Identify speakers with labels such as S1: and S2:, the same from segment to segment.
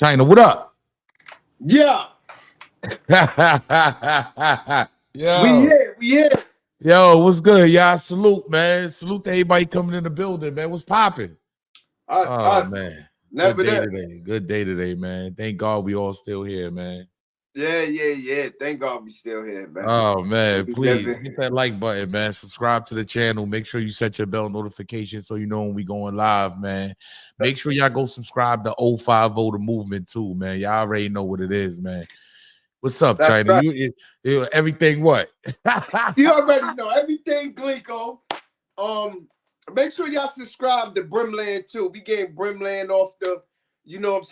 S1: China, what up?
S2: Yeah.
S1: Yo.
S2: We here.
S1: Yo, what's good, y'all? Salute, man. Salute to everybody coming in the building, man. What's popping?
S2: Us.
S1: Man.
S2: Never
S1: Good day
S2: that.
S1: today. Good day today, man. Thank God we all still here, man.
S2: Yeah. Thank God we still here, man.
S1: Oh, man. Please hit that like button, man. Subscribe to the channel. Make sure you set your bell notification so you know when we going live, man. Make sure y'all go subscribe to 050 The Movement, too, man. Y'all already know what it is, man. What's up,
S2: That's
S1: China?
S2: right.
S1: You everything what?
S2: You already know everything, Glico. Make sure y'all subscribe to Brimland too. We getting Brimland off the,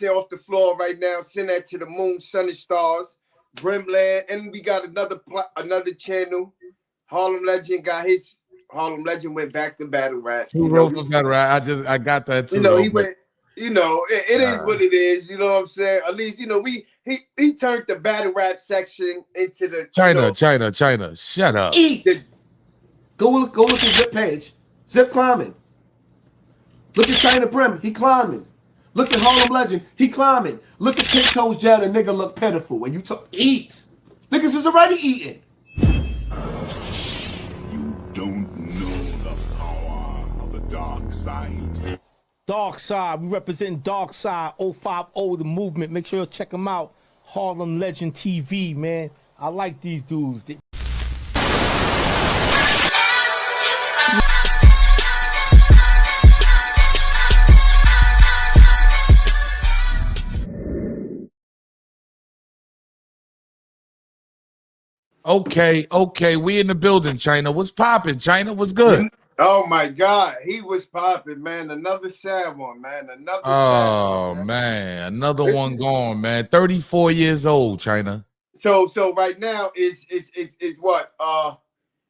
S2: off the floor right now. Send that to the moon, sun and stars. Brimland, and we got another channel. Harlem Legend got his. Harlem Legend went back to battle rap.
S1: Two rows of battle rap. I got that too.
S2: He went. It is what it is. You know what I'm saying? At least he turned the battle rap section into the
S1: China. Shut up.
S3: Go look at Zip page. Zip climbing. Look at China Brim. He climbing. Look at Harlem Legend. He climbing. Look at Kid Toes Jail. And nigga look pitiful. When you talk, eat. Niggas is already eating.
S4: You don't know the power of the dark side.
S5: Dark Side, we represent Dark Side, 050 The Movement. Make sure you check them out. Harlem Legend TV, man. I like these dudes.
S1: Okay. We in the building, China. What's popping, China? What's good?
S2: Oh my God, he was popping, man. Another sad one, man.
S1: Another one gone, man. 34 years old, China.
S2: So right now is what?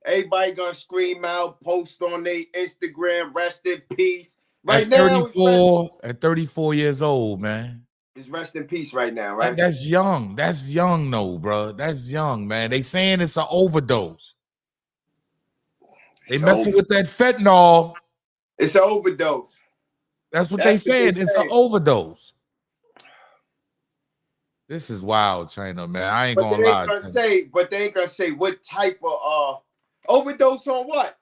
S2: Everybody gonna scream out, post on their Instagram, rest in peace. Right now,
S1: 34 years old, man.
S2: It's rest in peace right now, right?
S1: That's young. That's young, though, bro. That's young, man. They saying it's an overdose. They messing with that fentanyl.
S2: It's an overdose.
S1: That's what they said. It's an overdose. This is wild, China, man. I ain't gonna lie.
S2: But they ain't gonna say what type of overdose on what?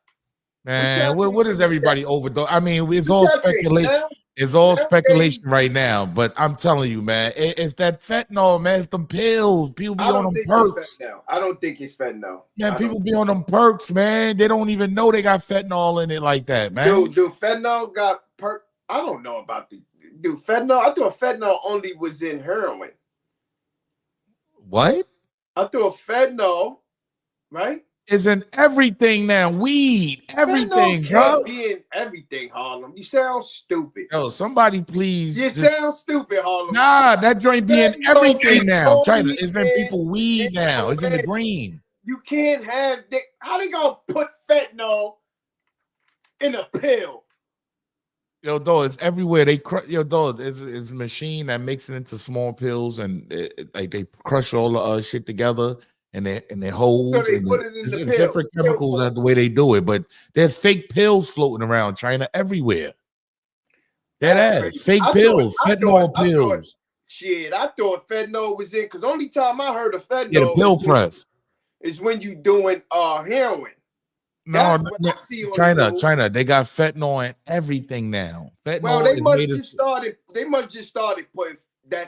S1: Man, what is everybody overdose? I mean, it's all speculation. It's all speculation right now. But I'm telling you, man, it's that fentanyl, man. It's them pills. People be on them perks.
S2: I don't think it's fentanyl.
S1: Man, people be on them perks, man. They don't even know they got fentanyl in it like that, man.
S2: Dude, fentanyl got perk. I don't know about fentanyl. I thought fentanyl only was in heroin.
S1: What?
S2: I thought fentanyl, right?
S1: Is in everything now. Weed, everything, bro.
S2: Be in everything, Harlem. You sound stupid.
S1: Yo, somebody please.
S2: You sound stupid, Harlem.
S1: Nah, that joint be in everything now. China, it's in people weed now. It's in the green.
S2: You can't have that. How they gonna put fentanyl in a pill?
S1: Yo, dog, it's everywhere. Dog, it's a machine that makes it into small pills, and they crush all the shit together. And they hold, so it's different chemicals that's the way they do it. But there's fake pills floating around China everywhere. That ass, fake pills, fentanyl pills.
S2: I thought fentanyl was in because only time I heard of fentanyl,
S1: the pill press,
S2: is when you doing heroin.
S1: No, China, they got fentanyl in everything now. Fentanyl
S2: well, they must just started putting that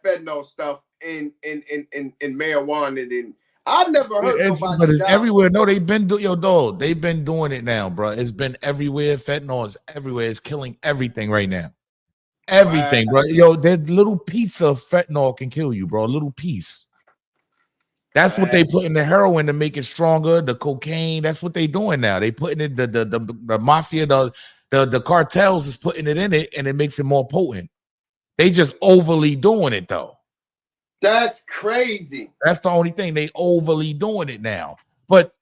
S2: fentanyl stuff in marijuana. And I never heard nobody.
S1: But it's everywhere. No, they've been doing it now, bro. It's been everywhere. Fentanyl is everywhere. It's killing everything right now. Everything, bro. Yo, that little piece of fentanyl can kill you, bro. A little piece. That's what they put in the heroin to make it stronger. The cocaine. That's what they doing now. They putting it. The mafia, the cartels is putting it in it, and it makes it more potent. They just overly doing it though.
S2: That's crazy.
S1: That's the only thing. They overly doing it now. But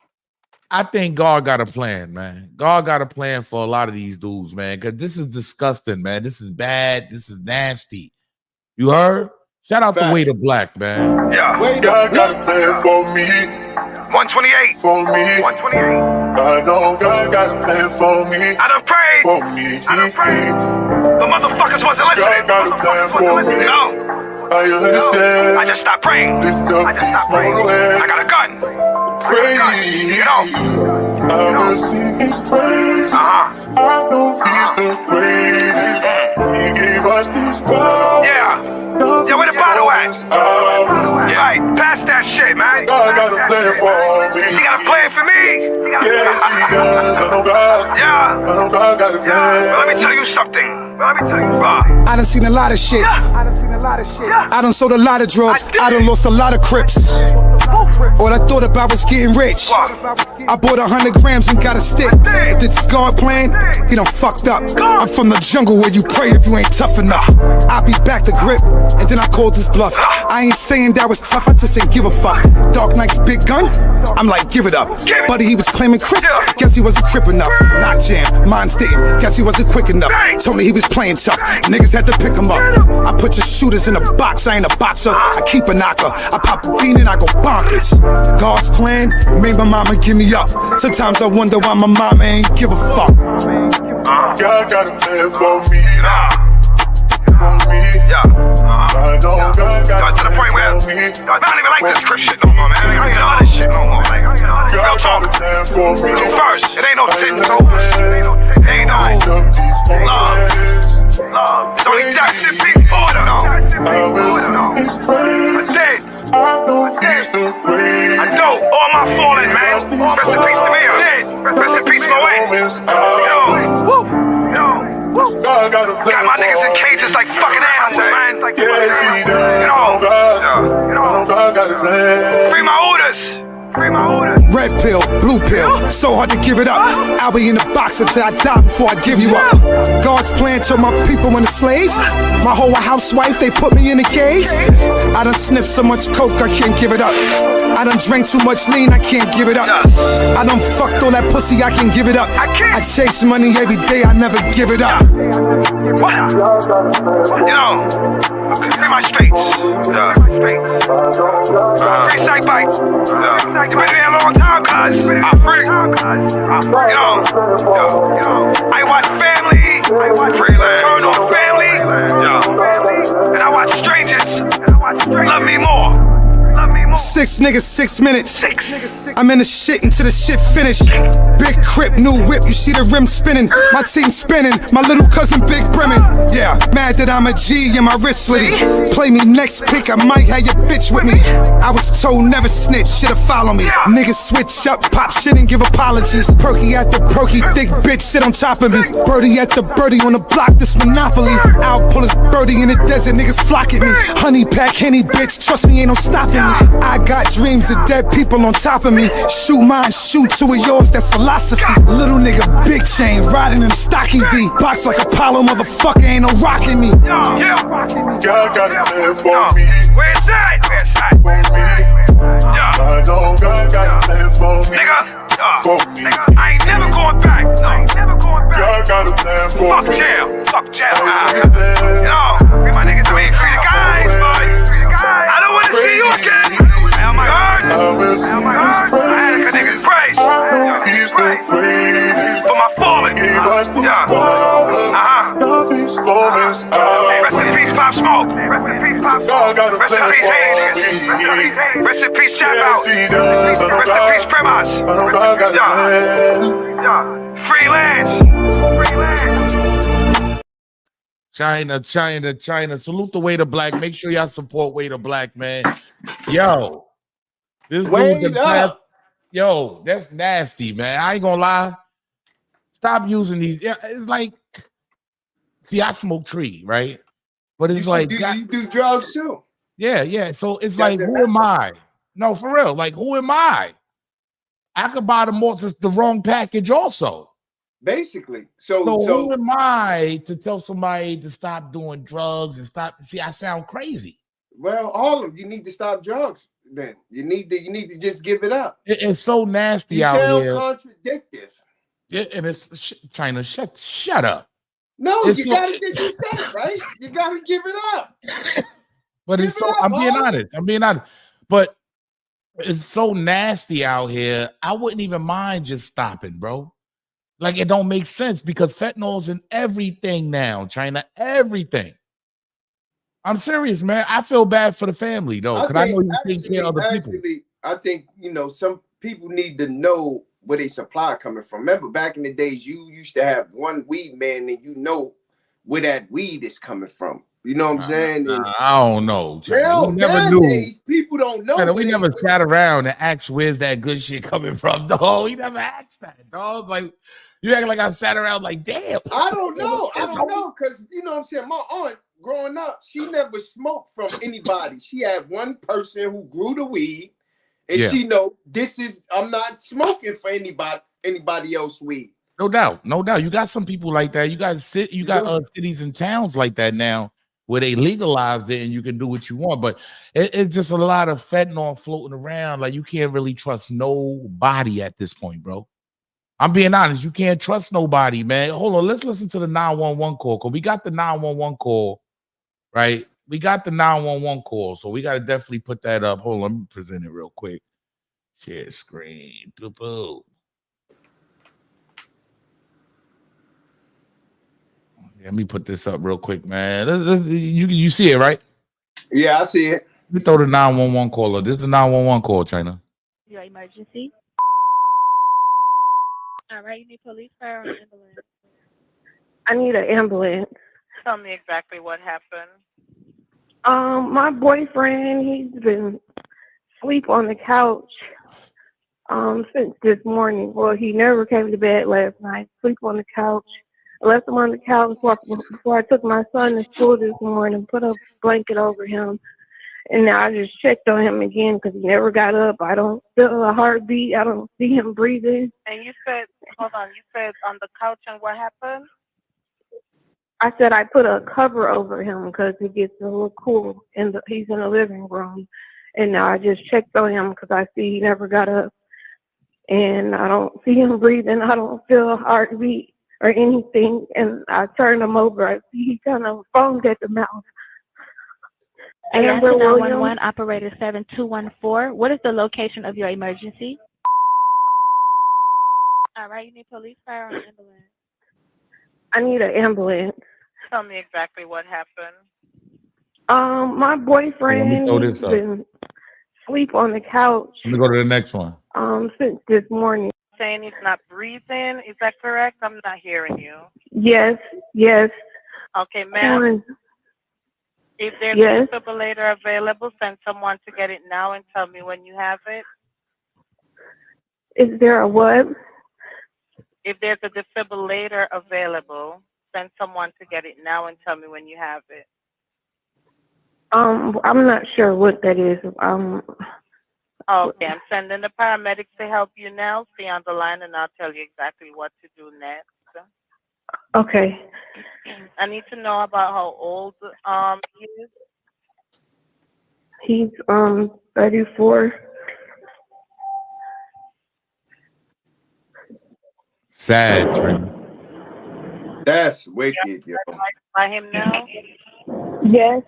S1: I think God got a plan, man. God got a plan for a lot of these dudes, man. Because this is disgusting, man. This is bad. This is nasty. You heard? Shout out to Way to Black, man.
S4: Yeah. God got a plan for me. 128. For me. 128. I know God got a plan for me. I done prayed. For me. I done prayed.
S6: But motherfuckers wasn't listening.
S4: God got a plan for me. I understand.
S6: I just stopped praying.
S4: Lift up these mortal hands.
S6: I got a gun.
S4: Pray.
S6: You know.
S4: I will sing his praise. I know he's the greatest. He gave us this power.
S6: Yeah. Yeah, where the bottle at? Yeah, right, pass that shit, man.
S4: God got a plan for me.
S6: She got a plan for me?
S4: Yes, he does. I know God.
S6: Yeah.
S4: I know God got a plan.
S6: Well, let me tell you something.
S7: I done seen a lot of shit. I done sold a lot of drugs. I done lost a lot of crips. All I thought about was getting rich. I bought 100 grams and got a stick. If this is God plan, he done fucked up. I'm from the jungle where you pray if you ain't tough enough. I be back to grip, and then I called this bluff. I ain't saying that was tough, I just ain't give a fuck. Dark Knight's big gun, I'm like, give it up. Buddy, he was claiming crip, guess he wasn't crip enough. Knock jam, mines didn't, guess he wasn't quick enough. Told me he was playing tough, niggas had to pick him up. I put your shooters in a box, I ain't a boxer, I keep a knocker. I pop a bean and I go bonkers. God's plan made my mama give me up. Sometimes I wonder why my mama ain't give a fuck.
S4: God got a plan for me. For me. I know God got
S6: to the point where I don't even like this crip shit no more, man. I ain't all this shit no more. Real talk. First, it ain't no tiptoes. It ain't no love. It's only death and peace for them. I did. I do. All my falling, man. Rest in peace to me. I did. Rest in peace, my way. Got my niggas in cages like fucking animals, man. Free my orders.
S7: Red pill, blue pill, so hard to give it up. I'll be in the box until I die before I give you up. God's plan turned my people into slaves. My whole housewife, they put me in a cage. I done sniffed so much coke, I can't give it up. I done drank too much lean, I can't give it up. I done fucked all that pussy, I can give it up. I chase money every day, I never give it up.
S6: Free my streets. Free Psych Bite. You been here a long time, cuz. I'm free. I watch family. Turn on family. And I watch strangers. Love me more.
S7: 6 niggas, 6 minutes. I'm in the shit until the shit finished. Big crip, new whip, you see the rim spinning. My team spinning, my little cousin Big Bremen. Yeah, mad that I'm a G and my wrist slitty. Play me next pick, I might have your bitch with me. I was told never snitch, should've followed me. Niggas switch up, pop shit and give apologies. Perky at the perky, thick bitch sit on top of me. Birdie at the birdie on the block, this Monopoly. I'll pull his birdie in the desert, niggas flock at me. Honey pack, Henny bitch, trust me, ain't no stopping me. I got dreams of dead people on top of me. Shoot mine, shoot two of yours, that's philosophy. Little nigga, big chain, riding in a stocky V. Box like Apollo, motherfucker, ain't no rocking me.
S4: God got a plan for me.
S6: Where's that?
S4: For me. I know God got a plan for me.
S6: Nigga, I ain't never going back.
S4: God got a plan for me.
S6: Fuck jail. Free my niggas, we ain't free the guys, but I don't wanna see you again. Oh my God. I had a niggas praise. For my falling. Rest in peace, Pop Smoke. Rest in peace, Hayes. Rest in peace, Chap Out. Rest in peace, Primas. Freelance.
S1: China. Salute the Way to Black. Make sure y'all support Way to Black, man. Yo, this dude, yo, that's nasty, man. I ain't gonna lie. Stop using these. Yeah, it's like, see, I smoke tree, right? But it's
S2: you do drugs too.
S1: Yeah. So it's like, who am I? No, for real. Like, who am I? I could buy the wrong package also.
S2: Basically.
S1: So who am I to tell somebody to stop doing drugs and stop? See, I sound crazy.
S2: Well, all of you need to stop drugs. Then you need to just give it up.
S1: It's so nasty
S2: you
S1: out
S2: sound
S1: here.
S2: Contradictive.
S1: Yeah, and it's China. Shut up.
S2: No,
S1: it's
S2: you gotta get you said it, right? You gotta give it up.
S1: But it's so. I'm being honest. But it's so nasty out here. I wouldn't even mind just stopping, bro. Like, it don't make sense because fentanyl's in everything now, China, everything. I'm serious, man. I feel bad for the family, though, because I know you take care of other people.
S2: I think, you know, some people need to know where they supply coming from. Remember, back in the days, you used to have one weed man and you know where that weed is coming from. You know what I'm saying?
S1: I don't know, China.
S2: Now,
S1: We never knew.
S2: People don't know.
S1: China, we never sat around and asked where's that good shit coming from, dog. We never asked that, dog. Like, you act like I sat around like, damn.
S2: I don't know. I don't know, because, you know what I'm saying, my aunt, growing up, she never smoked from anybody. She had one person who grew the weed, and she know I'm not smoking for anybody else weed.
S1: No doubt, no doubt. You got some people like that. You got cities and towns like that now where they legalized it and you can do what you want. But it's just a lot of fentanyl floating around. Like, you can't really trust nobody at this point, bro. I'm being honest. You can't trust nobody, man. Hold on. Let's listen to the 911 call, because we got the 911 call, right? We got the 911 call, so we got to definitely put that up. Hold on. Let me present it real quick. Share screen. Boo-boo. Let me put this up real quick, man. You see it, right?
S2: Yeah, I see it.
S1: We throw the 911 call up. This is the 911 call, China.
S8: Your emergency. All right, you need police, fire, or ambulance?
S9: I need an ambulance.
S8: Tell me exactly what happened.
S9: My boyfriend, he's been asleep on the couch since this morning. Well, he never came to bed last night. Sleep on the couch. I left him on the couch before I took my son to school this morning, put a blanket over him. And now I just checked on him again because he never got up. I don't feel a heartbeat. I don't see him breathing.
S8: And you said, hold on, you said on the couch, and what happened?
S9: I said I put a cover over him because it gets a little cool. He's in the living room. And now I just checked on him because I see he never got up. And I don't see him breathing. I don't feel a heartbeat or anything. And I turned him over. I see he kind of foamed at the mouth.
S8: Amber 911, operator 7214. What is the location of your emergency? All right, you need police, fire, or ambulance?
S9: I need an ambulance.
S8: Tell me exactly what happened.
S9: My boyfriend, he's been asleep on the couch.
S1: Let me go to the next one.
S9: Since this morning.
S8: Saying he's not breathing. Is that correct? I'm not hearing you.
S9: Yes.
S8: Okay, ma'am. If there's a defibrillator available, send someone to get it now and tell me when you have it.
S9: Is there a what?
S8: If there's a defibrillator available, send someone to get it now and tell me when you have it.
S9: I'm not sure what that is.
S8: Okay, I'm sending the paramedics to help you now. Stay on the line and I'll tell you exactly what to do next.
S9: Okay.
S8: I need to know about how old he is.
S9: He's 34.
S1: Sad, Trent.
S2: That's wicked, yo.
S8: By him now?
S9: Yes.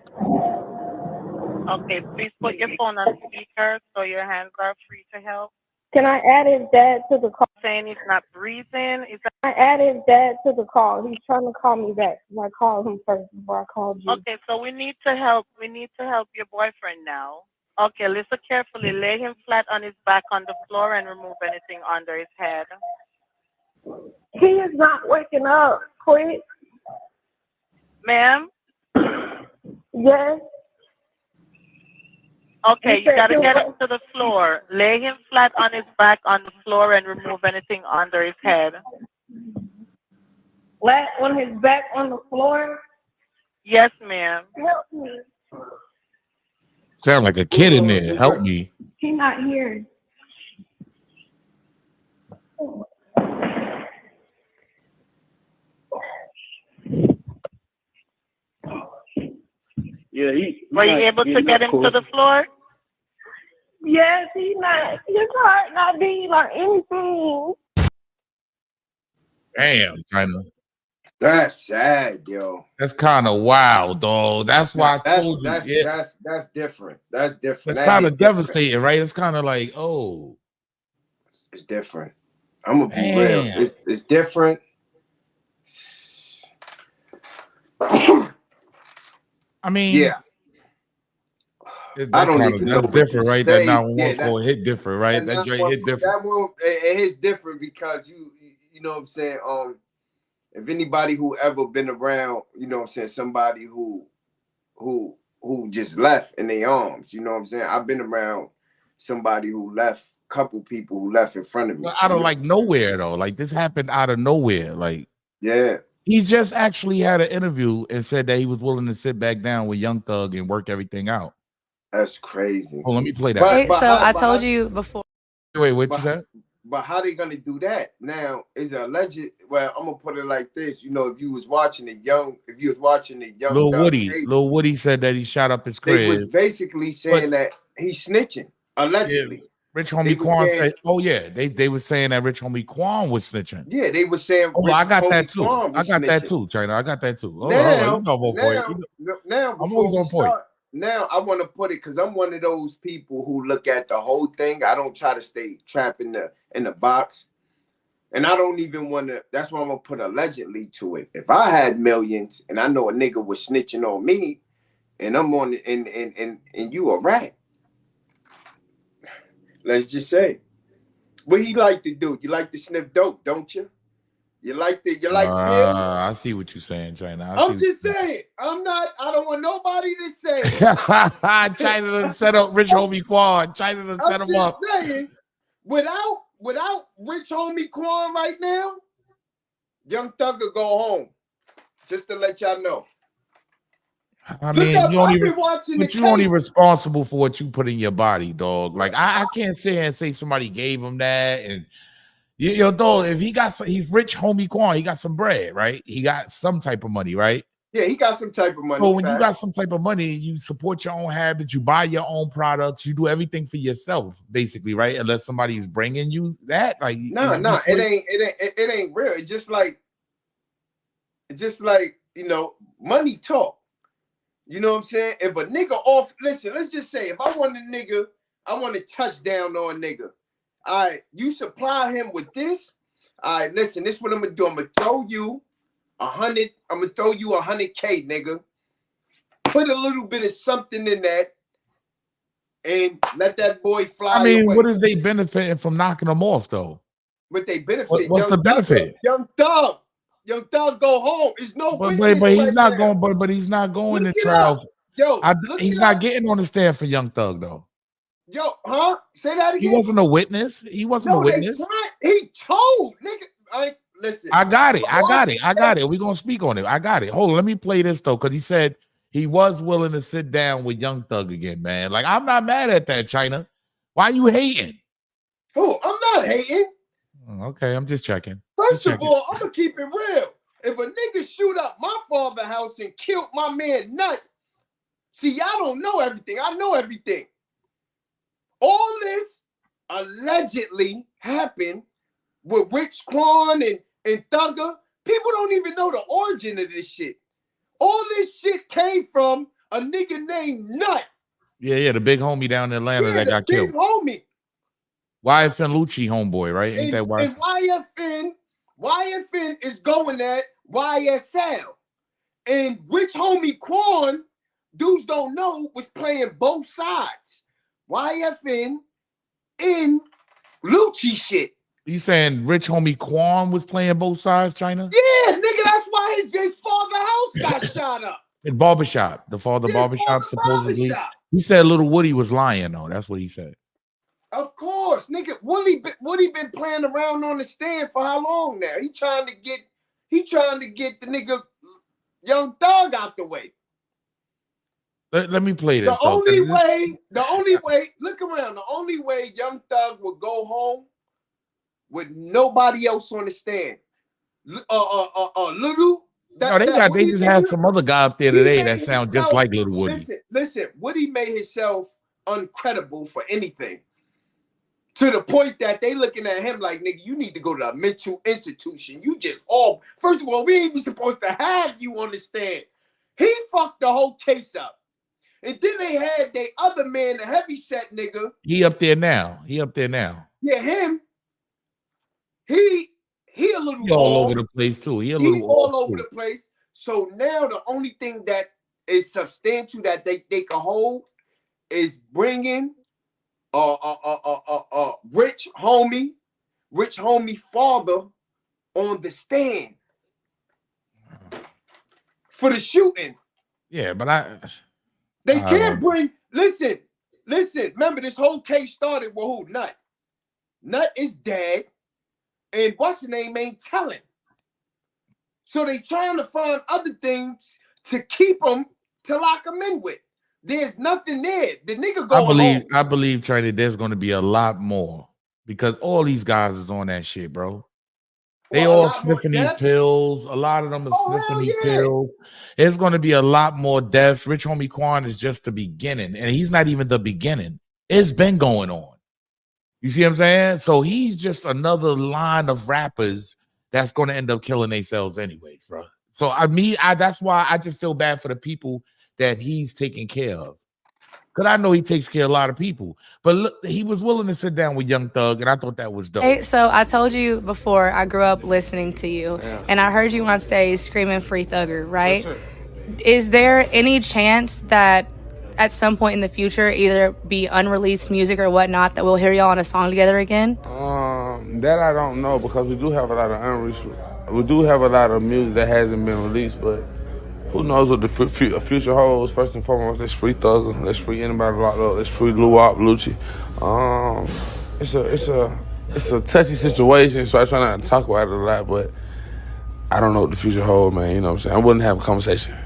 S8: Okay, please put your phone on speaker so your hands are free to help.
S9: Can I add his dad to the call?
S8: Saying he's not breathing.
S9: I added dad to the call. He's trying to call me back. I called him first before I called you.
S8: Okay, so we need to help. We need to help your boyfriend now. Okay, listen carefully. Lay him flat on his back on the floor and remove anything under his head.
S9: He is not waking up. Quick.
S8: Ma'am?
S9: Yes.
S8: Okay, you gotta get him to the floor. Lay him flat on his back on the floor and remove anything under his head.
S9: Flat on his back on the floor?
S8: Yes, ma'am.
S9: Help me.
S1: Sound like a kid in there. Help me.
S9: He's not here.
S10: Yeah,
S8: were you able to get him to the floor?
S9: Yes, he's not. His heart not beating or anything.
S1: Damn, China.
S2: That's sad, yo.
S1: That's kind of wild, dog. That's why I told you.
S2: That's different. That's different.
S1: It's kind of devastating, right? It's kind of like, oh.
S2: It's different. I'm gonna be real. It's different.
S1: I mean,
S2: yeah.
S1: I don't even know. That's different, right? That 911 call hit different, right? That joint hit different.
S2: That one it hits different because you know what I'm saying. If anybody who ever been around, you know what I'm saying, somebody who just left in their arms, you know what I'm saying. I've been around somebody who left, couple people who left in front of me.
S1: Out of like nowhere though, like this happened out of nowhere, like
S2: yeah.
S1: He just actually had an interview and said that he was willing to sit back down with Young Thug and work everything out.
S2: That's crazy.
S1: Oh, let me play that.
S10: I told you before.
S1: Wait, what you said?
S2: But how they gonna do that? Now is it alleged? Well, I'm gonna put it like this. You know, if you was watching the young
S1: Lil Woody said that he shot up his crib.
S2: They was basically saying that he's snitching, allegedly.
S1: Yeah. Rich Homie Quan said, "Oh yeah, they were saying that Rich Homie Quan was snitching."
S2: Yeah, they were saying.
S1: Oh, I got that too. I got that too, China. I got that too.
S2: Now,
S1: I'm always on point.
S2: Now I want to put it because I'm one of those people who look at the whole thing. I don't try to stay trapped in the box, and I don't even want to. That's why I'm gonna put allegedly to it. If I had millions and I know a nigga was snitching on me, and I'm on it, and you a rat. Let's just say, what he like to do? You like to sniff dope, don't you? You like
S1: I see what you're saying, China.
S2: I'm just saying. I don't want nobody to say.
S1: China done set up Rich Homie Quan. China done set him up.
S2: Saying, without Rich Homie Quan right now, Young Thug will go home. Just to let y'all know.
S1: I mean, you're only responsible for what you put in your body, dog. Like I can't sit here and say somebody gave him that, and dog. If he's Rich Homie Quan, he got some bread, right? He got some type of money, right?
S2: Yeah, he got some type of money.
S1: So when you got some type of money, you support your own habits, you buy your own products, you do everything for yourself, basically, right? Unless somebody is bringing you that, like
S2: no, it ain't real. It's just like money talk. You know what I'm saying? If a nigga listen, let's just say if I want to touch down on a nigga. All right, you supply him with this. All right, listen, this is what I'm gonna do. I'm gonna throw you 100. I'm gonna throw you 100K, nigga. Put a little bit of something in that and let that boy fly.
S1: I mean,
S2: away.
S1: What is they benefiting from knocking them off though?
S2: What they benefit?
S1: What's the benefit?
S2: Young Thug go home. It's no
S1: but he's not going. But he's not going to trial. He's not getting on the stand for Young Thug though.
S2: Yo, huh? Say that again.
S1: He wasn't a witness. He wasn't a witness.
S2: He told nigga. Listen.
S1: I got it. We're gonna speak on it. I got it. Hold on. Let me play this though, because he said he was willing to sit down with Young Thug again, man. Like I'm not mad at that, China. Why you hating?
S2: Oh, I'm not hating.
S1: Okay, I'm just checking.
S2: First of all, I'm gonna keep it real. If a nigga shoot up my father's house and killed my man Nut, see, y'all don't know everything. I know everything. All this allegedly happened with Rich Quan and Thugger. People don't even know the origin of this shit. All this shit came from a nigga named Nut.
S1: Yeah, the big homie down in Atlanta that got killed.
S2: Big homie.
S1: YFN Lucci homeboy, right? Ain't that
S2: YFN? YFN is going at YSL. And Rich Homie Quan, dudes don't know, was playing both sides. YFN in Lucci shit.
S1: You saying Rich Homie Quan was playing both sides, China?
S2: Yeah, nigga, that's why his father's house got shot up.
S1: In barbershop. The father barbershop, supposedly. He said Little Woody was lying, though. That's what he said.
S2: Of course, nigga. Woody been playing around on the stand for how long now? He trying to get the nigga Young Thug out the way.
S1: Let me play this.
S2: The only way, look around. The only way Young Thug will go home with nobody else on the stand. Little.
S1: They just had some other guy up there today that sound just like Little Woody.
S2: Listen. Woody made himself uncredible for anything. To the point that they looking at him like, nigga, you need to go to a mental institution. You just first of all, we ain't even supposed to have you on the stand. He fucked the whole case up. And then they had their other man, the heavy set nigga.
S1: He up there now.
S2: Yeah, him. he a little
S1: He all
S2: off.
S1: over the place too. He a
S2: He
S1: little
S2: all
S1: off
S2: over
S1: too.
S2: the place. So now the only thing that is substantial that they can hold is bringing Rich Homie father on the stand for the shooting.
S1: Yeah, but
S2: They can't bring. Listen. Remember, this whole case started with who? Nut. Nut is dead, and what's the name ain't telling. So they trying to find other things to keep him, to lock him in with. There's nothing there. The nigga going home.
S1: I believe, Charlie, there's going to be a lot more because all these guys is on that shit, bro. They all sniffing these pills. A lot of them are sniffing these pills. It's going to be a lot more deaths. Rich Homie Quan is just the beginning, and he's not even the beginning. It's been going on. You see what I'm saying? So he's just another line of rappers that's going to end up killing themselves anyways, bro. So that's why I just feel bad for the people that he's taking care of. Because I know he takes care of a lot of people. But look, he was willing to sit down with Young Thug, and I thought that was dope.
S10: Hey, so I told you before, I grew up listening to you, and I heard you on stage screaming Free Thugger, right? Sure. Is there any chance that at some point in the future, either be unreleased music or whatnot, that we'll hear y'all on a song together again?
S11: That I don't know, because we do have a lot of we do have a lot of music that hasn't been released, but who knows what the future holds? First and foremost, let's free Thugger, let's free anybody locked up, let's free Luwop, Lucci. It's a touchy situation, so I try not to talk about it a lot, but I don't know what the future holds, man. You know what I'm saying? I wouldn't have a conversation,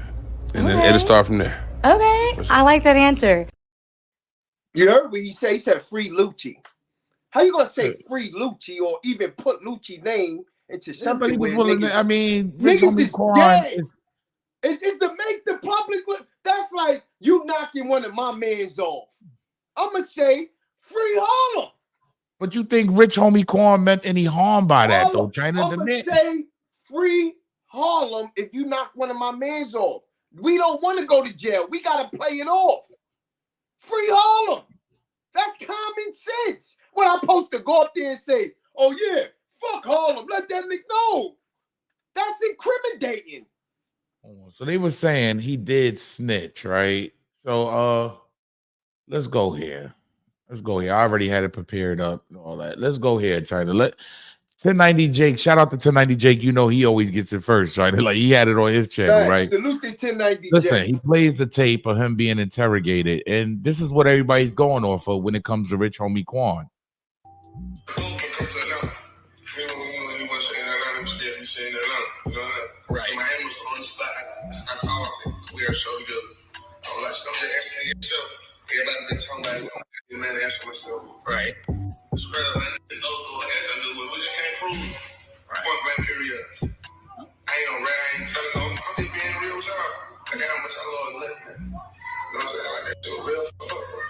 S11: and then it'll start from there.
S10: Okay, sure. I like that answer.
S2: You heard what he said? He said free Lucci. How you gonna say free Lucci or even put Lucci name into something where niggas,
S1: I mean,
S2: niggas is dead? It's to make the public look. That's like you knocking one of my mans off. I'ma say free Harlem.
S1: But you think Rich Homie Quan meant any harm by that, though, China?
S2: I'ma say free Harlem if you knock one of my mans off. We don't want to go to jail. We gotta play it off. Free Harlem. That's common sense. When I'm supposed to go up there and say, oh yeah, fuck Harlem, let that nigga know. That's incriminating.
S1: So they were saying he did snitch, right? So let's go here. Let's go here. I already had it prepared up and all that. Let's go here, China. 1090 Jake. Shout out to 1090 Jake. You know he always gets it first, right? Like he had it on his channel, right?
S2: Salute to 1090
S1: Listen,
S2: Jake.
S1: he plays the tape of him being interrogated, and this is what everybody's going off of when it comes to Rich Homie Quan.
S4: Right. So my hand was on the spot. I saw it. We are so together. I'm like, stop just asking yourself. Everybody been talking about it. You man, asking myself. Right. It's real, man. Those doors has something to do with it. We just can't prove. Right. Point blank period. I ain't no rat. I ain't telling no. I'm just being real with y'all. I got how much I love left, man. You know what I'm saying? Like that shit real fuck up, bro.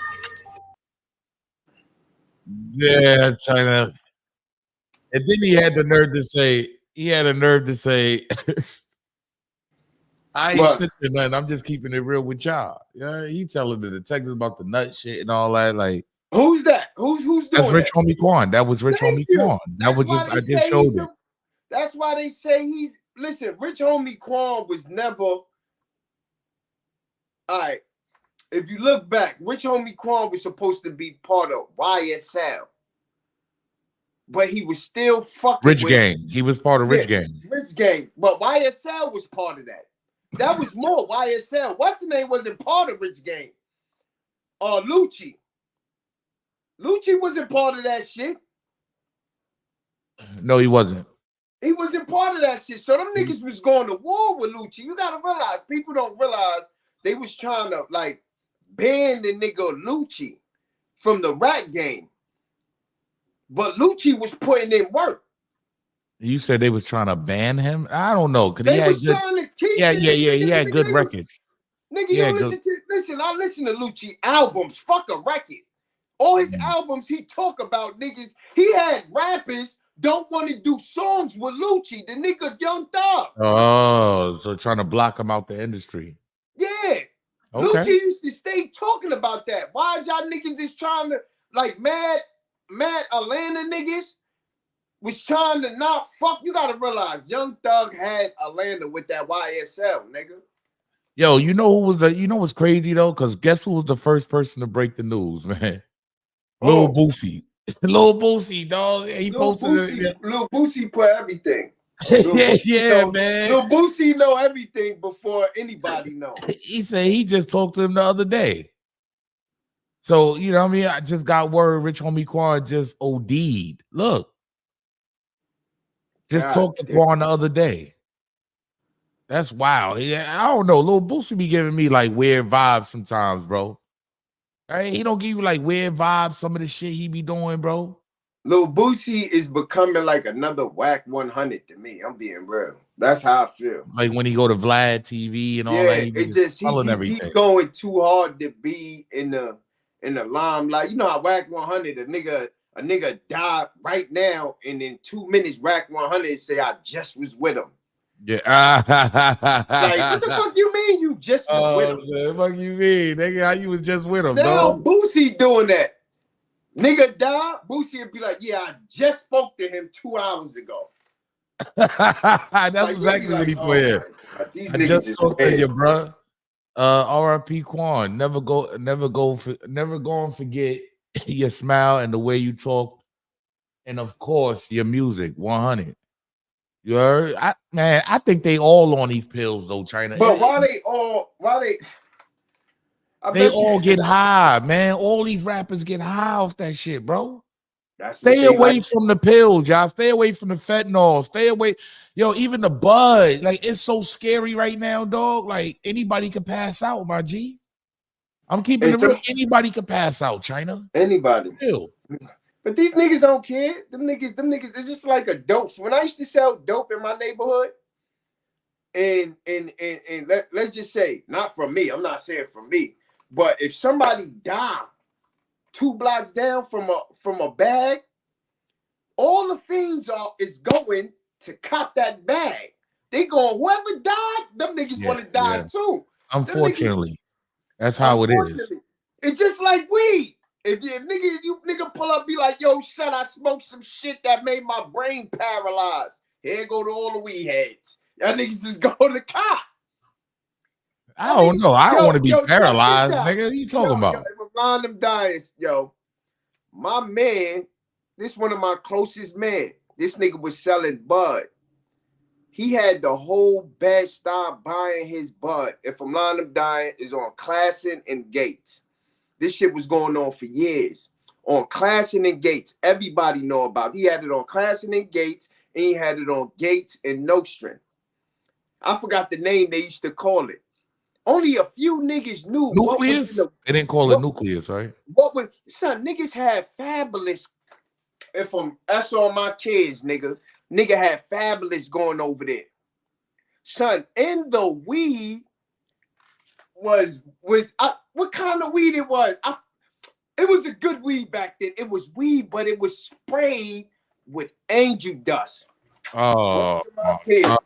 S1: Yeah, China. And then he had the nerve to say, I ain't snitching nothing. I'm just keeping it real with y'all. Yeah, he telling the detectives about the nut shit and all that. Like,
S2: who's that? Who's doing
S1: that's Rich Homie Quan. That was Rich Homie Quan. That was just I just showed it.
S2: That's why they say listen, Rich Homie Quan was never. All right. If you look back, Rich Homie Quan was supposed to be part of YSL. But he was still fucking
S1: Rich Gang. He was part of Rich Gang.
S2: Rich Gang. But YSL was part of that. That was more YSL. What's the name wasn't part of Rich Gang? Lucci. Lucci wasn't part of that shit.
S1: No, he wasn't.
S2: He wasn't part of that shit. So them niggas was going to war with Lucci. You gotta realize, people don't realize they was trying to like ban the nigga Lucci from the rap game. But Lucci was putting in work.
S1: You said they was trying to ban him? I don't know.
S2: They was trying to keep
S1: he had good records.
S2: Nigga, you listen, I listen to Lucci albums. Fuck a record. All his albums, he talk about niggas. He had rappers don't want to do songs with Lucci, the nigga Young Thug.
S1: Oh, so trying to block him out the industry.
S2: Yeah. Okay. Lucci used to stay talking about that. Why y'all niggas is trying to, like, mad Atlanta niggas was trying to not fuck. You gotta realize, Young Thug had Atlanta with that YSL, nigga.
S1: Yo, you know who was the? You know what's crazy though? Because guess who was the first person to break the news, man? Lil Boosie. Lil Boosie, dog. He posted it.
S2: Lil Boosie put everything.
S1: Yeah, man.
S2: Lil Boosie know everything before anybody know.
S1: He said he just talked to him the other day. So, you know what I mean? I just got word Rich Homie Quan just OD'd. Look. Just talked to Quan the other day. That's wild. Yeah, I don't know. Lil Boosie be giving me like weird vibes sometimes, bro. Right? He don't give you like weird vibes, some of the shit he be doing, bro.
S2: Lil Boosie is becoming like another whack 100 to me. I'm being real. That's how I feel.
S1: Like when he go to Vlad TV and all that.
S2: He going too hard to be in the limelight. You know how whack 100, a nigga died right now, and in 2 minutes, whack 100 say I just was with him.
S1: Yeah.
S2: Like, what the fuck you mean you just was with him?
S1: Man, what the fuck you mean? Nigga, how you was just with him,
S2: now,
S1: dog?
S2: Boosie doing that. Nigga died, Boosie would be like, yeah, I just spoke to him 2 hours ago.
S1: That's like, exactly what he put here. I just spoke to you, bro. R.I.P. Quan. Never go and forget your smile and the way you talk. And of course, your music, 100. You heard? I think they all on these pills though, China.
S2: But
S1: they all get high, man. All these rappers get high off that shit, bro. Stay away from the pills, y'all. Stay away from the fentanyl. Stay away. Yo, even the bud. Like, it's so scary right now, dog. Like, anybody can pass out, my G. I'm keeping it real. Anybody can pass out, China.
S2: Anybody.
S1: Ew.
S2: But these niggas don't care. Them niggas, it's just like a dope. When I used to sell dope in my neighborhood, and let's just say, not for me, I'm not saying for me, but if somebody died 2 blocks down from a bag, all the fiends is going to cop that bag. They going, whoever died, them niggas want to die too.
S1: Unfortunately, that's how it is.
S2: It's just like weed. If you nigga pull up, be like, yo, son, I smoked some shit that made my brain paralyzed. Here go to all the weed heads. Y'all niggas is going to cop.
S1: I don't know. I don't want to be paralyzed, nigga. What are you talking about?
S2: Line them dying, yo. My man, this one of my closest men. This nigga was selling bud. He had the whole bed stop buying his bud. If I'm lying, them dying is on Classen and Gates. This shit was going on for years. On Classen and Gates, everybody know about. He had it on Classen and Gates, and he had it on Gates and Nostrum. I forgot the name they used to call it. Only a few niggas knew.
S1: Nucleus? They didn't call it Nucleus, right?
S2: Son, niggas had Fabulous. That's on my kids, nigga. Nigga had Fabulous going over there. Son, in the weed was what kind of weed it was? It was a good weed back then. It was weed, but it was sprayed with angel dust. It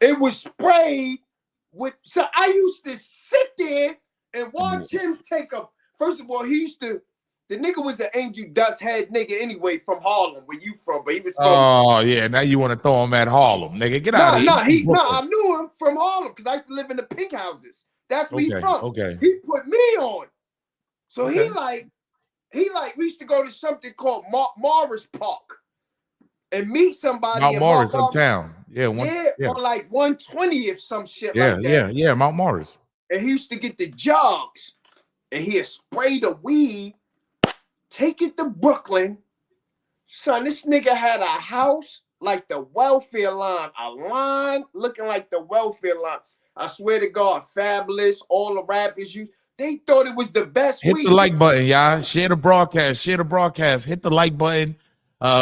S2: was sprayed with. So I used to sit there and watch him take a. First of all, the nigga was an angel dust head nigga anyway from Harlem, where you from? But he was from.
S1: Oh yeah, now you want to throw him at Harlem, nigga? Get out of here.
S2: I knew him from Harlem because I used to live in the pink houses. That's where he's from.
S1: Okay.
S2: He put me on. So he we used to go to something called Morris Park and meet somebody.
S1: Mount Morris uptown. Yeah,
S2: on like 120th, some shit like that.
S1: Yeah, Mount Morris.
S2: And he used to get the jugs and he'd spray the weed, take it to Brooklyn. Son, this nigga had a house like the welfare line, a line looking like the welfare line. I swear to God, Fabulous, all the rappers they thought it was the best
S1: weed.
S2: Hit
S1: the like button, y'all. Share the broadcast. Hit the like button.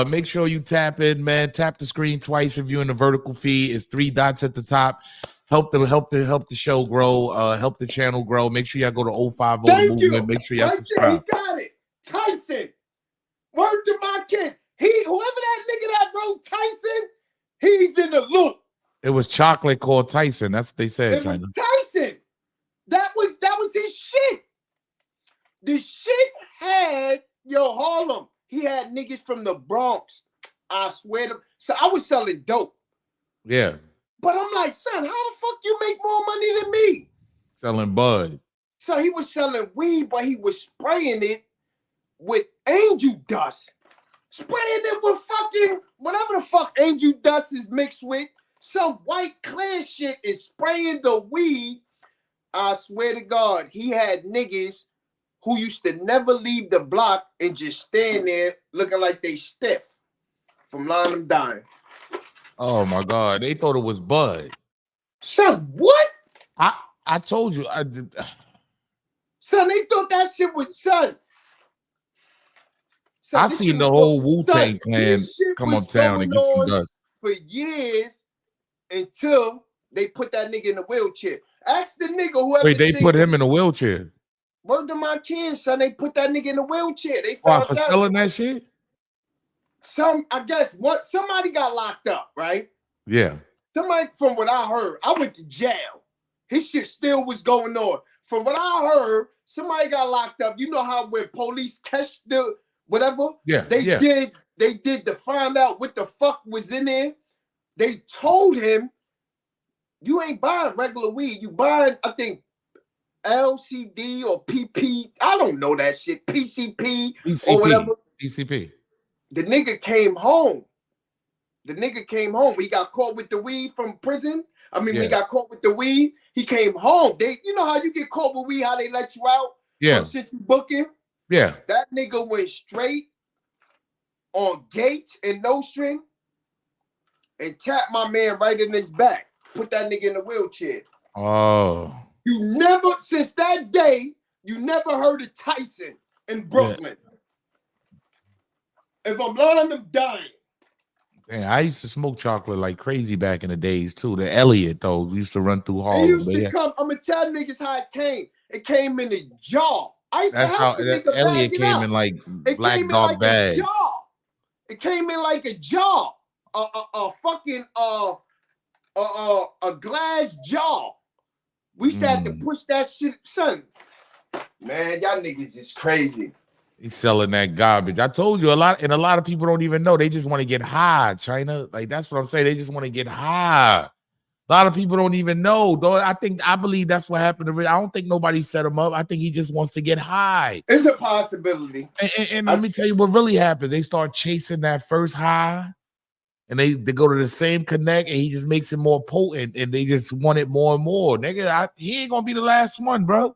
S1: Make sure you tap in, man. Tap the screen twice if you're in the vertical feed. It's 3 dots at the top. Help the show grow. Help the channel grow. Make sure y'all go to 050
S2: Thank
S1: Movement.
S2: you.
S1: Make sure y'all subscribe.
S2: He got it. Tyson. Word to my kid. Whoever that nigga that wrote Tyson, he's in the loop.
S1: It was chocolate called Tyson. That's what they said, China.
S2: Tyson. That was his shit. The shit had Harlem. He had niggas from the Bronx, I swear to. So I was selling dope.
S1: Yeah.
S2: But I'm like, son, how the fuck you make more money than me?
S1: Selling bud.
S2: So he was selling weed, but he was spraying it with angel dust. Spraying it with fucking whatever the fuck angel dust is mixed with. Some white clear shit is spraying the weed. I swear to God, he had niggas who used to never leave the block and just stand there looking like they stiff from lying them dying.
S1: Oh my God. They thought it was bud.
S2: Son, what?
S1: I told you. I did.
S2: Son, they thought that shit was son.
S1: I seen the whole Wu-Tang clan come uptown and get some dust
S2: for years until they put that nigga in the wheelchair. Ask the nigga whoever.
S1: Wait, they put him in a wheelchair.
S2: Word to my kids, son. They put that nigga in a wheelchair. They
S1: Why,
S2: found
S1: for
S2: out.
S1: selling that shit?
S2: I guess somebody got locked up, right?
S1: Yeah.
S2: Somebody, from what I heard, I went to jail. His shit still was going on. From what I heard, somebody got locked up. You know how when police catch the whatever, they did to find out what the fuck was in there. They told him, you ain't buying regular weed. You buying, I think, LCD or PP. I don't know that shit. PCP or whatever.
S1: PCP.
S2: The nigga came home. He got caught with the weed from prison. We got caught with the weed. He came home. You know how you get caught with weed, how they let you out?
S1: Yeah.
S2: Since you booking.
S1: Yeah.
S2: That nigga went straight on Gates and No String and tapped my man right in his back. Put that nigga in the wheelchair.
S1: Oh.
S2: You never, since that day, you never heard of Tyson in Brooklyn. Yeah. If I'm lying, I'm dying.
S1: Man, I used to smoke chocolate like crazy back in the days too. The Elliot though used to run through Harlem.
S2: It used to come. I'm gonna tell niggas how it came. It came in a jar. I used to help the nigga
S1: Elliot
S2: bag it
S1: came
S2: up.
S1: in like
S2: It
S1: black
S2: came
S1: dog
S2: in like
S1: bags.
S2: A jar. It came in like a jar. A fucking a glass jar. We used to have to push that shit, son. Man, y'all niggas is crazy.
S1: He's selling that garbage. I told you a lot of people don't even know. They just want to get high, China. Like that's what I'm saying. They just want to get high. A lot of people don't even know, though. I believe that's what happened to Rich. I don't think nobody set him up. I think he just wants to get high.
S2: It's a possibility.
S1: And let me tell you what really happens. They start chasing that first high, and they go to the same connect, and he just makes it more potent, and they just want it more and more. Nigga, he ain't gonna be the last one, bro.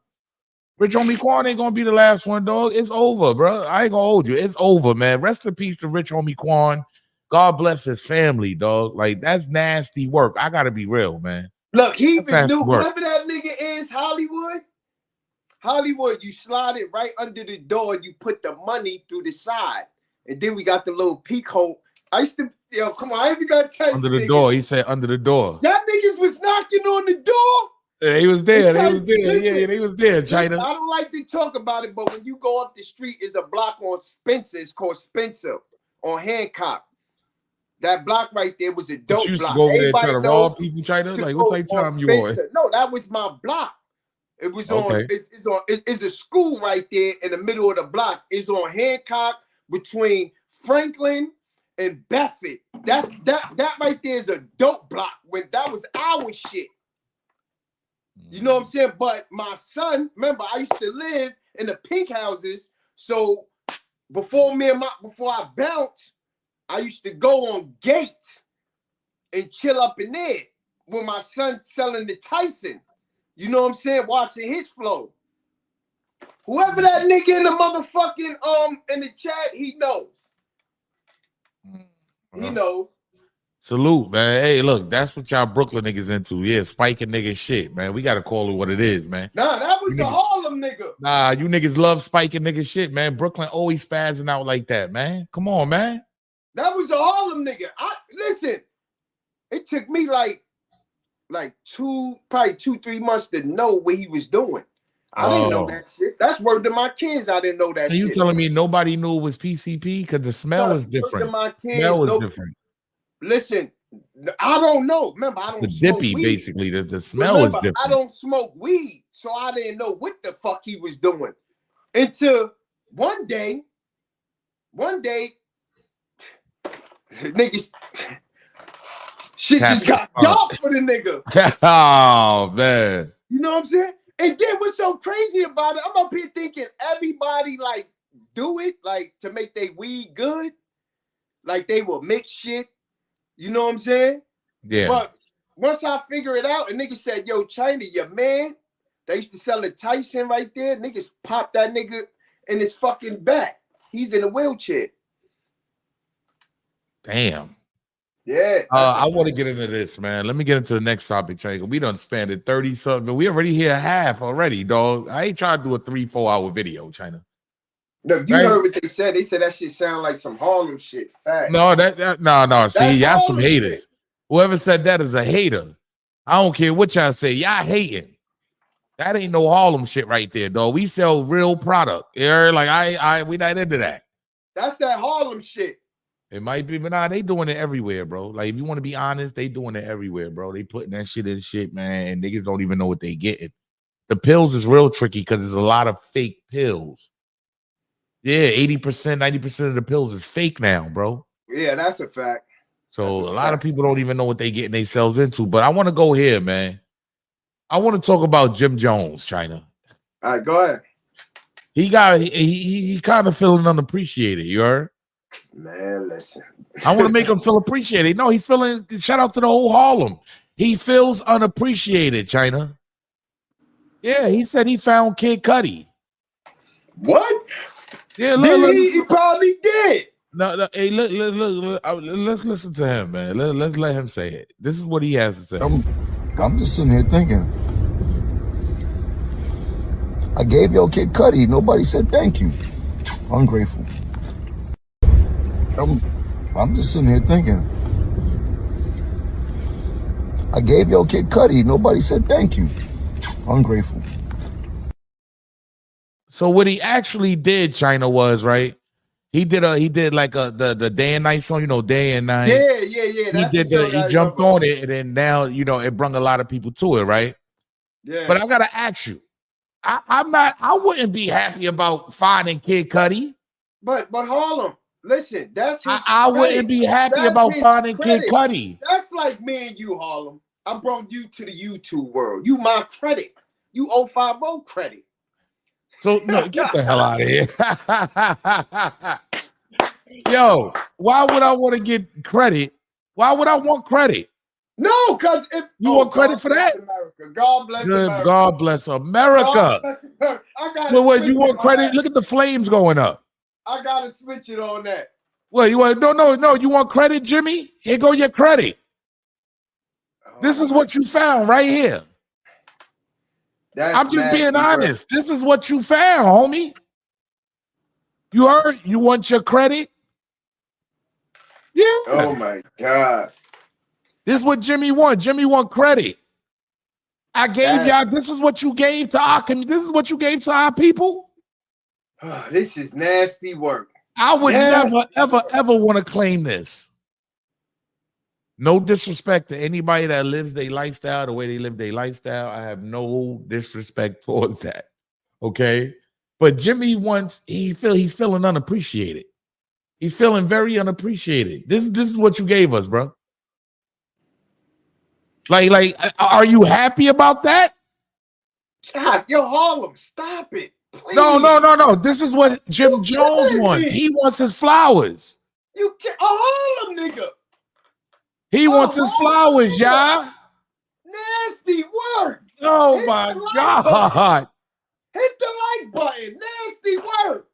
S1: Rich Homie Quan ain't gonna be the last one, dog. It's over, bro. I ain't gonna hold you. It's over, man. Rest in peace to Rich Homie Quan. God bless his family, dog. Like, that's nasty work. I gotta be real, man.
S2: Look, he even knew whoever that nigga is, Hollywood, you slide it right under the door, you put the money through the side. And then we got the little peek hole. I used to, come on, I even got to tell you.
S1: Under the door. He said under the door.
S2: That niggas was knocking on the door.
S1: Yeah, he was there. He was there. Listen, he was there, China.
S2: I don't like to talk about it, but when you go up the street, is a block on Spencer. It's called Spencer on Hancock. That block right there was a dope block.
S1: You used to go over there trying to rob people, China? Like, what type of time you on?
S2: No, that was my block. It was on. It's a school right there in the middle of the block. It's on Hancock between Franklin and Bedford. That right there is a dope block. When that was our shit. You know what I'm saying? But my son, remember, I used to live in the pink houses. So before I bounced, I used to go on Gates and chill up in there with my son selling the Tyson. You know what I'm saying? Watching his flow. Whoever that nigga in the motherfucking in the chat, he knows. He knows.
S1: Salute, man. Hey, look, that's what y'all Brooklyn niggas into. Yeah, spiking nigga shit, man. We gotta call it what it is, man.
S2: Nah, that was a Harlem nigga.
S1: Nah, you niggas love spiking nigga shit, man. Brooklyn always spazzing out like that, man. Come on, man.
S2: That was a Harlem nigga. Listen, it took me like 2-3 months to know what he was doing. I didn't know that shit. That's word to my kids. I didn't know that shit.
S1: You telling me nobody knew it was PCP? Because the smell was different.
S2: My kids,
S1: smell was different.
S2: Listen, I don't know. Remember, I don't smoke
S1: dippy,
S2: weed.
S1: Basically. The smell is different.
S2: I don't smoke weed, so I didn't know what the fuck he was doing. Until one day, Niggas, shit just got dark for the nigga.
S1: Oh man.
S2: You know what I'm saying? And then what's so crazy about it? I'm up here thinking everybody like do it like to make their weed good. Like they will mix shit. You know what I'm saying?
S1: Yeah.
S2: But once I figure it out, and niggas said, yo, China, your man, they used to sell a Tyson right there. Niggas popped that nigga in his fucking back. He's in a wheelchair.
S1: Damn.
S2: Yeah.
S1: I want to get into this, man. Let me get into the next topic, China. We done spanned it 30 something, but we already here half already, dog. I ain't trying to do a 3-4 hour video, China.
S2: No, you heard what they said. They said that shit sound like some Harlem shit. Fact.
S1: No, no. See, y'all some haters.
S2: Shit.
S1: Whoever said that is a hater. I don't care what y'all say. Y'all hating. That ain't no Harlem shit right there, dog. We sell real product. You heard? Like we not into that.
S2: That's that Harlem shit.
S1: It might be, but nah, they doing it everywhere, bro. Like, if you want to be honest, they doing it everywhere, bro. They putting that shit in shit, man, and niggas don't even know what they getting. The pills is real tricky because there's a lot of fake pills. Yeah, 80%, 90% of the pills is fake now, bro.
S2: Yeah, that's a fact.
S1: So a lot of people don't even know what they getting themselves into. But I want to go here, man. I want to talk about Jim Jones, China.
S2: All right, go ahead.
S1: He kind of feeling unappreciated, you heard?
S2: Man, listen.
S1: I want to make him feel appreciated. No, he's feeling, shout out to the whole Harlem. He feels unappreciated, China. Yeah, he said he found Kid Cudi.
S2: What?
S1: Yeah, look,
S2: he probably did.
S1: No, hey, look, let's listen to him, man. Let's let him say it. This is what he has to say.
S12: I'm just sitting here thinking. I gave your Kid Cudi. Nobody said thank you. Ungrateful. I'm just sitting here thinking. I gave your Kid Cudi. Nobody said thank you. Ungrateful.
S1: So what he actually did, China, was right. He did like the day and night song, you know, day and night.
S2: Yeah.
S1: He jumped on it, and then now it brought a lot of people to it, right?
S2: Yeah.
S1: But I gotta ask you, I wouldn't be happy about finding Kid Cudi.
S2: But Harlem, listen, that's his
S1: I wouldn't be happy about finding Kid Cudi.
S2: That's like me and you, Harlem. I brought you to the YouTube world. You my credit. You 050 credit.
S1: So no, get the hell out of here. Yo, why would I want to get credit? Why would I want credit?
S2: No, because if
S1: you want credit for that,
S2: America. God bless America.
S1: God bless America.
S2: God bless America. I got
S1: you want credit? Look at the flames going up.
S2: I gotta switch it on that.
S1: Well, you want no. You want credit, Jimmy? Here go your credit. This is what you found right here. I'm just being honest. This is what you found, homie. You heard? You want your credit? Yeah.
S2: Oh my God.
S1: This is what Jimmy want. Jimmy want credit. I gave y'all. This is what you gave to our. This is what you gave to our people.
S2: This is nasty work.
S1: I would never, ever want to claim this. No disrespect to anybody that lives their lifestyle the way they live their lifestyle. I have no disrespect towards that. Okay. But Jimmy he's feeling unappreciated. He's feeling very unappreciated. This is what you gave us, bro. Like, are you happy about that?
S2: God, yo, Harlem, stop it. Please.
S1: No. This is what Jim Jones wants. He wants his flowers.
S2: You can't, a Harlem nigga.
S1: He wants his flowers, y'all.
S2: Nasty work.
S1: Oh my God.
S2: Hit the like button. Nasty work.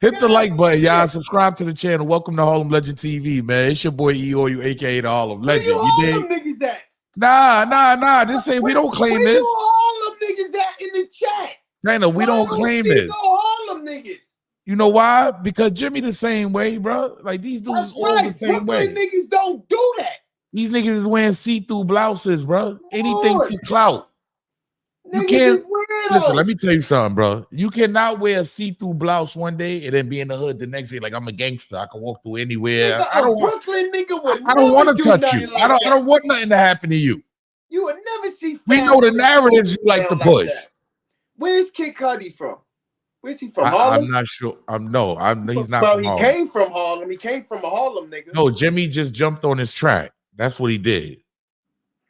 S1: Hit the like button, y'all. Subscribe to the channel. Welcome to Harlem Legend TV, man. It's your boy EOU, aka the Harlem Legend.
S2: Where you Harlem niggas at?
S1: Nah. This ain't. We don't claim this.
S2: Where you Harlem niggas at in the chat?
S1: China, we don't claim this.
S2: No Harlem niggas.
S1: You know why? Because Jimmy the same way, bro. Like these dudes all the same way.
S2: Niggas don't do that.
S1: These niggas is wearing see-through blouses, bro. Anything for clout. You can't listen. Let me tell you something, bro. You cannot wear a see-through blouse one day and then be in the hood the next day like I'm a gangster. I can walk through anywhere.
S2: I don't
S1: want to touch you. I don't want nothing to happen to you.
S2: You would never see.
S1: We know the narratives you like to push.
S2: Where's Kid Cudi from? Where's he from? Harlem?
S1: I'm not sure. He's not
S2: Well,
S1: from
S2: he
S1: Harlem.
S2: came from Harlem. He came from a Harlem nigga.
S1: No, Jimmy just jumped on his track. That's what he did.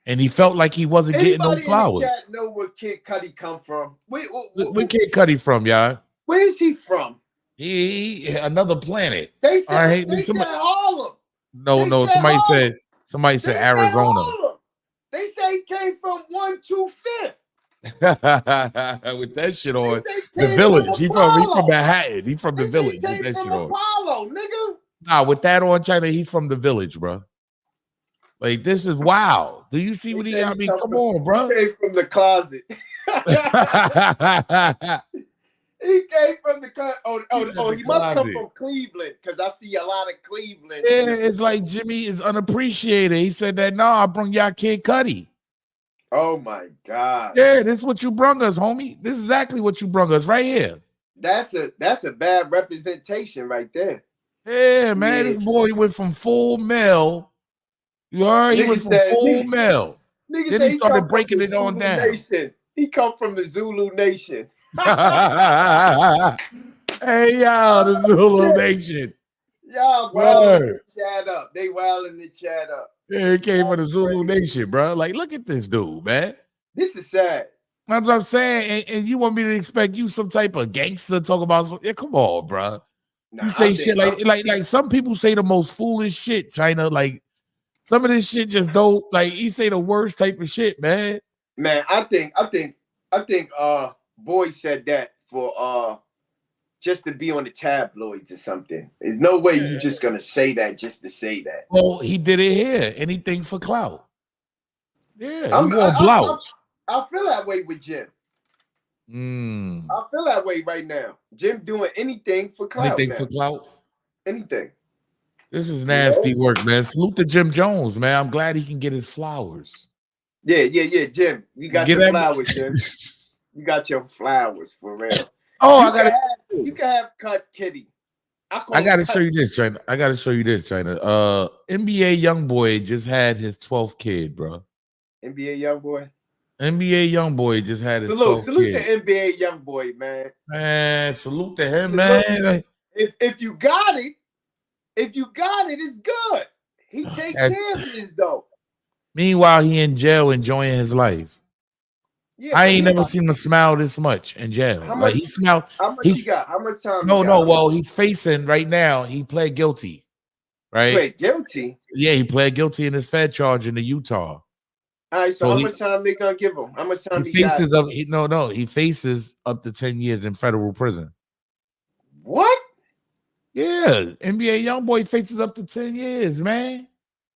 S1: And he felt like he wasn't getting no flowers.
S2: In the chat know where Kid Cudi come from? Where
S1: Kid Cudi from, y'all?
S2: Where is he from?
S1: He another planet.
S2: They said, said Harlem.
S1: No. Somebody said Arizona.
S2: They say he came from 125th.
S1: With that shit on the village. He from Manhattan. He from the village.
S2: He came from Apollo, nigga.
S1: Nah, with that on, China, he's from the village, bro. Like, this is wild. Do you see what I mean, come on, bro.
S2: He came from the closet. He came from the closet. He must come from Cleveland, because I see a lot of Cleveland.
S1: Yeah, it's like Jimmy is unappreciated. He said that, no, I brung y'all Kid Cudi.
S2: Oh my God.
S1: Yeah, this is what you brung us, homie. This is exactly what you brung us right here.
S2: That's a bad representation right there.
S1: Yeah, man. This boy went from full male. You heard? He went from full male. Then he started breaking it on down.
S2: Nation. He come from the Zulu Nation.
S1: Hey, y'all, the Zulu Nation.
S2: Y'all wilding the chat up. They wilding the chat up.
S1: Yeah, it came from the Zulu Nation, bro. Like, look at this dude, man.
S2: This is sad.
S1: That's what I'm saying. And you want me to expect you some type of gangster talk about something? Yeah, come on, bro. You say shit like some people say the most foolish shit, China. Like, some of this shit just don't, like, he say the worst type of shit, man.
S2: Man, I think Boy said that for just to be on the tabloids or something. There's no way you just gonna say that just to say that.
S1: Well, he did it here. Anything for clout. Yeah, he wore a blouse.
S2: I feel that way with Jim. I feel that way right now. Jim doing anything for clout.
S1: Anything for clout.
S2: Anything.
S1: This is nasty work, man. Salute to Jim Jones, man. I'm glad he can get his flowers.
S2: Yeah, Jim. You got your flowers, Jim. You got your flowers for real.
S1: Oh,
S2: you can have cut Kitty.
S1: I gotta show you this, China. NBA YoungBoy just had his 12th kid, bro.
S2: NBA YoungBoy.
S1: NBA YoungBoy just had his 12th
S2: salute
S1: kid.
S2: The NBA YoungBoy, man.
S1: Man, salute to him, man.
S2: If you got it, it's good. He take care of this though.
S1: Meanwhile, he in jail enjoying his life. Yeah, I ain't never seen him smile this much in jail.
S2: How much,
S1: he smiled.
S2: How much he got? How much time?
S1: Well, he's facing right now. He pled guilty. Right?
S2: Pled guilty?
S1: Yeah, he pled guilty in his Fed charge in the Utah.
S2: All right, so how much time they gonna give him? How much time
S1: he faces he faces up to 10 years in federal prison.
S2: What?
S1: Yeah, NBA YoungBoy faces up to 10 years, man.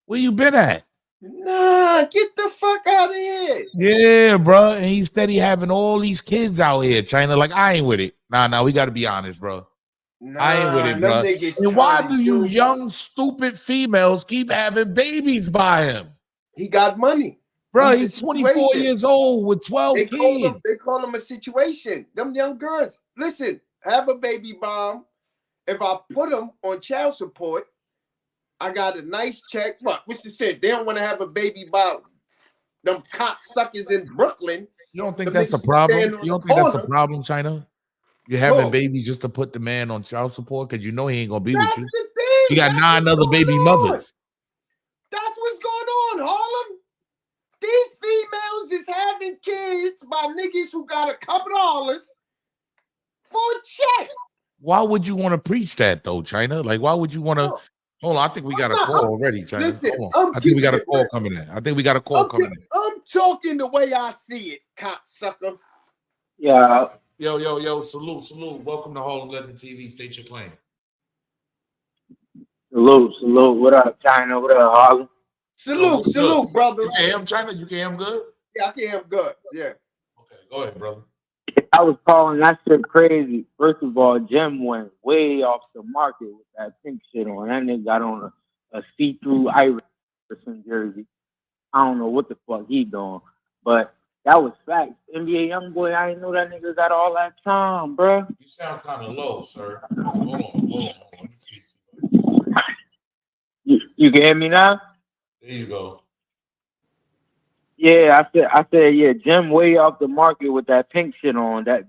S1: Where you been at?
S2: Nah, get the fuck out of here.
S1: Yeah, bro. And he's steady having all these kids out here, China. Like, I ain't with it. Nah, we got to be honest, bro. I ain't with it, bro. And why do you young, stupid females keep having babies by him?
S2: He got money.
S1: Bro, he's 24 years old with 12 kids.
S2: They call him a situation. Them young girls. Listen, have a baby bomb. If I put them on child support, I got a nice check. What's the sense? They don't want to have a baby by them cocksuckers in Brooklyn.
S1: You don't think that's a problem? You don't think that's a problem, China? You're having babies just to put the man on child support because you know he ain't gonna be with you. You got 9 other baby mothers.
S2: That's what's going on, Harlem. These females is having kids by niggas who got a couple dollars for a check.
S1: Why would you want to preach that though, China? Like, why would you want to? Hold on, I think we got a call already, China.
S2: Listen,
S1: I think we got a call coming in. I'm
S2: talking the way I see it, cocksucker.
S13: Yeah.
S1: Yo, salute. Welcome to Harlem Legend TV. State your claim.
S13: Salute. What up, China? What up, Harlem?
S2: Salute, brother.
S1: You can hear him, China? You can hear him good?
S2: Yeah, I can hear him good. Yeah.
S1: Okay, go ahead, brother.
S13: I was calling that shit crazy. First of all, Jim went way off the market with that pink shit on. That nigga got on a see-through Iverson jersey. I don't know what the fuck he doing, but that was facts. NBA YoungBoy, I didn't know that nigga got all that time, bro.
S1: You sound kind of low, sir. Hold on.
S13: You can hear me now?
S1: There you go.
S13: Yeah, I said, yeah, Jim way off the market with that pink shit on. That's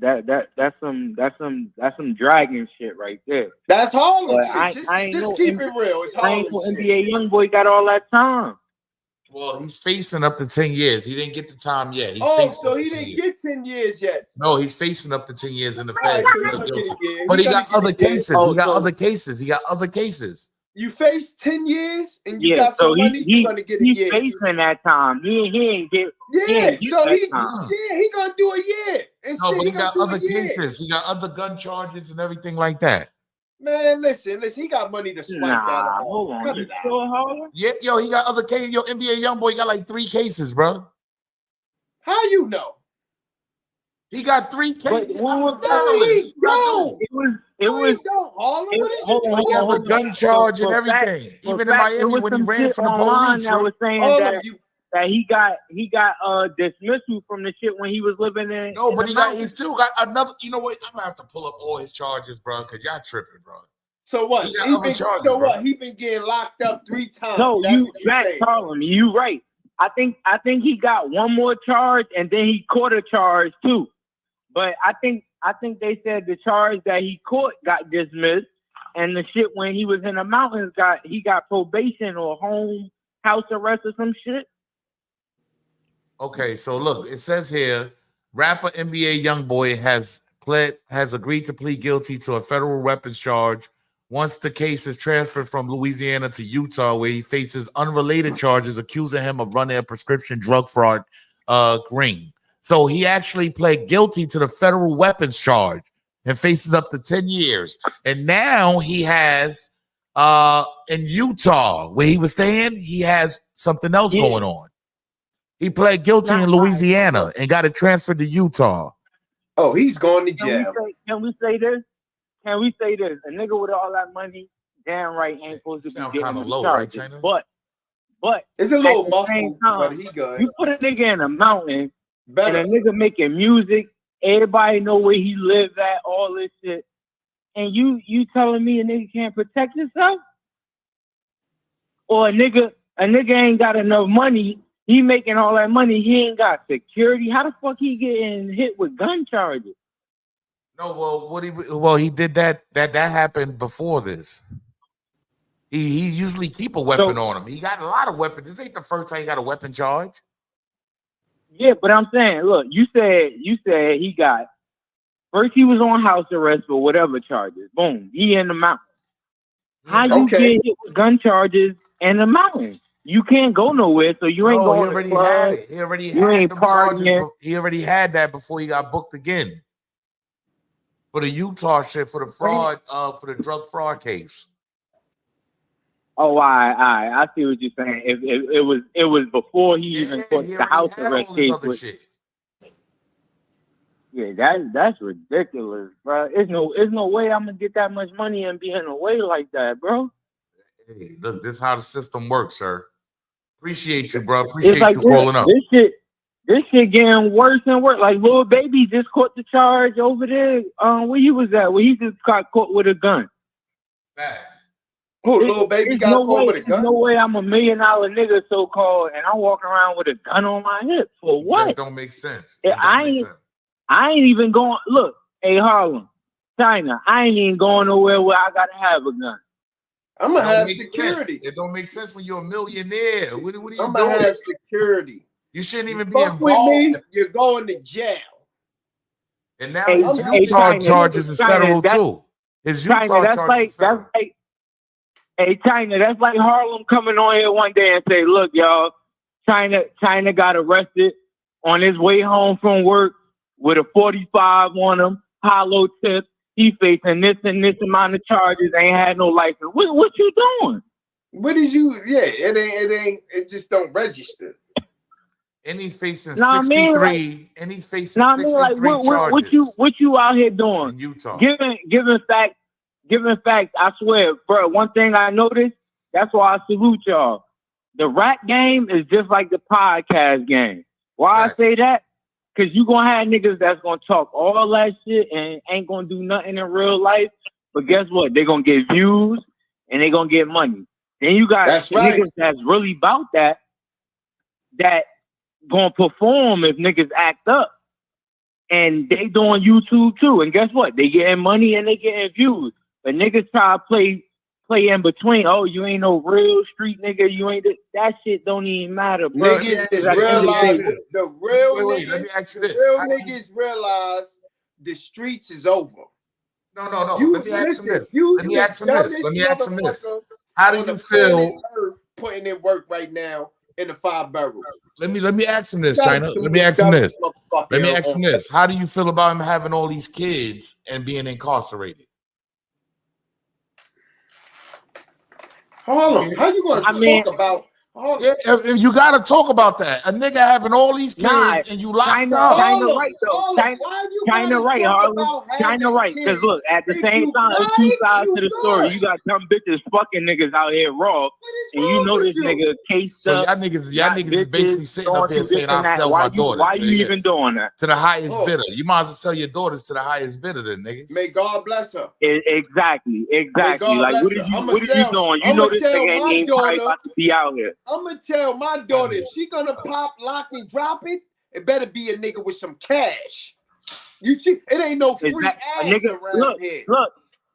S13: some dragon shit right there.
S2: That's Harlem
S13: But
S2: shit.
S13: I ain't
S2: Just
S13: know
S2: keep it real. It's
S13: I ain't
S2: Harlem
S13: know
S2: shit.
S13: NBA YoungBoy got all that time.
S1: Well, he's facing up to 10 years. He didn't get the time yet. He's
S2: Oh,
S1: facing
S2: so
S1: up to
S2: he
S1: 10
S2: didn't
S1: years.
S2: get 10 years yet.
S1: No, he's facing up to 10 years in the
S2: All right,
S1: feds.
S2: so
S1: He
S2: he
S1: pled
S2: gonna get
S1: guilty.
S2: a year.
S1: But he
S2: gonna
S1: got
S2: get
S1: other
S2: a year.
S1: cases.
S13: Oh,
S1: He got
S13: so-
S1: other cases. He got other cases.
S2: You face 10 years and you
S13: Yeah,
S2: got
S13: so
S2: some money, you're gonna get a
S13: he's
S2: year.
S13: facing that time. He ain't get
S2: Yeah, so
S13: that
S2: he
S13: time.
S2: he gonna do a year. And
S1: No,
S2: shit,
S1: but
S2: he
S1: he
S2: gonna
S1: got
S2: do
S1: other
S2: a year.
S1: cases. He got other gun charges and everything like that.
S2: Man, listen, he got money to swipe that
S13: Nah,
S2: off.
S13: hold on.
S2: Cut
S13: You
S2: it out.
S13: sure, Harlem?
S1: Yeah, yo, he got other cases. Yo, NBA YoungBoy got like 3 cases, bro.
S2: How you know?
S1: He got 3
S13: But
S1: cases.
S13: when was
S2: No, he don't.
S13: It was
S2: He don't, Harlem. What is
S13: hold
S2: you
S13: on,
S1: He have a
S2: doing?
S1: gun charge and
S13: For fact-
S1: everything.
S13: for
S1: Even in
S13: fact,
S1: Miami
S13: was
S1: when he
S13: some
S1: ran
S13: shit
S1: from the
S13: online
S1: police.
S13: that was saying
S2: Harlem,
S13: that he got dismissal from the shit when he was living in.
S1: No,
S13: in
S1: but
S13: the
S1: he
S13: mountains.
S1: still got another. You know what? I'm gonna have to pull up all his charges, bro, because y'all tripping, bro.
S2: So what?
S1: He got other charges, bro.
S2: He been getting locked up 3 times.
S13: No,
S2: That's
S13: you
S2: what you
S13: back,
S2: saying.
S13: Harlem. You right. I think he got one more charge and then he caught a charge too. But I think they said the charge that he caught got dismissed, and the shit when he was in the mountains he got probation or house arrest or some shit.
S1: Okay, so look, it says here, rapper NBA YoungBoy has agreed to plead guilty to a federal weapons charge once the case is transferred from Louisiana to Utah, where he faces unrelated charges accusing him of running a prescription drug fraud ring. So he actually pled guilty to the federal weapons charge and faces up to 10 years. And now he has in Utah, where he was staying, he has something else going on. He pled guilty in Louisiana and got it transferred to Utah.
S2: Oh, he's going to jail.
S13: Can we say this? A nigga with all that money, damn right, ain't supposed to be getting
S1: low,
S13: charges.
S1: right, China?
S13: But
S2: it's a little
S13: at the same
S2: muffled,
S13: time,
S2: but he good.
S13: You put a nigga in a mountain
S2: Better.
S13: and a nigga making music, everybody know where he live at, all this shit. And you telling me a nigga can't protect himself? Or a nigga ain't got enough money. He making all that money. He ain't got security. How the fuck he getting hit with gun charges?
S1: No, he did that. That happened before this. He usually keep a weapon on him. He got a lot of weapons. This ain't the first time he got a weapon charge.
S13: Yeah, but I'm saying, look, you said he got first he was on house arrest for whatever charges. Boom, he in the mountain. How you get hit with gun charges in the mountain? You can't go nowhere, so you ain't going to club.
S1: Had it. He already
S13: you
S1: had
S13: ain't
S1: them
S13: partying.
S1: charges. He already had that before he got booked again for the Utah shit, for the fraud, for the drug fraud case.
S13: Oh, I see what you're saying. If it was before he even put the house arrest case with. Yeah, that's ridiculous, bro. There's no way I'm gonna get that much money and be in a way like that, bro.
S1: Hey, look, this is how the system works, sir. Appreciate you, bro. Appreciate
S13: It's like
S1: you calling up.
S13: This shit getting worse and worse. Like Lil Baby just caught the charge over there. Where he was at? Where he just got caught with a gun.
S2: Who, Lil Baby got caught with a gun?
S13: There's no way I'm $1 million nigga, so called, and I'm walking around with a gun on my hip for what?
S1: That don't make sense.
S13: I ain't even going. Look, hey Harlem, China. I ain't even going nowhere where I gotta have a gun.
S2: I'm gonna have security.
S1: It don't make sense when you're a millionaire. What are you doing?
S2: I'm gonna have security.
S1: You shouldn't even be
S2: Fuck
S1: involved.
S2: with me, you're going to jail.
S1: And now his Utah charges is federal too. His Utah charges is federal.
S13: Hey China, that's like Harlem coming on here one day and say, "Look, y'all, China got arrested on his way home from work with a 45 on him, hollow tip. He facing this and this amount of charges. Ain't had no license. What you doing?
S2: What is you? Yeah, it just don't register.
S1: And he's facing 63. And he's facing 63 charges.
S13: What you out here doing
S1: in Utah?
S13: Giving facts. I swear, bro. One thing I noticed. That's why I salute y'all. The rap game is just like the podcast game. Why I say that? Because you gonna have niggas that's gonna talk all that shit and ain't gonna do nothing in real life. But guess what? They're gonna get views and they're gonna get money. Then you got niggas that's really about that gonna perform if niggas act up. And they doing YouTube too. And guess what? They getting money and they getting views. But niggas try to play in between. Oh, you ain't no real street nigga. You ain't that shit don't even matter, bro.
S2: Niggas is realize the real niggas. Let me ask you this. Real niggas realize the streets is over.
S1: No. Let me ask him this. How do you feel
S2: putting in work right now in the 5 boroughs?
S1: Let me ask him this, China. Let me ask him this. How do you feel about him having all these kids and being incarcerated?
S2: Hold on. How you going to talk about?
S1: Yeah, you got to talk about that. A nigga having all these kids and you locked up.
S13: China right, though. China right, Harlem. China right. Because look, at the same time, there's two sides to the story. You got some bitches fucking niggas out here raw, and you know this nigga cased up.
S1: So y'all niggas is basically sitting up here saying I sell my daughter.
S13: Why you even doing that?
S1: To the highest bidder. You might as well sell your daughters to the highest bidder then, niggas.
S2: May God bless her.
S13: Exactly. Like, what are you doing? You know this nigga ain't probably about to be out here.
S2: I'm gonna tell my daughter if she gonna pop, lock, and drop it, it better be a nigga with some cash. You see, it ain't no free ass
S13: nigga,
S2: around here.
S13: Look,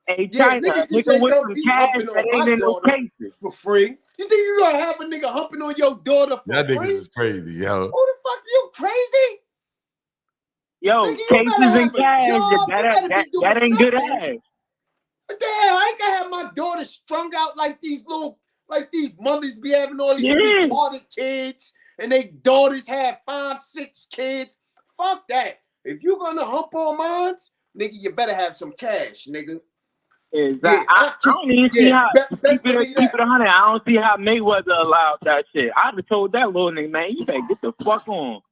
S13: hey, China, nigga with some cash that ain't in no cases
S2: for free. You think you gonna have a nigga humping on your daughter for
S1: that
S2: free?
S1: That niggas is crazy, yo.
S2: Who the fuck you crazy?
S13: Yo,
S2: nigga,
S13: cases and cash, that ain't good ass.
S2: What the hell? I ain't gonna have my daughter strung out like these mothers be having all these retarded kids, and they daughters have 5, 6 kids. Fuck that. If you gonna hump on mine, nigga, you better have some cash, nigga.
S13: Exactly. Yeah, I don't even see how keep it 100. I don't see how Mayweather allowed that shit. I'd have told that little nigga, man, you better get the fuck on.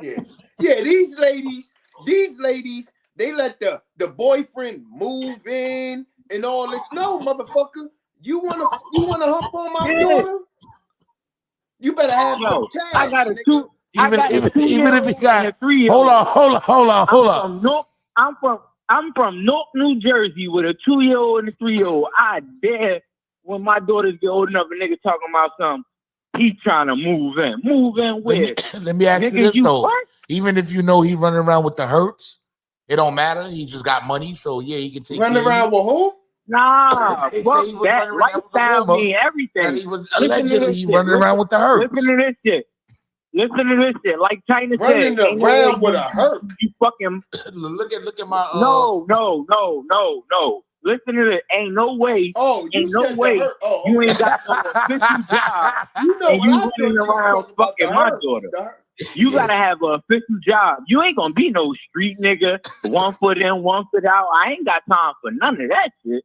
S2: Yeah, these ladies, they let the boyfriend move in and all this. No, motherfucker. You wanna hump on my daughter? You better have some cash.
S13: I got a two.
S1: Even if he got 3-year-old. Hold on.
S13: I'm from Newark, New Jersey, with a 2-year-old and a 3-year-old. I dare when my daughters get old enough, a nigga talking about something. He trying to move in. Move in where?
S1: Let me ask you this though. What? Even if you know he running around with the herps, it don't matter. He just got money, so yeah, he can take.
S2: Running around with who?
S13: Nah, fuck that. Lifestyle mean everything.
S1: He was allegedly running around with the herps.
S13: Listen to this shit. Like China said,
S2: running around with a herp.
S13: You fucking
S1: look at my.
S13: No. Listen to this. Ain't no way.
S2: Oh,
S13: ain't no way. You ain't got no official job.
S2: You know
S13: and you running around fucking my daughter. You gotta have an official job. You ain't gonna be no street nigga. 1 foot in, 1 foot out. I ain't got time for none of that shit.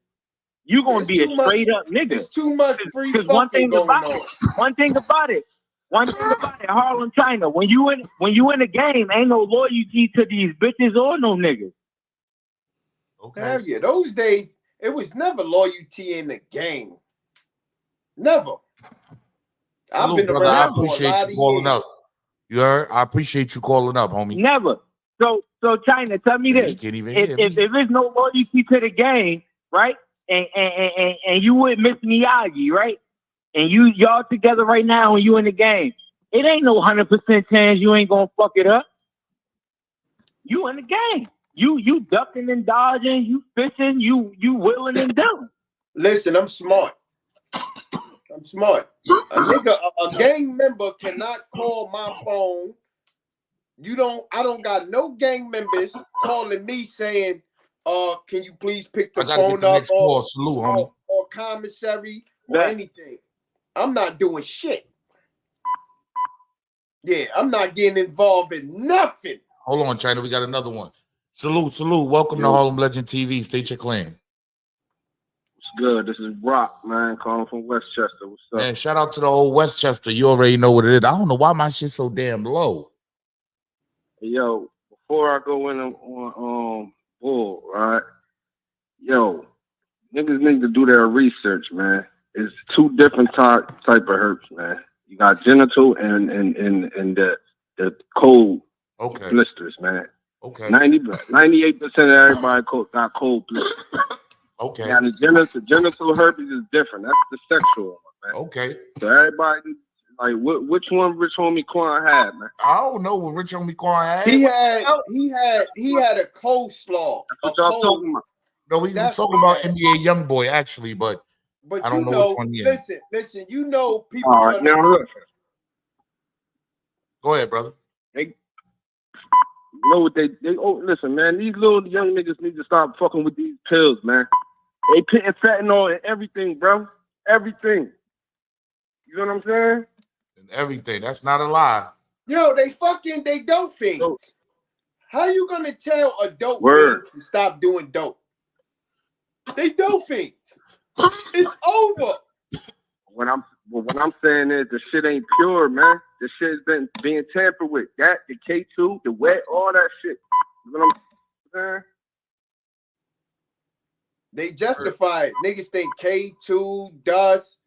S13: You gonna be a straight up nigga.
S2: It's too much free fucking going on.
S13: One thing about it, Harlem, China. When you in the game, ain't no loyalty to these bitches or no niggas.
S2: Okay. Hell yeah, those days it was never loyalty in the game. Never. I've been around.
S1: I appreciate you calling up. You heard? I appreciate you calling up, homie.
S13: Never. So China, tell me this: if there's no loyalty to the game, right? And you with Miss Miyagi, right? And y'all together right now and you in the game. It ain't no 100% chance you ain't gonna fuck it up. You in the game. You ducking and dodging, you fishing, you willing and dealing.
S2: Listen, I'm smart. A gang member cannot call my phone. I don't got no gang members calling me saying, can you please pick the phone up or commissary or anything. I'm not doing shit. Yeah, I'm not getting involved in nothing.
S1: Hold on, China. We got another one. Salute. Welcome to Harlem Legend TV. State your claim.
S14: What's good? This is Brock, man, calling from Westchester. What's up?
S1: Man, shout out to the whole Westchester. You already know what it is. I don't know why my shit's so damn low.
S14: Yo, before I go in on Bull, right? Yo, niggas need to do their research, man. It's 2 different type of herpes, man. You got genital and the cold blisters, man.
S1: Okay.
S14: 98% of everybody got cold blisters.
S1: Okay.
S14: Now the genital herpes is different. That's the sexual one, man.
S1: Okay.
S14: So everybody, Like which one Rich Homie Quan had, man?
S1: I don't know what Rich Homie Quan had.
S2: He had a coleslaw.
S14: That's what y'all talking about.
S1: No, we were talking about NBA YoungBoy actually, but I don't know which one he had.
S2: Listen, you know people.
S14: All right, now look.
S1: Go ahead, brother.
S14: They know what they listen, man. These little young niggas need to stop fucking with these pills, man. They putting fentanyl in everything, bro. Everything. You know what I'm saying?
S1: And everything. That's not a lie.
S2: Yo, they dope fiends. How you gonna tell a dope fiend to stop doing dope? They dope fiends. It's over.
S14: What I'm saying is the shit ain't pure, man. The shit's been being tampered with. That, the K2, the wet, all that shit. You know what I'm saying?
S2: They justify it. Niggas think K2, dust.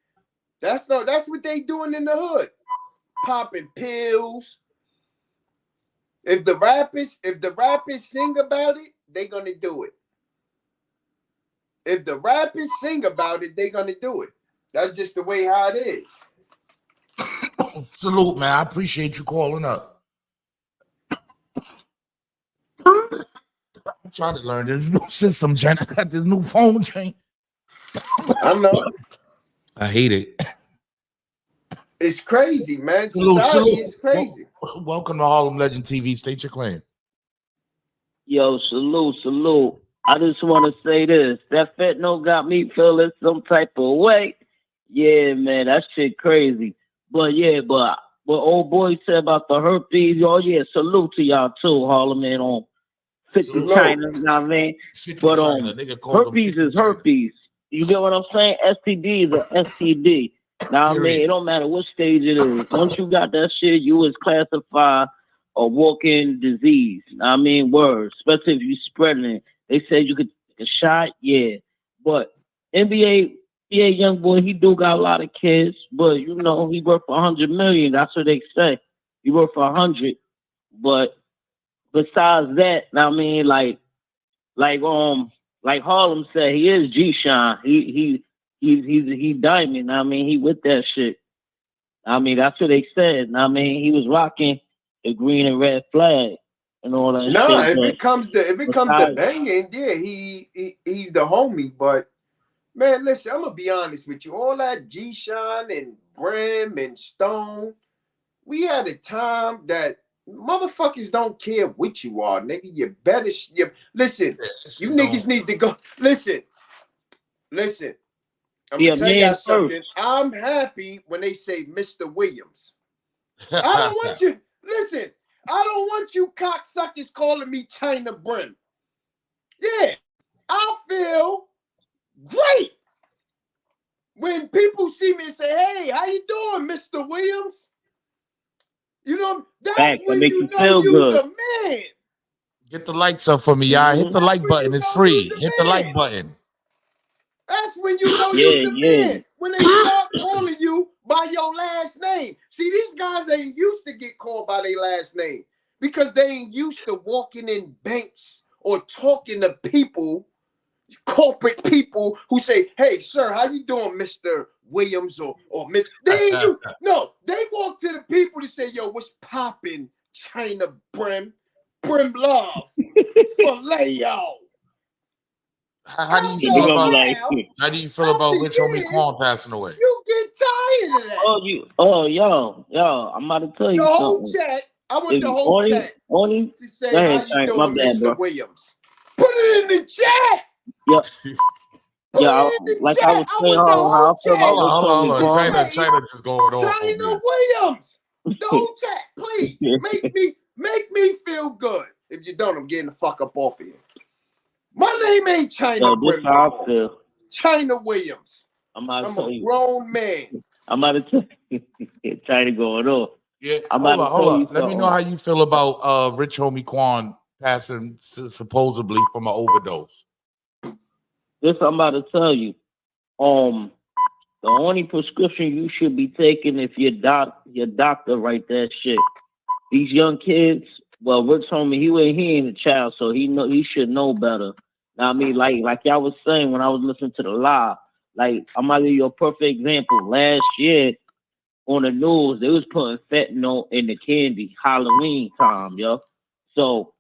S2: That's what they doing in the hood. Popping pills. If the rappers sing about it, they gonna do it. If the rappers sing about it, they gonna do it. That's just the way how it is.
S1: Salute, man. I appreciate you calling up. I'm trying to learn this new system, Jen. I got this new phone chain.
S2: I know.
S1: I hate it.
S2: It's crazy, man. Society is crazy.
S1: Welcome to Harlem Legend TV. State your claim.
S15: Yo, salute. I just want to say this. That fentanyl got me feeling some type of way. Yeah, man, that shit crazy. But what old boy said about the herpes, oh yeah, salute to y'all too, Harlem, and on 50 China, you know what I mean? But herpes is herpes. You get what I'm saying? STD is a STD. Now I mean, it don't matter what stage it is. Once you got that shit, you is classified a walking disease. I mean, words, especially if you spreading it. They said you could take a shot, yeah. But NBA YoungBoy, he do got a lot of kids, but you know he worth 100 million. That's what they say. He worth 100. But besides that, I mean, like Harlem said, he is G-Shine. He's diamond. I mean, he with that shit. I mean, that's what they said. I mean, he was rocking the green and red flag and all that.
S2: No,
S15: shit,
S2: if it comes to banging, yeah, he's the homie. But man, listen, I'm gonna be honest with you. All that G-Shine and Brim and Stone, we had a time that motherfuckers don't care what you are, nigga. You better listen. You niggas need to go. Listen. I'm gonna tell y'all something. I'm happy when they say Mr. Williams. I don't want you. Listen, I don't want you cocksuckers calling me China Brim. Yeah, I feel great when people see me and say, "Hey, how you doing, Mr. Williams?" You know, that's when you know you're a man.
S1: Get the likes up for me, y'all. Hit the like button. It's free. Hit the like button.
S2: That's when you know you're the man. When they start calling you by your last name. See, these guys ain't used to get called by their last name because they ain't used to walking in banks or talking to people, corporate people who say, "Hey, sir, how you doing, Mr. Williams or Miss?" They ain't they walk to the people to say, "Yo, what's popping, China Brim Love, Fulio."
S1: How do you feel about Rich Homie Quan passing away?
S2: You get tired of that.
S15: Yo, I'm about to tell you
S2: the whole
S15: something.
S2: chat. I want the whole chat to say how you doing, Mr. Williams. Put it in the chat.
S15: Yeah, like I was saying, how I feel about Rich Homie Quan.
S1: China just going on.
S2: China Williams. The whole chat, please. Make me feel good. If you don't, I'm getting the fuck up off of here. My name ain't China Brim. China Williams. I'm a grown man.
S15: I'm about to tell you. China going on.
S1: Yeah, hold on. Let me know how you feel about Rich Homie Quan passing supposedly from an overdose.
S15: This I'm about to tell you. The only prescription you should be taking if your doctor write that shit. These young kids, well, Rich Homie, he ain't a child, so he should know better. Now, I mean, like y'all was saying when I was listening to the live, like I'm gonna give you a perfect example. Last year, on the news. They was putting fentanyl in the candy Halloween time, yo. So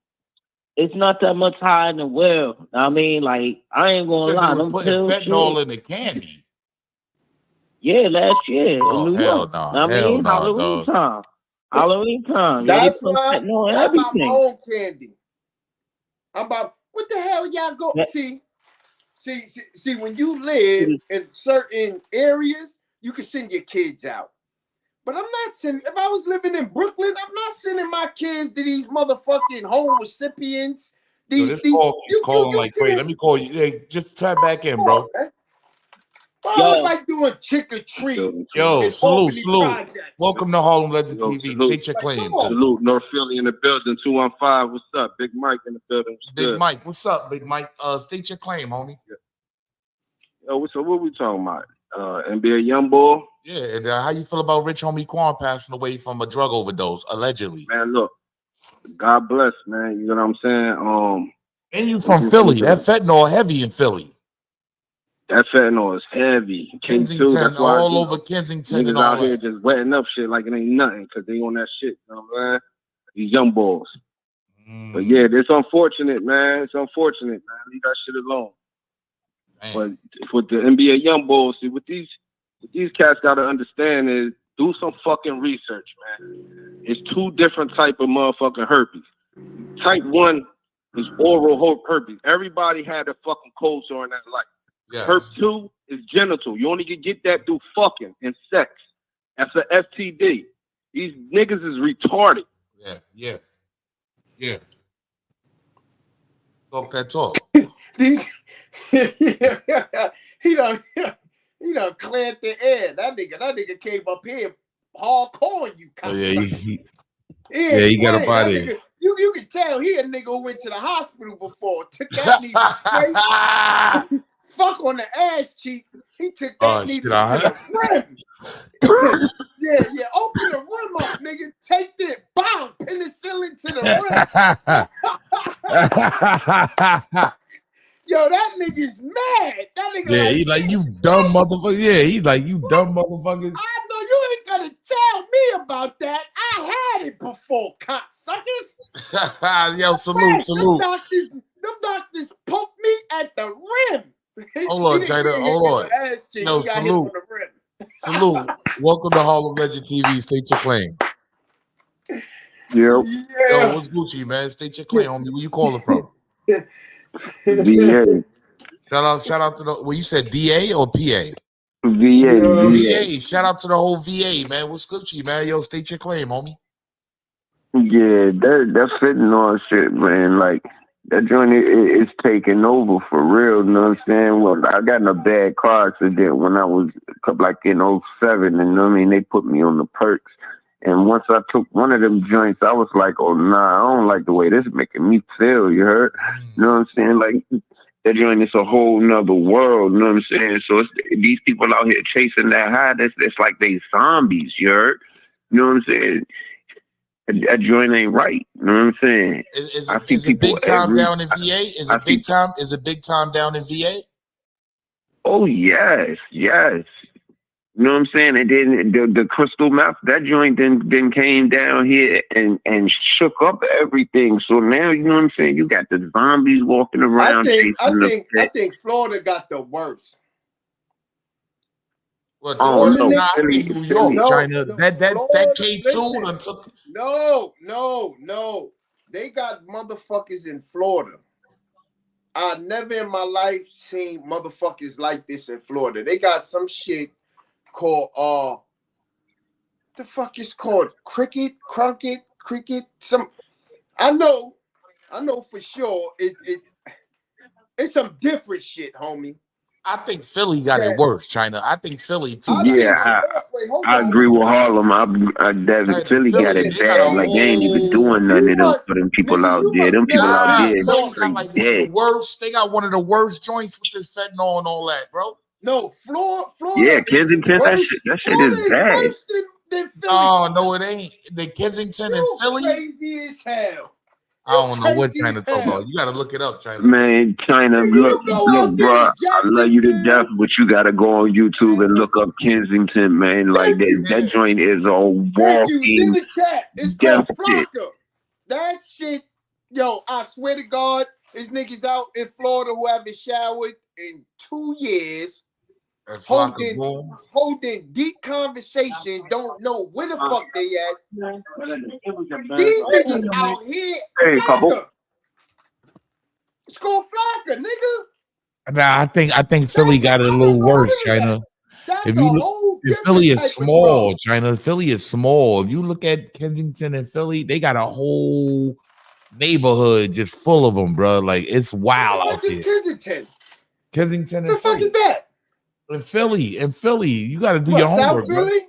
S15: it's not that much higher in the world. I mean, like, I ain't gonna
S1: Said they
S15: lie,
S1: was
S15: them
S1: putting
S15: pill
S1: fentanyl
S15: shit.
S1: in the candy.
S15: Yeah, last year in
S1: Oh
S15: New
S1: hell
S15: York.
S1: no,
S15: I
S1: hell
S15: mean,
S1: no,
S15: Halloween
S1: dog.
S15: time. Halloween time. Yeah, they
S2: That's
S15: put
S2: why
S15: fentanyl in
S2: I buy my
S15: everything.
S2: own candy. I'm about what the hell y'all go
S15: Yeah.
S2: see when you live in certain areas, you can send your kids out. But I'm not sending. If I was living in Brooklyn, I'm not sending my kids to these motherfucking home recipients.
S1: Yo, this call keeps calling like crazy. Let me call you. Hey, just tap back in, bro.
S2: Why I look like doing trick or treat?
S1: Yo,
S2: in
S1: salute,
S2: Albany
S1: salute.
S2: Projects?
S1: Welcome to Harlem Legend
S14: Yo,
S1: TV.
S14: salute.
S1: State your claim.
S14: Salute. North Philly in the building. 215. What's up? Big Mike in the building. What's
S1: Big
S14: good?
S1: Mike, what's up, Big Mike? State your claim, homie.
S14: Yo, so what we talking about? NBA YoungBoy?
S1: Yeah, and how you feel about Rich Homie Quan passing away from a drug overdose, allegedly?
S14: Man, look, God bless, man. You know what I'm saying?
S1: And you from Philly? That fentanyl heavy in Philly.
S14: That fentanyl is heavy.
S1: Kensington,
S14: too. That's why
S1: all over Kensington and
S14: niggas
S1: all
S14: out here
S1: that.
S14: just wetting up shit like it ain't nothing because they on that shit. You know what I'm saying? These young boys. But yeah, it's unfortunate, man. It's unfortunate, man. Leave that shit alone. But with the NBA young boys, see what these cats gotta understand is do some fucking research, man. It's two different type of motherfucking herpes. Type 1 is oral herpes. Everybody had a fucking cold sore in that life.
S1: Yes.
S14: Herp 2 is genital. You only can get that through fucking and sex. That's a FTD. These niggas is retarded.
S1: Yeah. Talk that talk.
S2: These he done cleared the air. That nigga came up here hardcore you.
S1: Oh yeah, he got up
S2: That
S1: out of here.
S2: nigga, you can tell he a nigga who went to the hospital before. Took that knee straight. Fuck on the ass cheek. He took that knee to the rim. yeah. Open the rim up, nigga. Take that. Bam. Penicillin to the rim. Yo, that nigga's mad. That nigga
S1: he like you dumb motherfucker. Yeah, he like you dumb motherfuckers.
S2: I know you ain't gonna tell me about that. I had it before, cocksuckers.
S1: Yo, salute.
S2: Them doctors poked me at the rim.
S1: Hold on, China. Hold on. Yo, salute. Salute. Welcome to Harlem Legend TV. State your claim.
S14: Yo,
S1: what's Gucci, man? State your claim, homie. Where you calling from?
S14: VA.
S1: Shout out to the. Well, you said DA or PA?
S14: VA.
S1: Shout out to the whole VA, man. What's Gucci, man? Yo, state your claim, homie.
S16: Yeah, that fentanyl shit, man. Like that joint is taking over for real. You know what I'm saying? Well, I got in a bad car accident when I was like in 07, and you know what I mean, they put me on the perks. And once I took one of them joints, I was like, oh nah, I don't like the way this is making me feel. You heard? You know what I'm saying? Like that joint is a whole nother world. You know what I'm saying? So it's these people out here chasing that high. That's like they zombies. You heard? You know what I'm saying? That joint ain't right. You know what I'm saying?
S1: Is it big time down in VA? Is it big time down in VA?
S16: Oh yes. You know what I'm saying? And then the crystal meth, that joint then came down here and shook up everything. So now, you know what I'm saying? You got the zombies walking around.
S2: I think Florida got the worst.
S1: Well,
S16: no,
S1: not in New York, China. That K2 done took.
S2: No. They got motherfuckers in Florida. I never in my life seen motherfuckers like this in Florida. They got some shit called the fuck is called cricket. Some I know for sure it's some different shit, homie.
S1: I think Philly got it worse, China. I think Philly too.
S16: I agree with Harlem. Philly got it bad. Like they ain't even doing none of them for them people out there. Them people out there
S1: Philly's got like one of the worst. They got one of the worst joints with this fentanyl and all that, bro.
S2: No, Florida.
S16: Yeah, Kensington. That shit is bad.
S2: Than Philly.
S1: No, it ain't. The Kensington and Philly.
S2: Crazy as hell.
S1: I don't know what
S2: crazy
S1: China
S2: as
S1: talking
S2: hell.
S1: about. You gotta look it up, China.
S16: Man, China,
S2: Nigga,
S16: look,
S2: you go out there
S16: bro.
S2: to
S16: I love you to death,
S2: Jacksonville.
S16: but you gotta go on YouTube and look up Kensington, man. Like
S2: Thank you.
S16: that joint is a
S2: Thank you. It's in
S16: walking
S2: the chat. It's
S16: death
S2: called
S16: pit.
S2: Flocka. That shit, yo, I swear to God, these niggas out in Florida who haven't showered in 2 years,
S1: That's Flocka,
S2: holding deep conversations, don't know where the fuck they at. These niggas out here,
S16: Hey, couple.
S2: Flocka. It's called Flocka, nigga.
S1: Nah, I think Philly got it a little worse, China.
S2: That's
S1: If
S2: a
S1: you look,
S2: whole
S1: if
S2: different
S1: Philly is
S2: type of
S1: small,
S2: drug.
S1: China, Philly is small. If you look at Kensington and Philly, they got a whole neighborhood just full of them, bro. Like it's wild
S2: What the
S1: out
S2: fuck is
S1: there.
S2: Kensington?
S1: Kensington
S2: The
S1: and
S2: fuck
S1: Philly.
S2: is that?
S1: In Philly, you got to do
S2: What,
S1: your
S2: South
S1: homework, bro.
S2: Philly?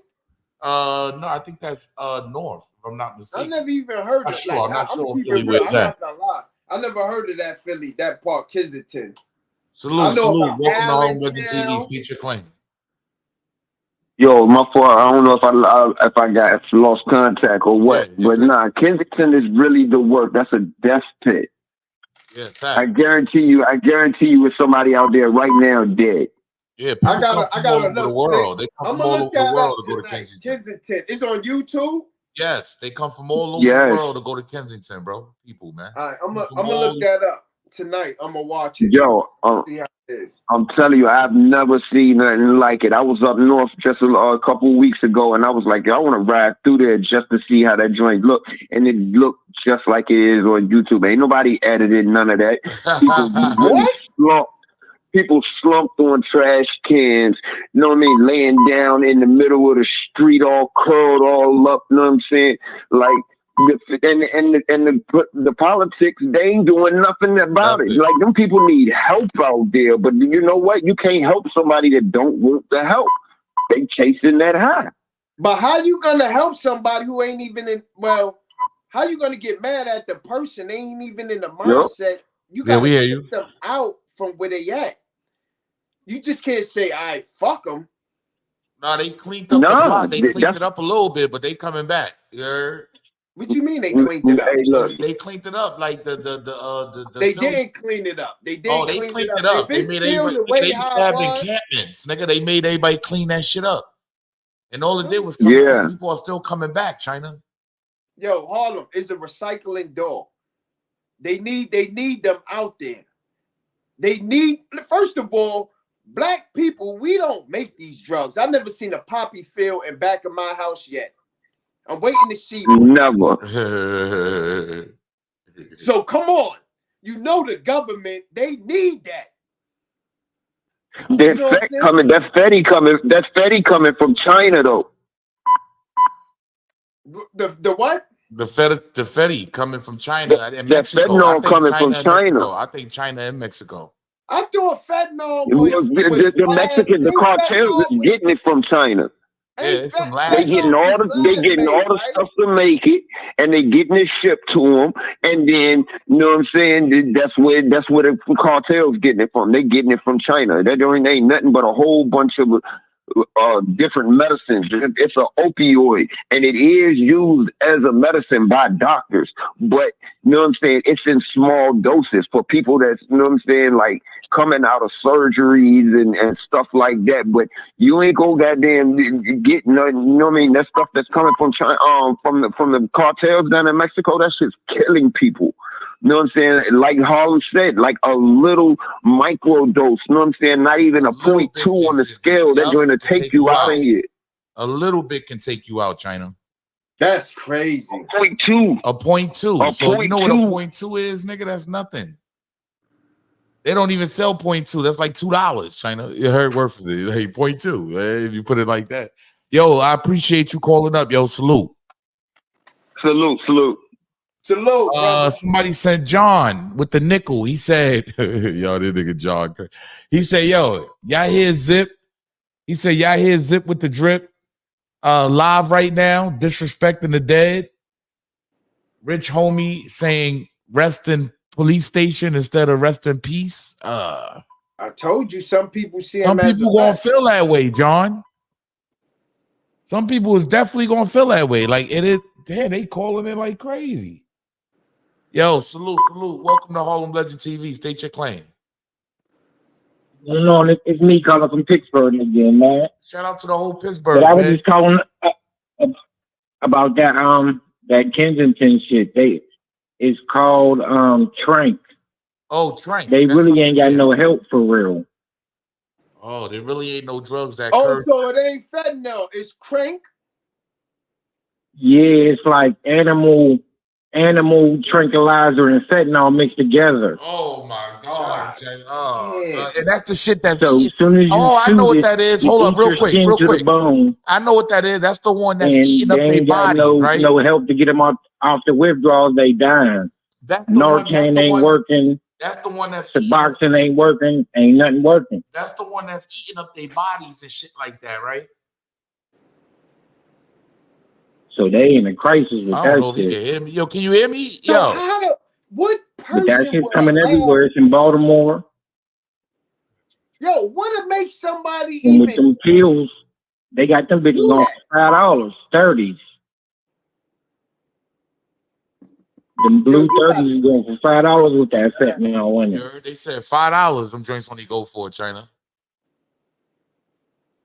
S1: No, I think that's north, if I'm not
S2: I
S1: mistaken.
S2: never even heard
S1: Not
S2: of.
S1: sure.
S2: Like,
S1: I'm not
S2: I'm
S1: sure
S2: gonna keep
S1: Philly
S2: it
S1: where
S2: real.
S1: it's
S2: I'm
S1: at.
S2: not gonna lie. I never heard of that Philly, that part, Kensington.
S1: Salute,
S2: I know
S1: salute.
S2: about
S1: Welcome to Home Legend
S2: Allentown.
S1: TV's feature claim.
S16: Yo, my fault. I don't know if I got lost contact or what, but nah, Kensington is really the work. That's a death pit.
S1: Yeah, fact.
S16: I guarantee you, it's somebody out there right now dead.
S1: Yeah, people come from all over the
S2: look.
S1: world. They come
S2: I'm
S1: from
S2: gonna
S1: all
S2: look
S1: over the
S2: that
S1: world
S2: up
S1: to go to
S2: tonight.
S1: Kensington.
S2: Kensington. It's on YouTube.
S1: Yes, they come from all over
S16: Yes.
S1: the world to go to Kensington, bro. People, man.
S2: All right, I'm
S1: From
S2: gonna
S1: all
S2: look that up tonight. I'm gonna watch it.
S16: Yo,
S2: See how it is.
S16: I'm telling you, I've never seen nothing like it. I was up north just a couple weeks ago, and I was like, I want to ride through there just to see how that joint look, and it looked just like it is on YouTube. Ain't nobody edited none of that. People slumped on trash cans, you know what I mean, laying down in the middle of the street, all curled all up, you know what I'm saying? Like, the politics, they ain't doing nothing about it. Like, them people need help out there, but you know what? You can't help somebody that don't want the help. They chasing that high.
S2: But how you gonna help somebody who ain't even in? Well, how you gonna get mad at the person? They ain't even in the mindset. You gotta take them out from where they at. You just can't say, "I fuck them."
S1: No, they cleaned up the block. They cleaned it up a little bit, but they coming back. You heard?
S2: What you mean they cleaned it up?
S16: Hey, look.
S1: They cleaned it up like the
S2: They
S1: Philly.
S2: didn't clean it up. They didn't.
S1: Oh, they cleaned it up. They made everybody. They used to have encampments, nigga. They made everybody clean that shit up, and all it did was come back. People are still coming back. China.
S2: Yo, Harlem is a recycling dog. They need them out there. They need, first of all, black people, we don't make these drugs. I've never seen a poppy field in back of my house yet. I'm waiting to see one.
S16: Never.
S2: So come on. You know the government, they need that.
S16: That's Fetty coming from China though.
S2: The what?
S1: The Fetty coming from China and Mexico.
S16: Fentanyl coming from China.
S1: I think China and Mexico.
S2: I thought fentanyl
S16: the cartels is getting it from China.
S1: Yeah, it's some
S16: They getting all the stuff to make it, and they getting it shipped to them, and then you know what I'm saying. That's where the cartels getting it from. They getting it from China. That ain't nothing but a whole bunch of different medicines. It's an opioid, and it is used as a medicine by doctors. But you know what I'm saying? It's in small doses for people that's, you know what I'm saying, like coming out of surgeries and stuff like that. But you ain't gonna goddamn get nothing. You know what I mean? That stuff that's coming from China, from the cartels down in Mexico. That shit's killing people. You know what I'm saying? Like Harlem said, like a little micro dose. You know what I'm saying? Not even a 0.2 on the scale. They're going to take you out of here.
S1: A little bit can take you out, China.
S2: That's crazy.
S16: 0.2.
S1: A 0.2. So you know what a 0.2 is, nigga? That's nothing. They don't even sell 0.2. That's like $2, China. You heard word for it. Hey, 0.2. If you put it like that. Yo, I appreciate you calling up. Yo, salute.
S16: Salute.
S2: Salute, brother.
S1: Somebody sent John with the nickel. He said, yo, this nigga John. He said, yo, y'all hear Zip? He said, y'all hear Zip with the drip? Live right now, disrespecting the dead. Rich Homie saying rest in police station instead of rest in peace.
S2: I told you some people see him
S1: some
S2: as
S1: people gonna feel that way, John. Some people is definitely gonna feel that way. Like it is, damn, they calling it like crazy. Yo, salute. Welcome to Harlem Legend TV. State your claim.
S17: No, it's me calling from Pittsburgh again, man.
S1: Shout out to the whole Pittsburgh,
S17: But I was
S1: man.
S17: just calling about that Kensington shit. It's called Trank.
S1: Oh, Trank.
S17: They really ain't got no help for real.
S1: Oh, there really ain't no drugs that.
S2: Oh, so it ain't fentanyl. It's crank.
S17: Yeah, it's like animal tranquilizer and fentanyl mixed together.
S1: Oh my God, Jay. And that's the shit that's.
S17: So as soon as you
S1: I know what that is. Hold up, real quick. I know what that is. That's the one that's eating up their body, right?
S17: No help to get them off the withdrawals. They dying. Narcan ain't working.
S1: That's the one that's
S17: Suboxone ain't working. Ain't nothing working.
S1: That's the one that's eating up their bodies and shit like that, right?
S17: So they in a crisis with
S1: I don't know
S17: that
S1: if you
S17: shit.
S1: can hear me. Yo, can you hear me?
S2: So what person?
S17: But that shit's coming everywhere. It's in Baltimore.
S2: Yo, what make somebody
S17: And
S2: even?
S17: with them pills, they got them bitches on for $5, 30s. Them blue 30s is going for $5 with that fentanyl in it.
S1: They said $5. Them joints only go for China.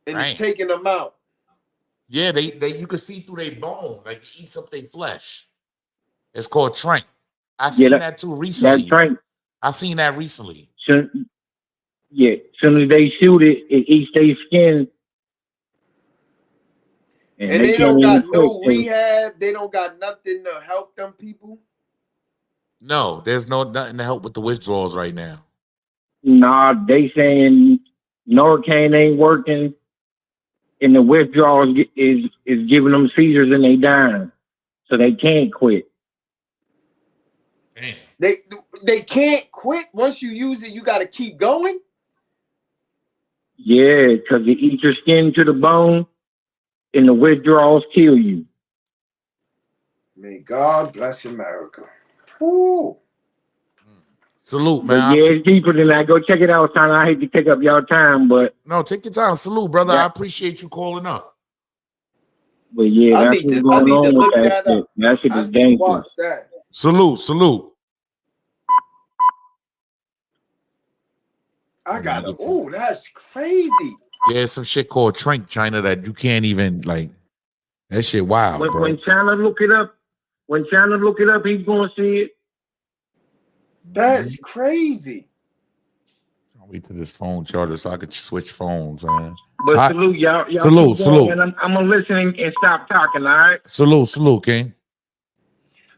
S2: And it's taking them out.
S1: Yeah, they you can see through their bone, like it eats up their flesh. It's called Trank. I seen that too recently.
S17: That Trank.
S1: I seen that recently.
S17: Soon as they shoot it, it eats their skin.
S2: And they don't got no rehab. They don't got nothing to help them people.
S1: No, there's nothing to help with the withdrawals right now.
S17: Nah, they saying Narcan ain't working, and the withdrawals is giving them seizures and they dying, so they can't quit.
S1: Damn.
S2: They can't quit. Once you use it, you got to keep going.
S17: Yeah, because it eats your skin to the bone, and the withdrawals kill you.
S2: May God bless America. Ooh.
S1: Salute,
S17: But
S1: man.
S17: yeah, it's deeper than that. Go check it out, son. I hate to take up y'all time, but
S1: no, take your time. Salute, brother. I appreciate you calling up.
S17: But yeah, that's what's going on with that shit. That shit is dangerous.
S1: Salute.
S2: I got it. Oh, that's crazy.
S1: Yeah, some shit called Trank, China, that you can't even like. That shit wild, bro.
S17: When China look it up, he's gonna see it.
S2: That's crazy.
S1: I'll wait till this phone charger so I could switch phones, man.
S17: But salute, y'all.
S1: Salute.
S17: And I'm gonna listen and stop talking. All right.
S1: Salute, King.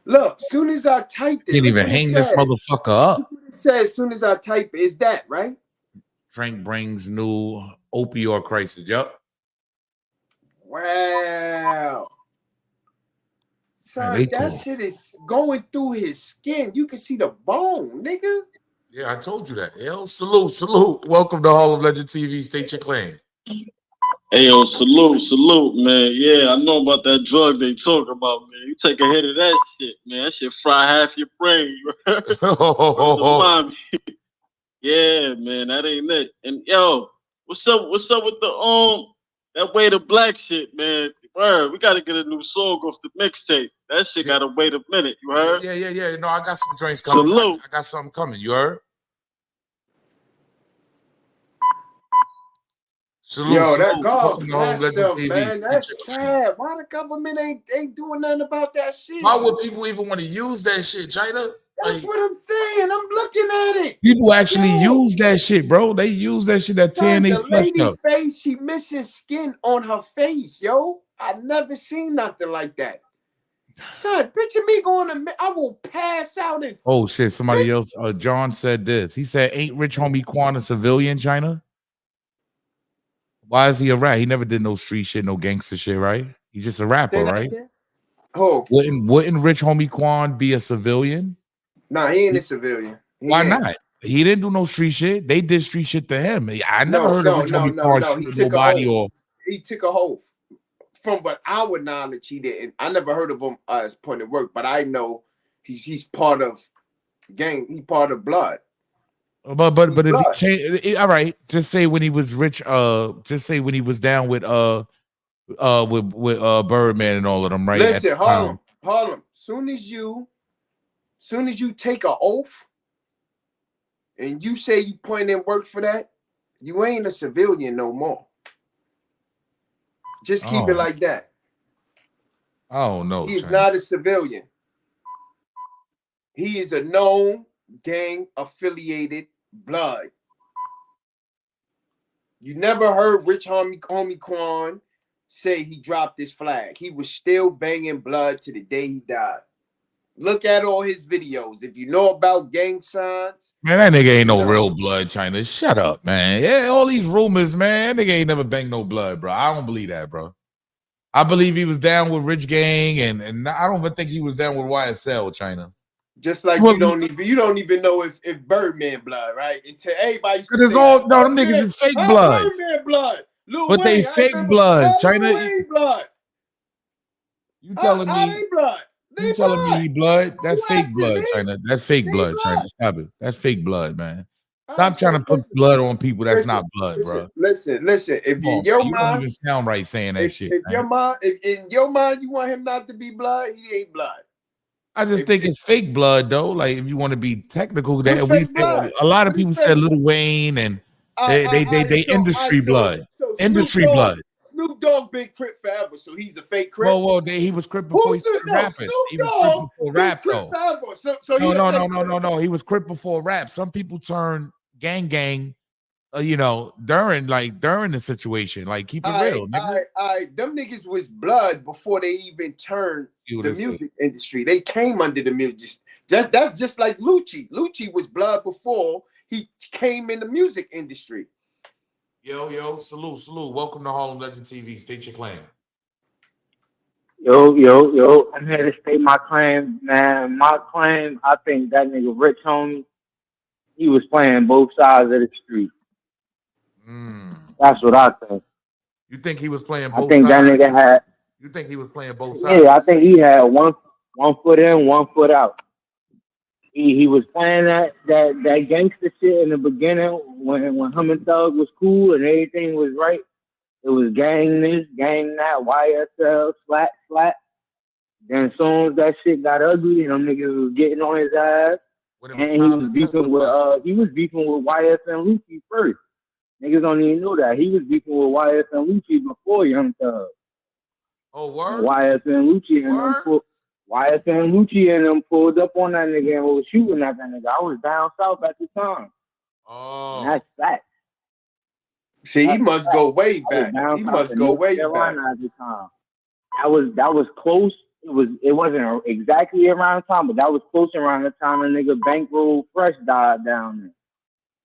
S2: Look, soon as I typed it,
S1: Can't even hang this motherfucker up.
S2: It says as soon as I type it, is that right?
S1: Trank brings new opioid crisis. Yup.
S2: Wow. Son, that shit is going through his skin. You can see the bone, nigga.
S1: Yeah, I told you that. Yo, salute. Welcome to Harlem Legend TV. State your claim.
S18: Hey, yo, salute, man. Yeah, I know about that drug they talk about, man. You take a hit of that shit, man. That shit fry half your brain. Yeah, man, that ain't it. And yo, what's up with the that way to black shit, man? Word, we gotta get a new song off the mixtape. That shit gotta wait a minute, you heard?
S1: Yeah. No, I got some drinks coming. I got something coming, you heard?
S2: Yo, that God bless them, man. That's sad. Why the government ain't doing nothing about that shit?
S1: Why would people even want to use that shit, China?
S2: That's what I'm saying. I'm looking at it.
S1: People actually use that shit, bro. They use that shit that tearing their
S2: The
S1: flesh
S2: lady
S1: up.
S2: face, she missing skin on her face, yo. I never seen nothing like that. Son, picture me going to, I will pass out and
S1: Oh shit! Somebody else. John said this. He said, "Ain't Rich Homie Quan a civilian, China? Why is he a rat? He never did no street shit, no gangster shit, right? He's just a rapper, right?
S2: Oh,
S1: wouldn't Rich Homie Quan be a civilian?
S2: Nah, he ain't a civilian.
S1: Why not? He didn't do no street shit. They did street shit to him. I never heard of Rich Homie Quan shooting nobody or.
S2: He took a hold. From what our knowledge, he didn't. I never heard of him as point of work, but I know he's part of gang. He part of blood.
S1: But if he changed, all right, just say when he was rich, just say when he was down with Birdman and all of them, right?
S2: Listen, Harlem. Soon as you soon as you take an oath and you say you put in work for that, you ain't a civilian no more. Just keep it like that.
S1: I don't know.
S2: He is not a civilian. He is a known gang affiliated blood. You never heard Rich Homie Quan say he dropped his flag. He was still banging blood to the day he died. Look at all his videos. If you know about gang signs.
S1: Man, that nigga ain't no real blood, China. Shut up, man. Yeah, all these rumors, man. That nigga ain't never banged no blood, bro. I don't believe that, bro. I believe he was down with Rich Gang, and I don't even think he was down with YSL, China.
S2: Just like you don't even know if Birdman blood, right? Until everybody used to say,
S1: all no, them niggas is fake blood.
S2: Birdman blood. Lil
S1: But
S2: Wayne,
S1: they fake blood, China.
S2: Lil Wayne blood.
S1: You telling me
S2: blood.
S1: You telling me he blood? That's fake blood, China. That's fake blood, China. Stop it. That's fake blood, man. Stop trying to put blood on people that's not blood, bro.
S2: Listen. If in your mind,
S1: you don't even sound right saying that shit.
S2: If in your mind you want him not to be blood, he ain't blood.
S1: I just think it's fake blood, though. Like, if you want to be technical, that we say, a lot of people said Lil Wayne and they industry blood. Industry blood.
S2: Snoop Dogg been Crip forever, so he's a fake Crip.
S1: Well, he was Crip before he started rapping. He was Crip before rap, though. No. He was Crip before rap. Some people turn gang, during the situation. Like, keep it real.
S2: Them niggas was blood before they even turned the music industry. They came under the music. That's just like Lucci. Lucci was blood before he came in the music industry.
S1: Yo, salute. Welcome to Harlem Legend TV. State your claim.
S13: Yo. I'm here to state my claim, man. My claim, I think that nigga Rich Homie, he was playing both sides of the street. That's what I think.
S1: You think he was playing both sides?
S13: I think that nigga had.
S1: You think he was playing both sides?
S13: Yeah, I think he had one foot in, 1 foot out. He was playing that gangster shit in the beginning when him and Thug was cool and everything was right. It was gang this, gang that, YSL, flat. Then as soon as that shit got ugly and them niggas was getting on his ass, and he was beefing with YS and Lucci first. Niggas don't even know that. He was beefing with YS and Lucci before Young Thug.
S1: Oh, word?
S13: YS and Lucci and them pulled up on that nigga and was shooting at that nigga. I was down south at the time.
S1: Oh.
S13: And that's fact.
S2: See, he must go way back. He must go way back.
S13: At the time. That was close. It wasn't exactly around the time, but that was close around the time the nigga Bankroll Fresh died down there.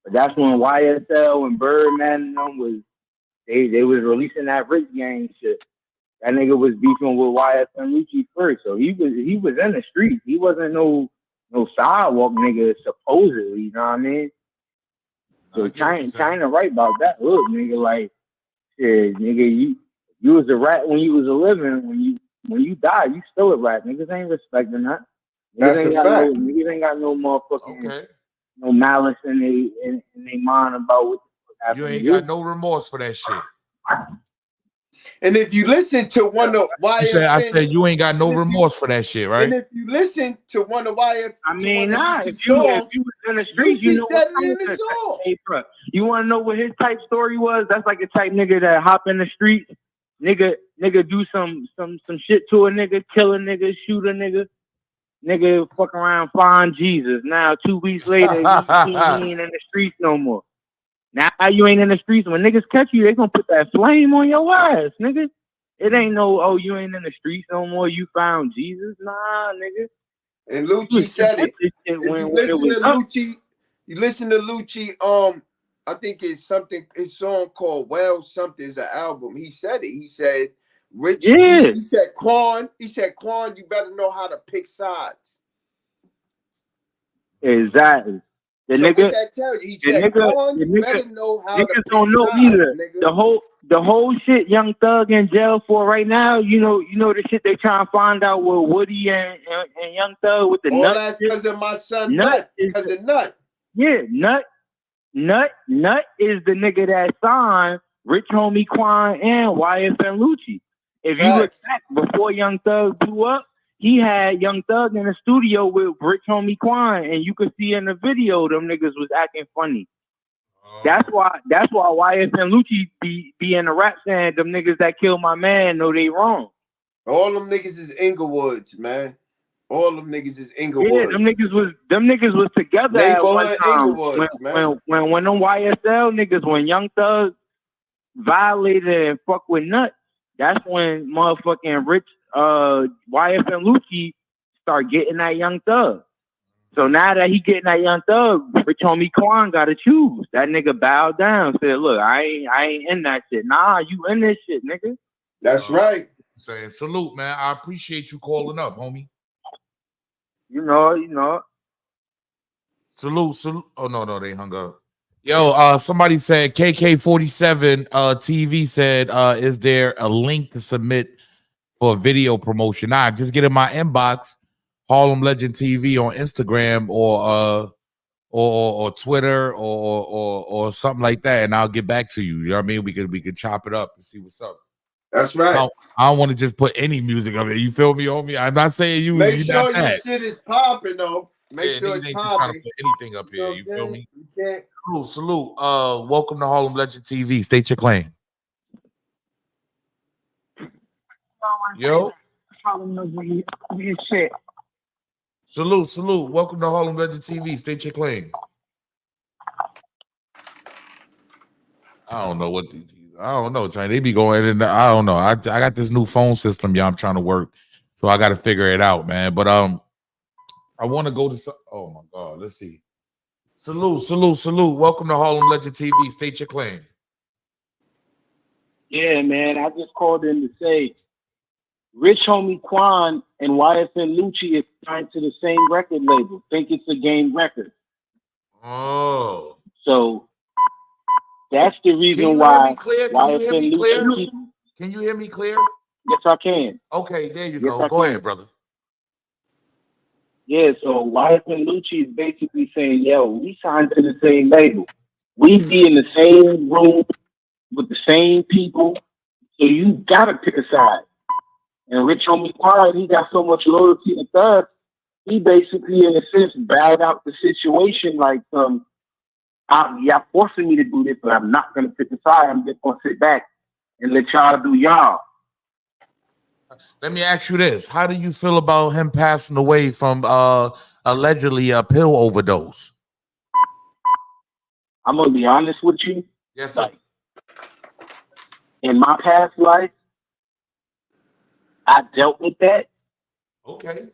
S13: But that's when YSL and Birdman and them was they was releasing that Rich Gang shit. That nigga was beefing with YS and Lucci first, so he was in the streets. He wasn't no sidewalk nigga supposedly. You know what I mean? So China right about that. Look, nigga, like shit, nigga, you was a rat when you was a living. When you die, you still a rat. Niggas ain't respecting that.
S2: That's a fact.
S13: Niggas ain't got no motherfucking no malice in they mind about what happened.
S1: You ain't got no remorse for that shit.
S2: And if you listen to one of YS,
S1: I said you ain't got no remorse for that shit, right?
S2: And if you listen to one of YS,
S13: if you was in the street, you know said it in the song. Hey, bro, you want to know what his type story was? That's like a type nigga that hop in the street, nigga do some shit to a nigga, kill a nigga, shoot a nigga, fuck around, find Jesus. Now 2 weeks later, he ain't in the streets no more. Now you ain't in the streets. When niggas catch you, they gonna put that flame on your ass, nigga. It ain't no, you ain't in the streets no more. You found Jesus, nah, nigga.
S2: And Lucci said it. You listen to Lucci. I think it's something. His song called "Well Something" is an album. He said it. He said, "Rich."
S13: Yeah.
S2: He said, "Quan." He said, "Quan, you better know how to pick sides."
S13: Exactly. The nigga,
S2: what that tell you? He said, "Quan, you better know how to pick
S13: don't know
S2: sides,
S13: either.
S2: nigga."
S13: The whole shit Young Thug in jail for right now, you know the shit they trying to find out with Woody and Young Thug with the
S2: all
S13: nut.
S2: That's because of my son Nut. Because of Nut.
S13: Yeah, Nut is the nigga that signed Rich Homie Quan and YS and Lucci. If you look back before Young Thug blew up,
S17: he had Young Thug in the studio with Rich Homie Quan, and you could see in the video them niggas was acting funny. That's why YF and Lucci be in the rap saying them niggas that killed my man know they wrong.
S2: All them niggas is Inglewoods, man. All them niggas is Inglewoods.
S17: Yeah, them niggas was together at one
S2: Neighborhood
S17: time.
S2: Inglewoods, man.
S17: When them YSL niggas, when Young Thug violated and fucked with Nuts, that's when motherfucking Rich YF and Lucci start getting that Young Thug. So now that he getting that Young Thug, Rich Homie Quan gotta choose. That nigga bowed down, said, "Look, I ain't in that shit." Nah, you in this shit, nigga.
S2: That's right.
S1: Saying salute, man. I appreciate you calling up, homie.
S17: You know.
S1: Salute. Oh no, they hung up. Yo, somebody said KK47 TV said, is there a link to submit for video promotion? Nah, just get in my inbox, Harlem Legend TV on Instagram or Twitter or something like that, and I'll get back to you. You know what I mean? We could chop it up and see what's up.
S2: That's right.
S1: I don't want to just put any music up there. You feel me, homie? I'm not saying you.
S2: Make sure your shit is popping though. Make sure it's
S1: ain't just trying to
S2: popping.
S1: put anything up here. You feel me?
S2: You can't.
S1: Salute. Welcome to Harlem Legend TV. State your claim. Yo.
S17: Shit.
S1: Salute. Welcome to Harlem Legend TV. State your claim. I don't know, China. They be going in. I don't know. I got this new phone system, I'm trying to work, so I got to figure it out, man. But I want to go to. Oh my God, let's see. Salute. Welcome to Harlem Legend TV. State your claim.
S17: Yeah, man. I just called in to say, Rich Homie Quan and YFN Lucci is signed to the same record label. Think it's a game record.
S1: Oh.
S17: So that's the reason why
S1: YFN Lucci. Can you hear me clear?
S17: Yes, I can.
S1: Okay, there you go. Go ahead, brother.
S17: Yeah, so YFN Lucci is basically saying, yo, we signed to the same label. We be in the same room with the same people. So you gotta pick a side. And Rich Homie Quan, he got so much loyalty to Thug, he basically, in a sense, bowed out the situation like, y'all forcing me to do this, but I'm not gonna pick a side. I'm just gonna sit back and let y'all do y'all.
S1: Let me ask you this. How do you feel about him passing away from allegedly a pill overdose?
S17: I'm gonna be honest with you.
S1: Yes, sir.
S17: Like, in my past life, I dealt with that.
S1: Okay.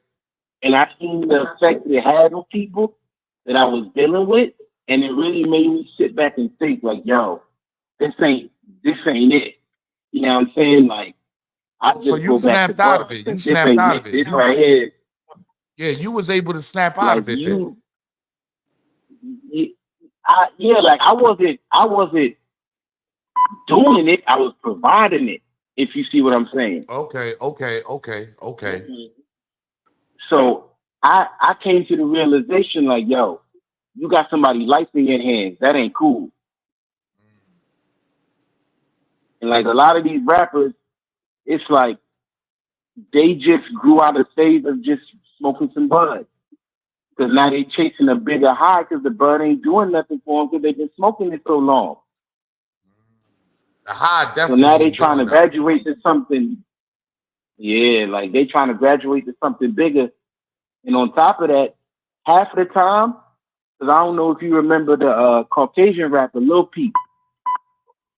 S17: And I seen the effect it had on people that I was dealing with. And it really made me sit back and think, like, yo, this ain't it. You know what I'm saying? Like, I just
S1: so you snapped out of it. You snapped out of it.
S17: This right here.
S1: Yeah, you was able to snap out of it.
S17: Like I wasn't doing it. I was providing it. If you see what I'm saying.
S1: Okay.
S17: So I came to the realization, like, yo, you got somebody's life in your hands. That ain't cool. And like a lot of these rappers, it's like they just grew out of phase of just smoking some bud. Because now they chasing a bigger high because the bud ain't doing nothing for them because they've been smoking it so long.
S1: The high definitely.
S17: So now they trying to graduate to something. Yeah, like they trying to graduate to something bigger. And on top of that, half of the time, because I don't know if you remember the Caucasian rapper Lil Peep,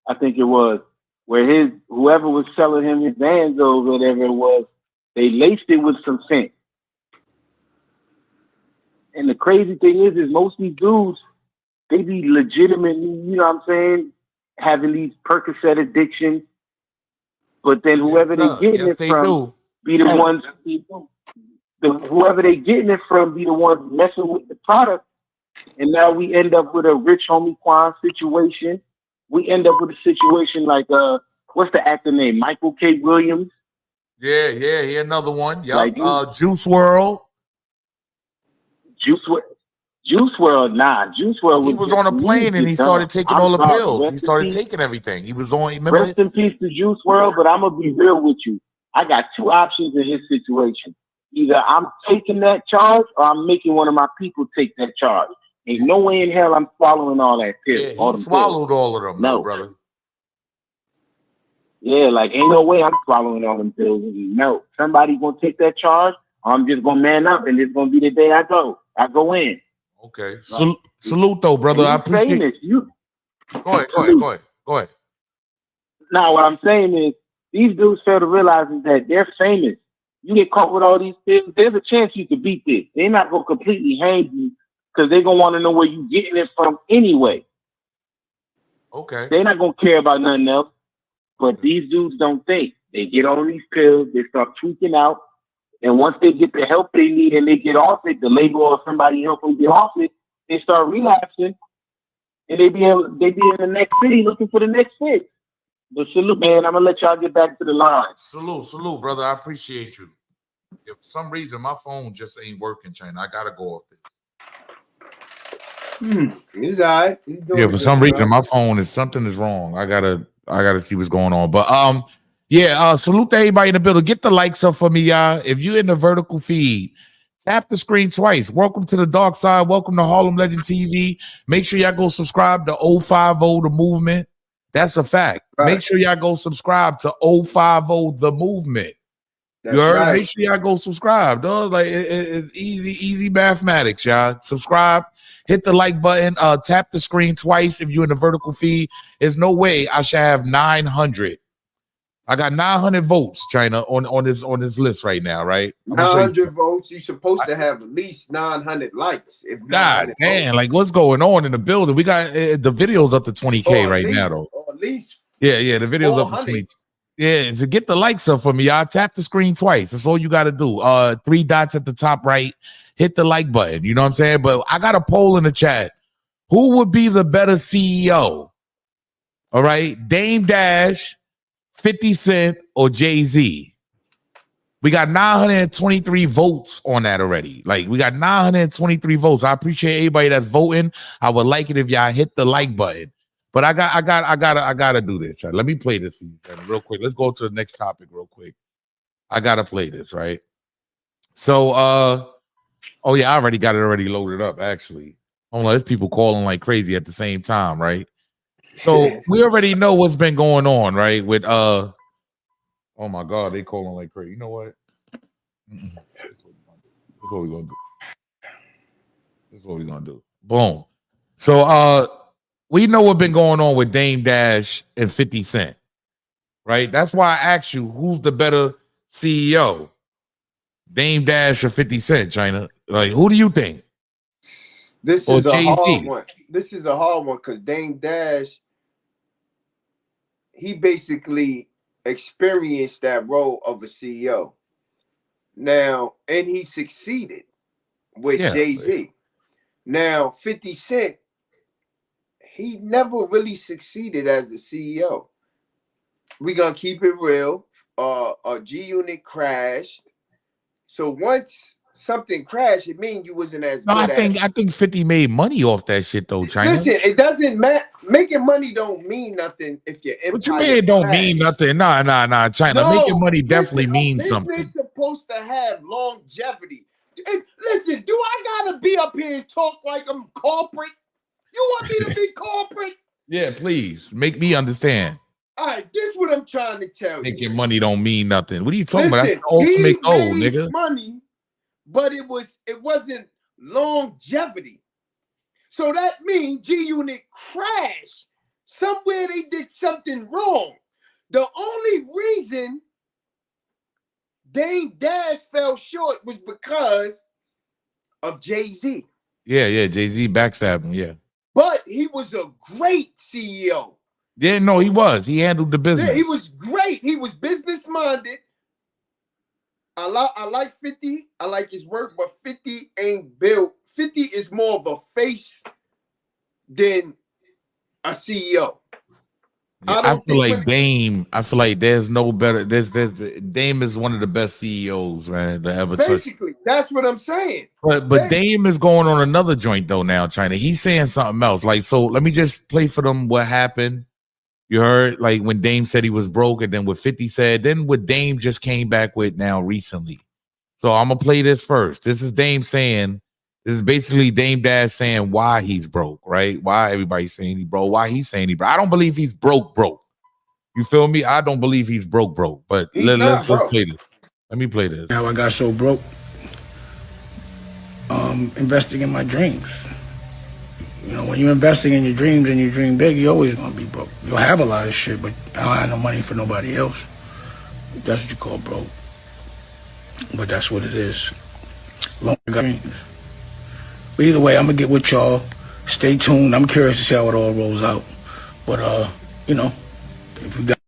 S17: I think it was, where whoever was selling him his Vans or whatever it was, they laced it with some scent. And the crazy thing is most of these dudes, they be legitimately, you know what I'm saying, having these Percocet addictions, but then whoever they getting it from be the ones, whoever they getting it from be the ones messing with the product. And now we end up with a Rich Homie Quan situation. We end up with a situation like what's the actor name? Michael K. Williams.
S1: Yeah, another one. Yeah, like, Juice WRLD. Juice WRLD. He was on a plane and he started taking all the pills. He started taking everything. He was on. Remember?
S17: Rest in peace to Juice WRLD. But I'm gonna be real with you. I got two options in his situation. Either I'm taking that charge or I'm making one of my people take that charge. Ain't no way in hell I'm swallowing all that pill.
S1: Yeah, he swallowed all of them, no, brother.
S17: Yeah, like ain't no way I'm swallowing all them pills. No, somebody gonna take that charge. I'm just gonna man up, and it's gonna be the day I go. I go in.
S1: Okay. Salute though, brother. I appreciate
S17: it. You
S1: go ahead.
S17: Now, what I'm saying is, these dudes fail to realize is that they're famous. You get caught with all these pills, there's a chance you could beat this. They're not gonna completely hang you because they're gonna want to know where you getting it from anyway.
S1: Okay.
S17: They're not gonna care about nothing else. But these dudes don't think. They get all these pills, they start tweaking out, and once they get the help they need and they get off it, the label or somebody help them get off it, they start relapsing, and they be in the next city looking for the next fix. But salute, man. I'm gonna let y'all get back to the line.
S1: Salute, brother. I appreciate you. If for some reason my phone just ain't working, China, I gotta go off this.
S2: He's all right.
S1: Yeah, for some reason my phone is something is wrong. I gotta see what's going on. But salute to everybody in the building. Get the likes up for me, y'all. If you're in the vertical feed, tap the screen twice. Welcome to the dark side. Welcome to Harlem Legend TV. Make sure y'all go subscribe to 050 The Movement. That's a fact. Right. Make sure y'all go subscribe to 050 The Movement.
S2: That's
S1: you heard?
S2: Right.
S1: Make sure y'all go subscribe, dog. Like it's easy mathematics, y'all. Subscribe, hit the like button, tap the screen twice if you're in the vertical feed. There's no way I should have 900. I got 900 votes, China, on this list right now, right?
S2: 900 votes. You're supposed to have at least 900 likes. If
S1: God damn, like what's going on in the building? We got the video's up to 20K right now, though.
S2: Or at least
S1: yeah, the video's up to 20. Yeah, to get the likes up for me, y'all tap the screen twice. That's all you got to do. 3 dots at the top right. Hit the like button. You know what I'm saying? But I got a poll in the chat. Who would be the better CEO? All right, Dame Dash, 50 Cent, or Jay-Z? We got 923 votes on that already. Like, we got 923 votes. I appreciate everybody that's voting. I would like it if y'all hit the like button. But I gotta do this. Right? Let me play this real quick. Let's go to the next topic real quick. I gotta play this, right? So oh yeah, I already got it loaded up, actually. Hold on, there's people calling like crazy at the same time, right? So we already know what's been going on, right? With oh my god, they calling like crazy. You know what? That's what we're gonna do. That's what we're gonna do. Boom. So we know what's been going on with Dame Dash and 50 Cent, right? That's why I asked you, who's the better CEO? Dame Dash or 50 Cent, China? Like, who do you think?
S2: This is a hard one. This is a hard one because Dame Dash, he basically experienced that role of a CEO. Now, and he succeeded with Jay-Z. Now, 50 Cent, he never really succeeded as a CEO. We're gonna keep it real. G-Unit crashed. So once something crashed, it means you wasn't as good.
S1: I think 50 made money off that shit though, China.
S2: Listen, it doesn't matter. Making money don't mean nothing if your empire.
S1: What you mean it don't mean nothing? Nah, China.
S2: No,
S1: making money definitely means something.
S2: It's supposed to have longevity. And listen, do I gotta be up here and talk like I'm corporate? You want me to be corporate?
S1: Yeah, please make me understand.
S2: All right, this is what I'm trying to tell you.
S1: Making money don't mean nothing. What are you talking about? That's the ultimate goal, nigga.
S2: Money, but it wasn't longevity. So that means G-Unit crashed. Somewhere they did something wrong. The only reason Dame Dash fell short was because of Jay-Z.
S1: Yeah, Jay-Z backstabbed him, yeah.
S2: But he was a great CEO.
S1: Yeah, no, he was. He handled the business.
S2: Yeah, he was great. He was business-minded. I like 50. I like his work, but 50 ain't built. 50 is more of a face than a CEO.
S1: Yeah, I feel like Dame. I feel like there's no better. Dame is one of the best CEOs, man, to ever touch.
S2: Basically, that's what I'm saying.
S1: But Dame is going on another joint though now, China. He's saying something else. Like, so let me just play for them what happened. You heard, like, when Dame said he was broke, and then what 50 said, then what Dame just came back with now recently. So I'm gonna play this first. This is Dame saying, this is basically Dame Dash saying why he's broke, right? Why everybody's saying he broke, why he's saying he broke. I don't believe he's broke. You feel me? I don't believe he's broke. But let's play this. Let me play this.
S19: How I got so broke, investing in my dreams. You know, when you're investing in your dreams and you dream big, you're always gonna be broke. You'll have a lot of shit, but I don't have no money for nobody else. That's what you call broke. But that's what it is. Long I got dreams. But either way, I'm gonna get with y'all. Stay tuned. I'm curious to see how it all rolls out. But you know, if we got.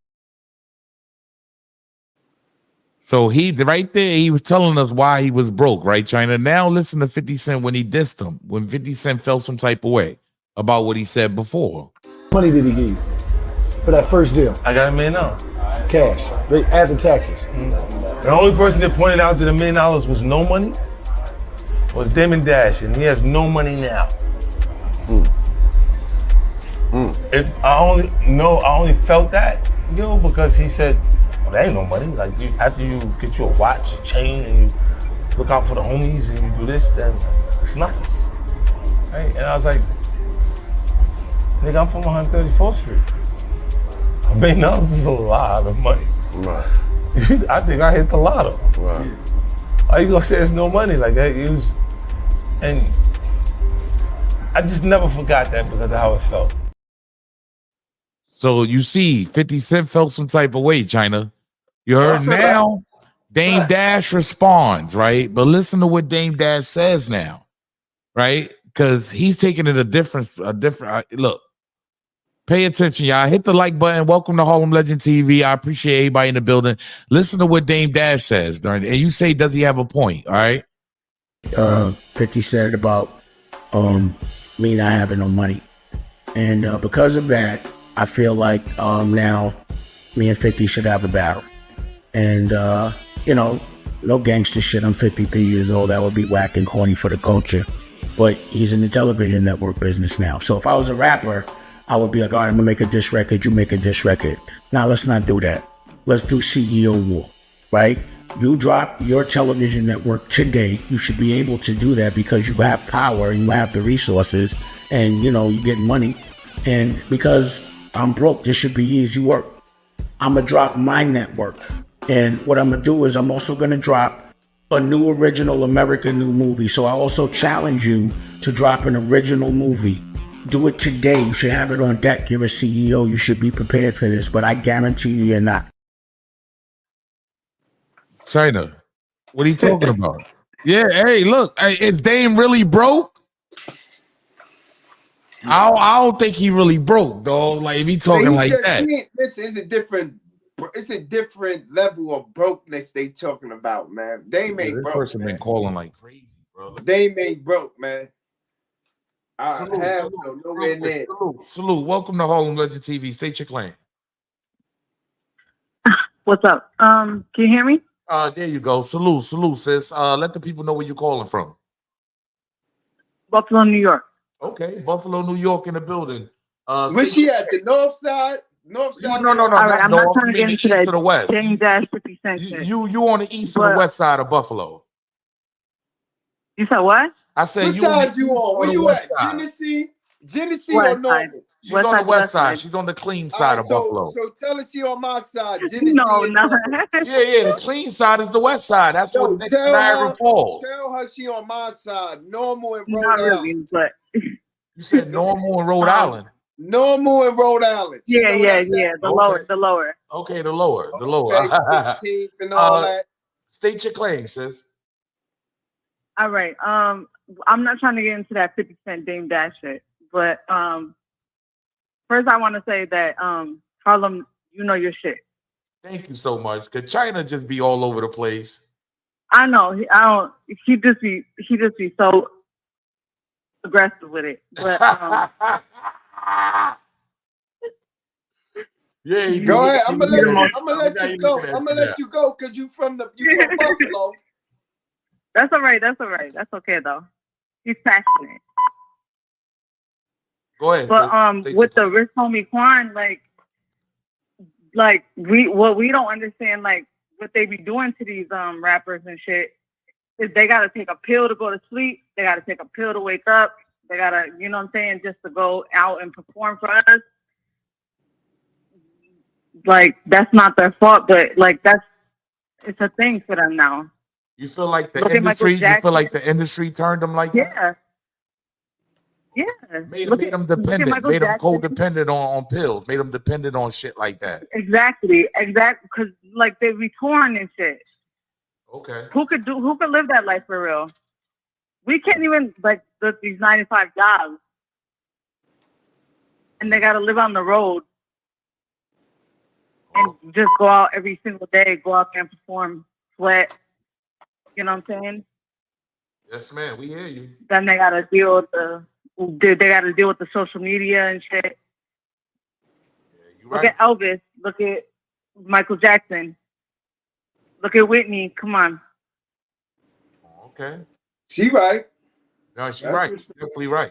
S1: So he right there, he was telling us why he was broke, right, China? Now listen to 50 Cent when he dissed him, when 50 Cent felt some type of way about what he said before.
S20: Money did he give you for that first deal?
S21: I got $1 million.
S20: Cash, after taxes.
S21: The only person that pointed out that $1 million was no money was Damon Dash, and he has no money now. I only felt that, because he said, well, there ain't no money. Like, after you get you a watch, a chain, and you look out for the homies, and you do this, then it's nothing. Right? And I was like, nigga, I'm from 134th Street. $1 million is a lot of money.
S11: Right.
S21: I think I hit the lotto.
S11: Right.
S21: Why you gonna say there's no money? Like, it was, and I just never forgot that because of how it felt.
S1: So you see, 50 Cent felt some type of way, China. You heard now, Dame Dash responds, right? But listen to what Dame Dash says now, right? Because he's taking it a different look. Pay attention, y'all. Hit the like button. Welcome to Harlem Legend TV. I appreciate everybody in the building. Listen to what Dame Dash says, and you say, does he have a point? All right.
S19: 50 said about me not having no money, and because of that, I feel like now me and 50 should have a battle. And you know, no gangster shit. I'm 53 years old. That would be whack and corny for the culture. But he's in the television network business now. So if I was a rapper, I would be like, all right, I'm gonna make a diss record, you make a diss record. Now let's not do that. Let's do CEO war, right? You drop your television network today, you should be able to do that because you have power and you have the resources and you know, you get money. And because I'm broke, this should be easy work. I'm gonna drop my network. And what I'm gonna do is I'm also gonna drop a new original American new movie. So I also challenge you to drop an original movie. Do it today. You should have it on deck. You're a CEO. You should be prepared for this, but I guarantee you you're not.
S1: China, what are you talking about? Yeah, hey, look, is Dame really broke? I don't think he really broke, dog. Like, if he talking like that.
S2: Listen, it's a different level of brokenness they talking about, man. Dame ain't broke.
S1: Person been calling like crazy, bro.
S2: Dame ain't broke, man. Nowhere near.
S1: Salute. Welcome to Harlem Legend TV. State your claim.
S8: What's up? Can you hear me?
S1: There you go. Salute, sis. Let the people know where you're calling from.
S8: Buffalo, New York.
S1: Okay, Buffalo, New York in the building.
S2: Where's she at? The north side? North side?
S1: No.
S8: All right, I'm not trying to get into that.
S1: To the west.
S8: Dame Dash 50 Cent shit.
S1: You on the east and the west side of Buffalo.
S8: You said what?
S1: I said
S2: what side you on? Where you at? Genesee or Norfolk?
S1: She's on the west side. She's on the clean side of Buffalo.
S2: So tell her she on my side. Genesee.
S8: No.
S1: Yeah. The clean side is the west side. That's what next to Niagara Falls.
S2: Tell her she on my side. Normal and Rhode Island.
S8: But
S1: you said Normal and Rhode Island.
S2: Normal and Rhode Island.
S8: Yeah. The lower.
S1: Okay, the lower.
S2: Okay, 15th and all that.
S1: State your claim, sis.
S8: All right. I'm not trying to get into that 50 Cent Dame Dash shit, but first I want to say that Harlem, you know your shit.
S1: Thank you so much. Cause China just be all over the place.
S8: I know. He just be so aggressive with it. But
S1: yeah,
S2: go ahead. I'm gonna let you go. I'm gonna let you go because you from Buffalo.
S8: That's all right. That's okay though. He's passionate.
S1: Go ahead.
S8: But with the Rich Homie Quan, like we don't understand like what they be doing to these rappers and shit if they gotta take a pill to go to sleep, they gotta take a pill to wake up. They gotta, you know what I'm saying, just to go out and perform for us. Like, that's not their fault, but like it's a thing for them now.
S1: You feel like the
S8: Look at Michael
S1: industry? You
S8: Jackson.
S1: feel like the industry turned them like that?
S8: Yeah.
S1: Made
S8: Look
S1: them
S8: at
S1: dependent.
S8: Michael
S1: Made them
S8: Jackson.
S1: codependent on pills. Made them dependent on shit like that.
S8: Exactly. Because like they be torn and shit.
S1: Okay.
S8: Who could live that life for real? We can't even like these 9-to-5 jobs, and they gotta live on the road and just go out every single day, go out there and perform, sweat. You know what I'm saying?
S1: Yes, man. We hear you.
S8: Then they gotta deal with the social media and shit. Look at Elvis. Look at Michael Jackson. Look at Whitney. Come on.
S1: Okay.
S2: She right.
S1: No, she's right. Definitely right.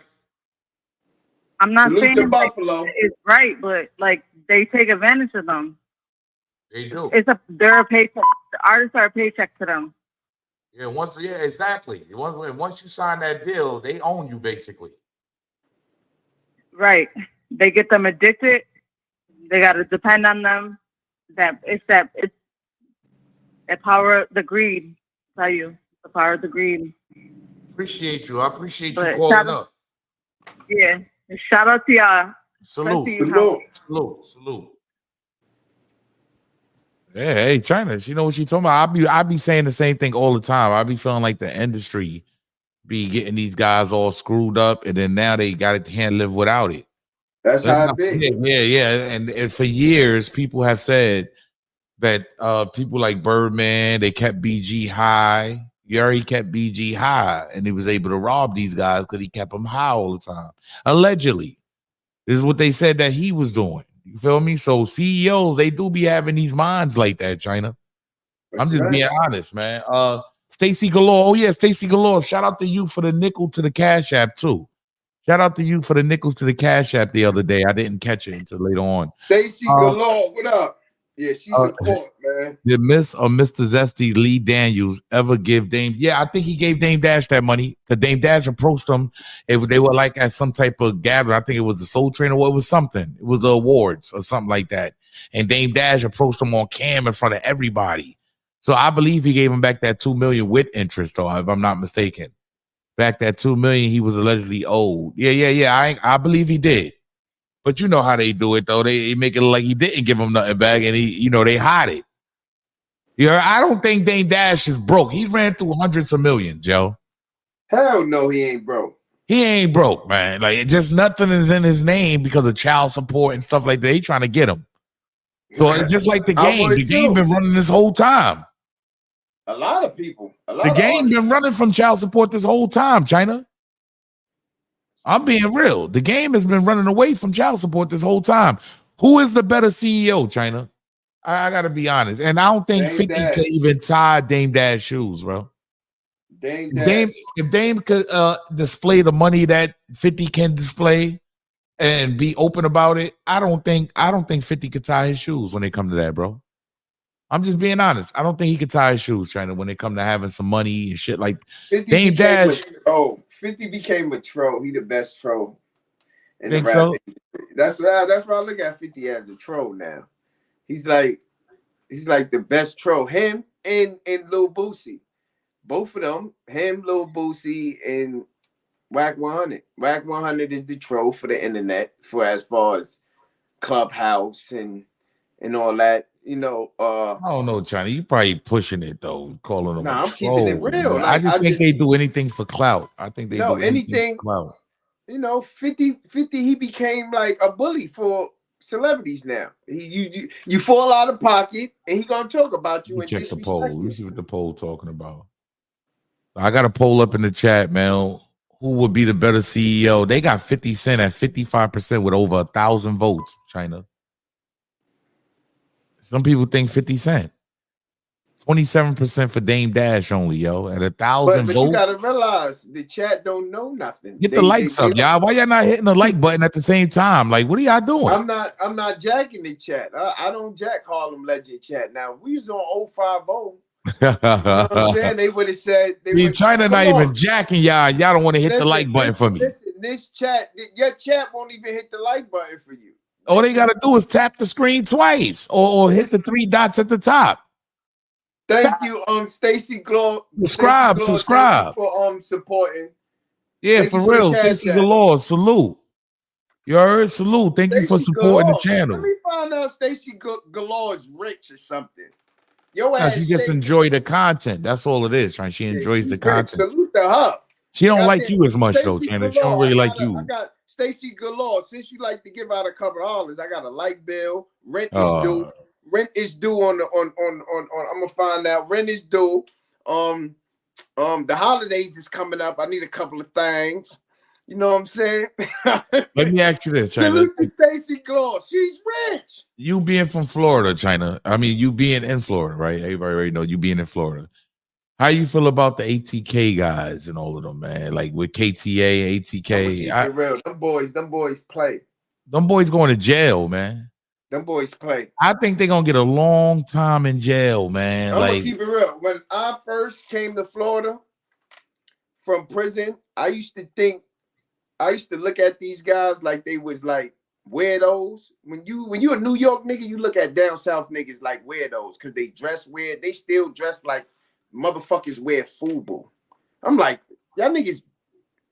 S8: I'm not
S2: Salute
S8: saying
S2: to
S8: like,
S2: Buffalo.
S8: it's right, but like they take advantage of them.
S1: They do.
S8: They're a paycheck. The artists are a paycheck to them.
S1: Yeah, exactly. Once you sign that deal, they own you basically.
S8: Right. They get them addicted. They got to depend on them. It's that power, the greed. I tell you, the power of the greed.
S1: Appreciate you. I appreciate you calling up.
S8: Yeah. And shout out to y'all.
S1: Salute. Yeah, hey, China. She know what she talking about. I be saying the same thing all the time. I be feeling like the industry be getting these guys all screwed up, and then now they can't live without it.
S2: That's how it be.
S1: Yeah. And for years, people have said that people like Birdman, they kept BG high. He kept BG high, and he was able to rob these guys because he kept them high all the time. Allegedly. This is what they said that he was doing. You feel me? So CEOs, they do be having these minds like that, China. I'm just being honest, man. Stacy Galore. Oh, yeah, Stacy Galore. Shout out to you for the nickel to the Cash App, too. Shout out to you for the nickels to the Cash App the other day. I didn't catch it until later on.
S2: Stacy Galore, what up? Yeah, she's in court, man.
S1: Did Miss or Mr. Zesty Lee Daniels ever give Dame? Yeah, I think he gave Dame Dash that money because Dame Dash approached them. They were like at some type of gathering. I think it was a Soul Train or it was something. It was the awards or something like that. And Dame Dash approached him on cam in front of everybody. So I believe he gave him back that $2 million with interest, though, if I'm not mistaken. Back that $2 million he was allegedly owed. Yeah. I believe he did. But you know how they do it, though. They make it look like he didn't give him nothing back, and they hide it. I don't think Dame Dash is broke. He ran through hundreds of millions, yo.
S2: Hell no, he ain't broke.
S1: He ain't broke, man. Like, just nothing is in his name because of child support and stuff like that. They trying to get him. So it's just like the game. The game been running this whole time.
S2: A lot of people.
S1: The game been running from child support this whole time, China. I'm being real. The game has been running away from child support this whole time. Who is the better CEO, China? I got to be honest. And I don't think 50 could even tie Dame Dash shoes, bro. If Dame could display the money that 50 can display and be open about it, I don't think 50 could tie his shoes when they come to that, bro. I'm just being honest. I don't think he could tie his shoes, China, when they come to having some money and shit like Dame Dash.
S2: 50 became a troll. He the best troll in
S1: Think
S2: the rap
S1: so?
S2: industry. That's why I look at 50 as a troll now. He's like the best troll. Him and Lil Boosie. Both of them, him, Lil Boosie, and Whack 100. Whack 100 is the troll for the internet for as far as Clubhouse and all that. I
S1: don't know, China. You probably pushing it though, calling them.
S2: Nah, I'm keeping it real.
S1: I just think they do anything for clout. I think they do anything for clout.
S2: 50 he became like a bully for celebrities now. You fall out of pocket and he gonna talk about you.
S1: Check the poll. You see what the poll talking about. I got a poll up in the chat, man. Who would be the better CEO? They got 50 Cent at 55% with over 1,000 votes, China. Some people think 50 Cent. 27% for Dame Dash only, yo. At 1,000 votes.
S2: But you gotta realize the chat don't know nothing.
S1: Get the likes up, y'all. Why y'all not hitting the like button at the same time? Like, what are y'all doing?
S2: I'm not jacking the chat. I don't jack Harlem Legend chat. Now, we was on 050 You know what I'm saying? They would have said.
S1: China not even jacking y'all. Y'all don't want to hit the like button for me.
S2: Listen, this chat, your chat won't even hit the like button for you.
S1: All they gotta do is tap the screen twice, or hit the 3 dots at the top.
S2: Thank you, Stacy Glow.
S1: Subscribe.
S2: Thank you for supporting.
S1: Yeah, for real, Stacy Galore. Salute. You heard? Salute. Thank you for supporting the channel.
S2: Let me find out Stacy Galore's rich or something. Your
S1: No, she just enjoy the content. That's all it is. She enjoys the content.
S2: Salute to her.
S1: She don't like you as much though, China. She don't really like you.
S2: I got Stacy Galore. Since you like to give out a couple of dollars, I got a light bill. Rent is due. Rent is due on I'm gonna find out. Rent is due. The holidays is coming up. I need a couple of things. You know what I'm saying?
S1: Let me ask you this, China.
S2: Salute to Stacy Galore. She's rich.
S1: You being from Florida, China. I mean, you being in Florida, right? Everybody already know you being in Florida. How you feel about the ATK guys and all of them, man? Like with KTA, ATK.
S2: Real. Them boys play.
S1: Them boys going to jail, man.
S2: Them boys play.
S1: I think they're gonna get a long time in jail, man.
S2: I'm gonna keep it real. When I first came to Florida from prison, I used to look at these guys like they was like weirdos. When you a New York nigga, you look at down south niggas like weirdos because they dress weird. They still dress like motherfuckers wear FUBU. I'm like, y'all niggas,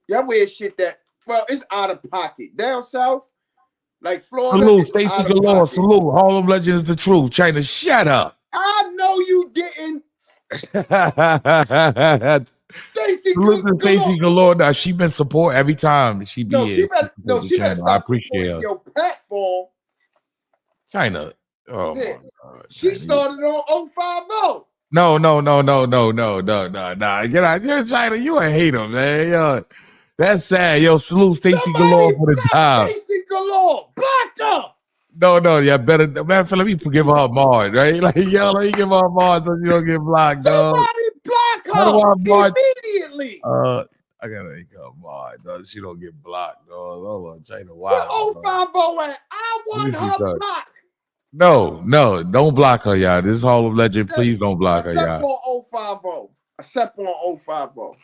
S2: y'all wear shit that, well, it's out of pocket. Down south, like Florida.
S1: Salute, Stacy Galore. Salute. Harlem Legends, the truth. China, shut up.
S2: I know you didn't.
S1: Stacy Galore. Now she been support every time she be here.
S2: She better stop
S1: I appreciate her.
S2: Your platform.
S1: China. Oh
S2: yeah.
S1: my God.
S2: She
S1: China.
S2: started on 050.
S1: No. Get out here, China. You a hater, man. Yo, that's sad. Yo, salute Stacy Galore for the job.
S2: Stacy Galore, blocked her.
S1: No, yeah, better. Man, let me give her a mod, right? Like, yo, let me give her a mod so you don't get blocked, dog.
S2: Somebody block her immediately.
S1: I gotta make her a mod, dog. She don't get blocked, dog. Hold on, China. Wow.
S2: Where 050 at? I want her blocked.
S1: No, don't block her, y'all. This is Harlem Legend. Please don't block her, y'all.
S2: Except on 050.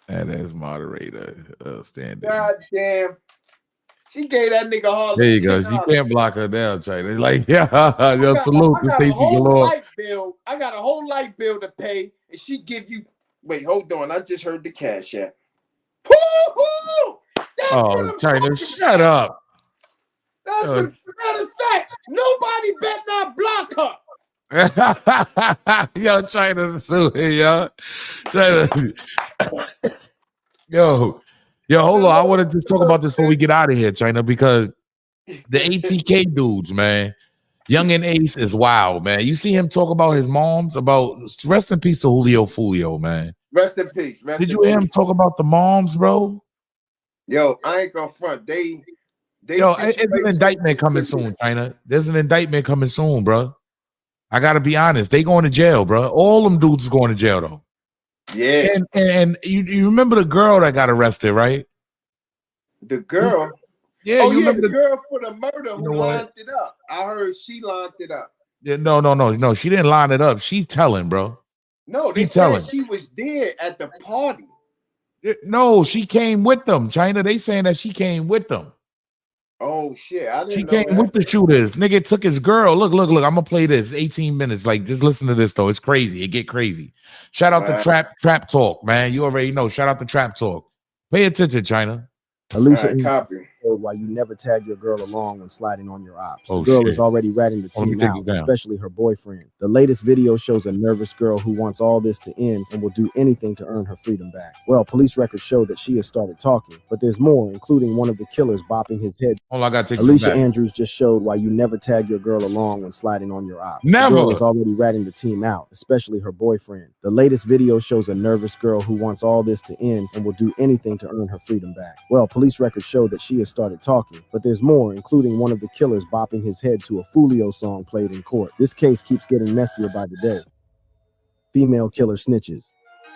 S1: That is moderator. Standing.
S2: God damn. She gave that nigga Harlem.
S1: There you go. She can't block her down, China. Like, yeah, yo, salute to Stacy Galore.
S2: I got a whole light bill to pay, and she give you. Wait, hold on. I just heard the cash app.
S1: Oh, China, shut up.
S2: That's the matter of fact. Nobody better not block her.
S1: Yo, China, yo. China. Yo, hold on. I want to just talk about this before we get out of here, China, because the ATK dudes, man, Young and Ace is wild, man. You see him talk about his moms, about rest in peace to Fulio, man.
S2: Rest in peace.
S1: Did you hear him talk about the moms, bro?
S2: Yo, I ain't gonna front. They
S1: it's an indictment coming soon, China. There's an indictment coming soon, bro. I gotta be honest. They going to jail, bro. All them dudes is going to jail, though.
S2: Yeah.
S1: And you remember the girl that got arrested, right?
S2: The girl?
S1: Yeah, you remember
S2: the girl for the murder who lined it up. I heard she lined it up.
S1: Yeah, no. She didn't line it up. She's telling, bro.
S2: No, they said she was there at the party.
S1: No, she came with them, China. They saying that she came with them.
S2: Oh shit! I didn't
S1: she
S2: know
S1: came
S2: that.
S1: with the shooters. Nigga took his girl. Look. I'm gonna play this. 18 minutes. Like, just listen to this though. It's crazy. It get crazy. Shout out to Trap Talk, man. You already know. Shout out to Trap Talk. Pay attention, China.
S3: Alicia, why you never tag your girl along when sliding on your ops. The girl is already ratting the team out, especially her boyfriend. The latest video shows a nervous girl who wants all this to end and will do anything to earn her freedom back. Well, police records show that she has started talking, but there's more, including one of the killers bopping his head. Alicia Andrews just showed why you never tag your girl along when sliding on your ops.
S1: Never.
S3: The girl is already ratting the team out, especially her boyfriend. The latest video shows a nervous girl who wants all this to end and will do anything to earn her freedom back. Well, police records show that she has started talking, but there's more, including one of the killers bopping his head to a Fulio song played in court. This case keeps getting messier by the day. Female killer snitches.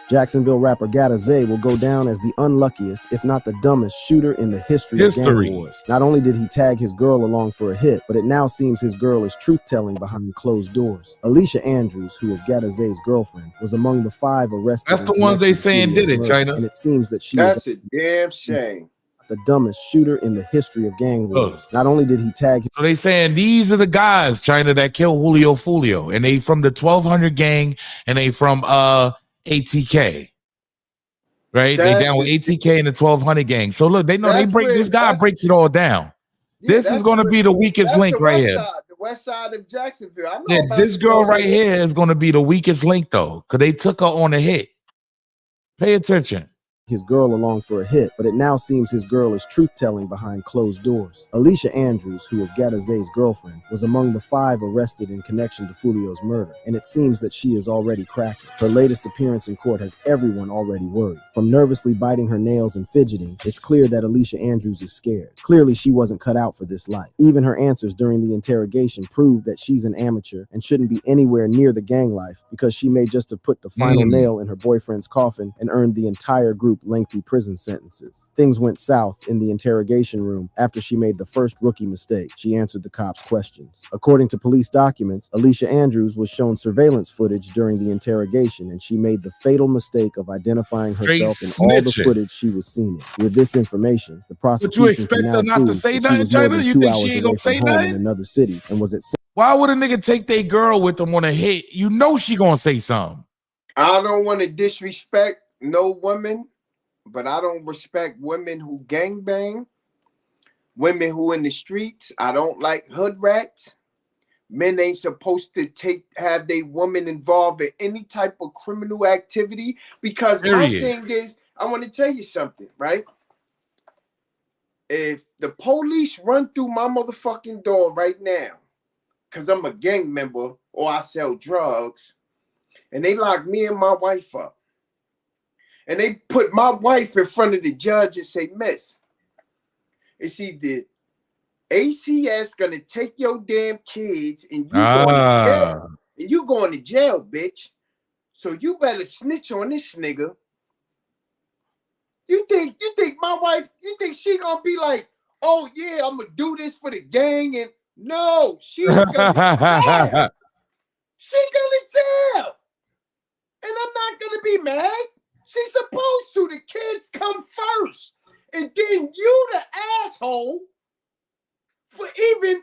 S3: Jacksonville rapper Gata Zay will go down as the unluckiest, if not the dumbest, shooter in the history of gang wars. Not only did he tag his girl along for a hit, but it now seems his girl is truth-telling behind closed doors. Alicia Andrews, who is Gata Zay's girlfriend, was among the 5 arrested.
S1: That's the ones they saying did it, China.
S3: And it seems that she
S2: is a damn shame.
S3: The dumbest shooter in the history of gang wars. Not only did he tag...
S1: So they saying these are the guys, China, that killed Fulio. And they from the 1200 gang, and they from ATK. Right? They down with ATK and the 1200 gang. So look, they know they break, this guy breaks it all down. Yeah, this is going to be the weakest link right here.
S2: The west side of Jacksonville. I know about
S1: this girl right here is going to be the weakest link, though, because they took her on a hit. Pay attention.
S3: His girl along for a hit, but it now seems his girl is truth-telling behind closed doors. Alicia Andrews, who is Gata Zay's girlfriend, was among the 5 arrested in connection to Fulio's murder, and it seems that she is already cracking. Her latest appearance in court has everyone already worried. From nervously biting her nails and fidgeting, it's clear that Alicia Andrews is scared. Clearly, she wasn't cut out for this life. Even her answers during the interrogation prove that she's an amateur and shouldn't be anywhere near the gang life, because she may just have put the final nail in her boyfriend's coffin and earned the entire group lengthy prison sentences. Things went south in the interrogation room after she made the first rookie mistake. She answered the cops' questions. According to police documents, Alicia Andrews was shown surveillance footage during the interrogation, and she made the fatal mistake of identifying herself in all the footage she was seen in. With this information, the prosecution can now prove that she was more than 2 hours away from home in another city and was at...
S1: Why would a nigga take their girl with them on a hit? You know she gonna say something.
S2: I don't want to disrespect no woman, but I don't respect women who gangbang, women who in the streets. I don't like hood rats. Men ain't supposed to have their woman involved in any type of criminal activity, because my thing is, I want to tell you something, right? If the police run through my motherfucking door right now, because I'm a gang member or I sell drugs, and they lock me and my wife up, and they put my wife in front of the judge and say, Miss, it's either ACS gonna take your damn kids and you going to jail. And you going to jail, bitch. So you better snitch on this nigga. You think my wife, you think she gonna be like, oh yeah, I'm gonna do this for the gang? And no, she's gonna jail. She gonna jail. And I'm not gonna be mad. She's supposed to. The kids come first. And then you the asshole for even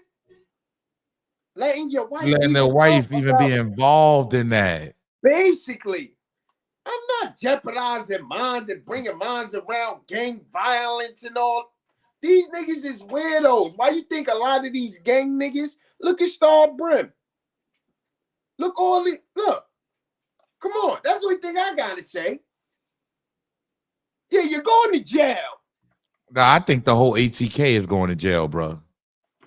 S2: letting your wife
S1: be involved in that.
S2: Basically, I'm not jeopardizing minds and bringing minds around gang violence and all. These niggas is weirdos. Why you think a lot of these gang niggas? Look at Star Brim. Look. Come on. That's the only thing I gotta say. Yeah, you're going to jail.
S1: No, I think the whole ATK is going to jail, bro.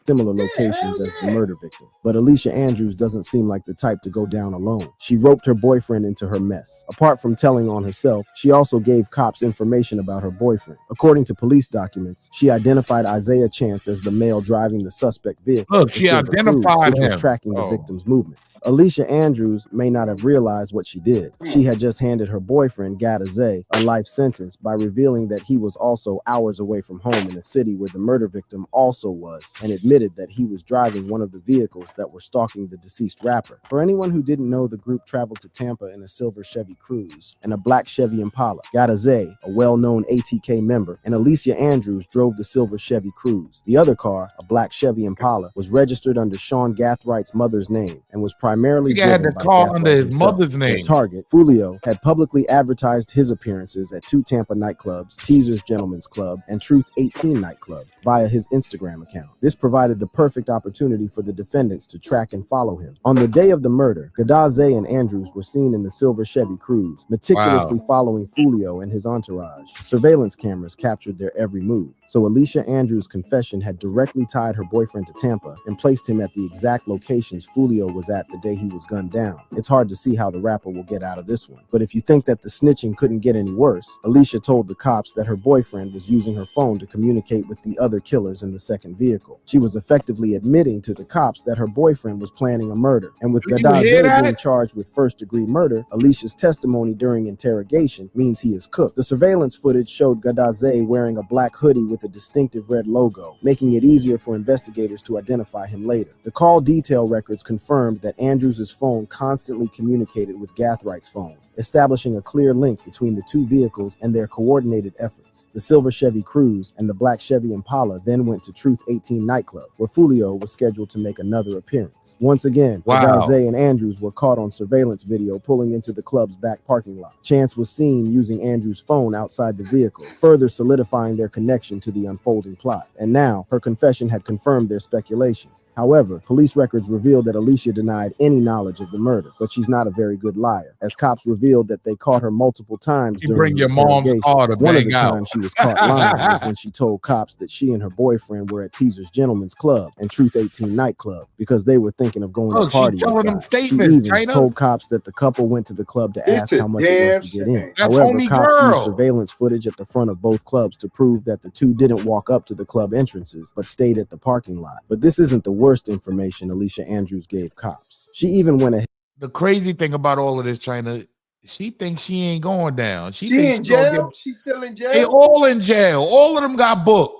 S3: Similar locations as the murder victim. But Alicia Andrews doesn't seem like the type to go down alone. She roped her boyfriend into her mess. Apart from telling on herself, she also gave cops information about her boyfriend. According to police documents, she identified Isaiah Chance as the male driving the suspect vehicle.
S1: Look, she identified him,
S3: which was tracking the victim's movements. Alicia Andrews may not have realized what she did. She had just handed her boyfriend, Gata Zay, a life sentence by revealing that he was also hours away from home in a city where the murder victim also was, and admitted that he was driving one of the vehicles that were stalking the deceased rapper. For anyone who didn't know, the group traveled to Tampa in a silver Chevy Cruze and a black Chevy Impala. Gata Zay, a well-known ATK member, and Alicia Andrews drove the silver Chevy Cruze. The other car, a black Chevy Impala, was registered under Sean Gathwright's mother's name and was primarily driven by Gathright
S1: under his
S3: himself.
S1: mother's name.
S3: Their target, Fulio, had publicly advertised his appearances at 2 Tampa nightclubs, Teaser's Gentlemen's Club, and Truth 18 nightclub via his Instagram account. This provided the perfect opportunity for the defendants to track and follow him. On the day of the murder, Gata Zay and Andrews were seen in the silver Chevy Cruze, meticulously following Fulio and his entourage. Surveillance cameras captured their every move. So Alicia Andrews' confession had directly tied her boyfriend to Tampa and placed him at the exact locations Fulio was at the day he was gunned down. It's hard to see how the rapper will get out of this one. But if you think that the snitching couldn't get any worse, Alicia told the cops that her boyfriend was using her phone to communicate with the other killers in the second vehicle. She was was effectively admitting to the cops that her boyfriend was planning a murder. And with
S1: Do you hear
S3: Gadaze
S1: that?
S3: being charged with first-degree murder, Alicia's testimony during interrogation means he is cooked. The surveillance footage showed Gadaze wearing a black hoodie with a distinctive red logo, making it easier for investigators to identify him later. The call detail records confirmed that Andrews' phone constantly communicated with Gathrights' phone, establishing a clear link between the two vehicles and their coordinated efforts. The silver Chevy Cruze and the black Chevy Impala then went to Truth 18 nightclub, where Fulio was scheduled to make another appearance. Once again, Gadaze and Andrews were caught on surveillance video pulling into the club's back parking lot. Chance was seen using Andrews' phone outside the vehicle, further solidifying their connection to the unfolding plot. And now, her confession had confirmed their speculation. However, police records revealed that Alicia denied any knowledge of the murder, but she's not a very good liar, as cops revealed that they caught her multiple times during the interrogation. One of the times she was caught lying was when she told cops that she and her boyfriend were at Teaser's Gentleman's Club and Truth 18 nightclub because they were thinking of going to party inside. She even told cops that the couple went to the club to ask how much it was to get in. However, cops used surveillance footage at the front of both clubs to prove that the two didn't walk up to the club entrances, but stayed at the parking lot. But this isn't the worst information Alicia Andrews gave cops. She even went ahead.
S1: The crazy thing about all of this, China, she thinks she ain't going down. She
S2: in
S1: thinks
S2: jail. She's still in jail.
S1: They all in jail. All of them got booked.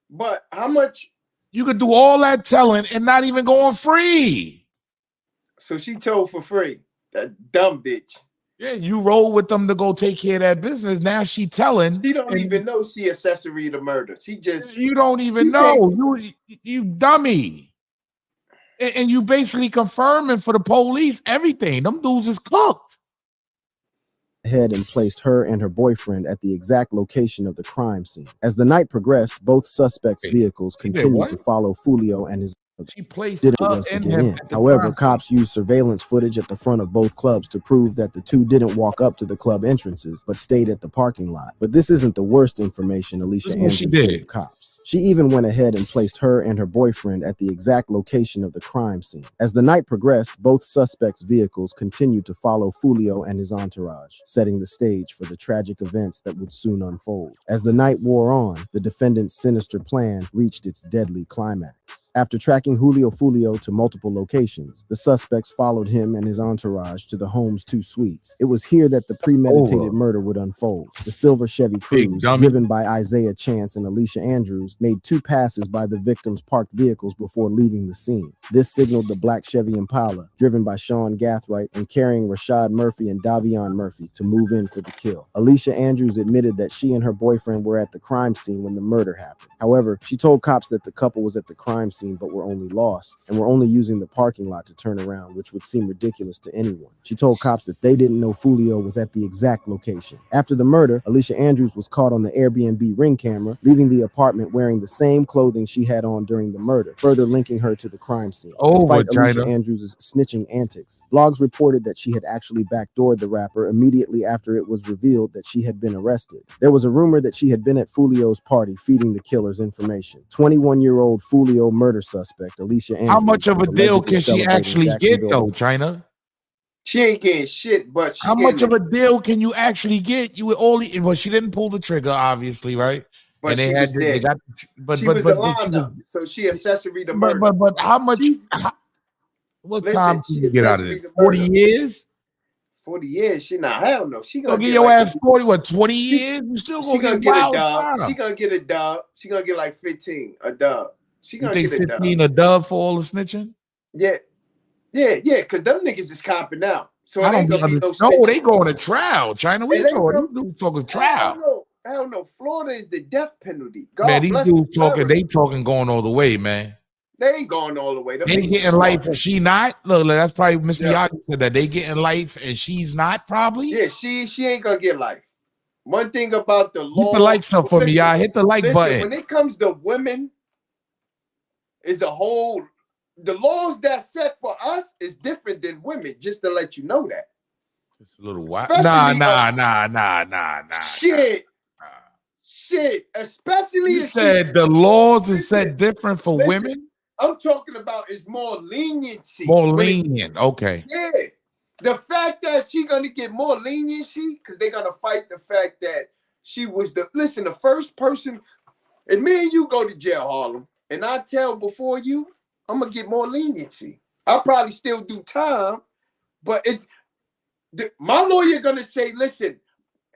S2: But how much?
S1: You could do all that telling and not even going free.
S2: So she told for free. That dumb bitch.
S1: Yeah, you roll with them to go take care of that business. Now she telling.
S2: She don't even know she accessory to murder. She just.
S1: You don't even know. You dummy. And you basically confirming for the police everything. Them dudes is cooked.
S3: Ahead and placed her and her boyfriend at the exact location of the crime scene. As the night progressed, both suspects' vehicles continued to follow Fulio and his.
S1: She placed
S3: did it
S1: her
S3: was to
S1: and
S3: get
S1: him
S3: in.
S1: at the
S3: However,
S1: crime
S3: cops used surveillance footage at the front of both clubs to prove that the two didn't walk up to the club entrances, but stayed at the parking lot. But this isn't the worst information Alicia Andrews gave cops. She even went ahead and placed her and her boyfriend at the exact location of the crime scene. As the night progressed, both suspects' vehicles continued to follow Fulio and his entourage, setting the stage for the tragic events that would soon unfold. As the night wore on, the defendant's sinister plan reached its deadly climax. After tracking Julio Fulio to multiple locations, the suspects followed him and his entourage to the home's 2 suites. It was here that the premeditated murder would unfold. The silver Chevy Cruze, driven by Isaiah Chance and Alicia Andrews, made 2 passes by the victims' parked vehicles before leaving the scene. This signaled the black Chevy Impala, driven by Sean Gathright and carrying Rashad Murphy and Davion Murphy, to move in for the kill. Alicia Andrews admitted that she and her boyfriend were at the crime scene when the murder happened. However, she told cops that the couple was at the crime scene but were only lost and were only using the parking lot to turn around, which would seem ridiculous to anyone. She told cops that they didn't know Fulio was at the exact location. After the murder, Alicia Andrews was caught on the Airbnb ring camera, leaving the apartment wearing the same clothing she had on during the murder, further linking her to the crime scene. Despite Alicia Andrews' snitching antics, blogs reported that she had actually backdoored the rapper immediately after it was revealed that she had been arrested. There was a rumor that she had been at Fulio's party feeding the killers information. 21-year-old Fulio murder suspect Alicia Andrews.
S1: How much of a deal can she actually get though, China?
S2: She ain't getting shit, but
S1: how much of a deal can you actually get? You only she didn't pull the trigger, obviously, right?
S2: But
S1: and
S2: she was dead. She was a lineup, so she accessory to murder.
S1: But how much? What time can you get out of it? 40 years?
S2: 40 years? She not. Hell no. She
S1: gonna get your ass 40. What? 20 years? You still gonna get
S2: a dub. She gonna get a dub. She gonna get like 15 a dub. She gonna
S1: get 15
S2: a
S1: dub for all the snitching?
S2: Yeah. Because them niggas is copping out. So it ain't gonna be no snitching.
S1: No, they going to trial, China. We talking trial.
S2: Hell no. Florida is the death penalty.
S1: Man, these dudes talking, they talking going all the way, man.
S2: They ain't going all the way.
S1: They getting life and she not. Look, that's probably Mr. Miyagi said that they getting life and she's not probably.
S2: Yeah, she ain't gonna get life. One thing about the law.
S1: Hit the like something for me, y'all. Hit the like button.
S2: When it comes to women, is a whole. The laws that's set for us is different than women. Just to let you know that.
S1: It's a little wild. Nah.
S2: Shit. Especially
S1: you said the laws is set different for women.
S2: I'm talking about is more leniency.
S1: More lenient. Okay.
S2: Yeah. The fact that she gonna get more leniency because they're gonna fight the fact that she was the first person. And me and you go to jail, Harlem. and I tell before you, I'm gonna get more leniency. I'll probably still do time, but my lawyer gonna say, listen,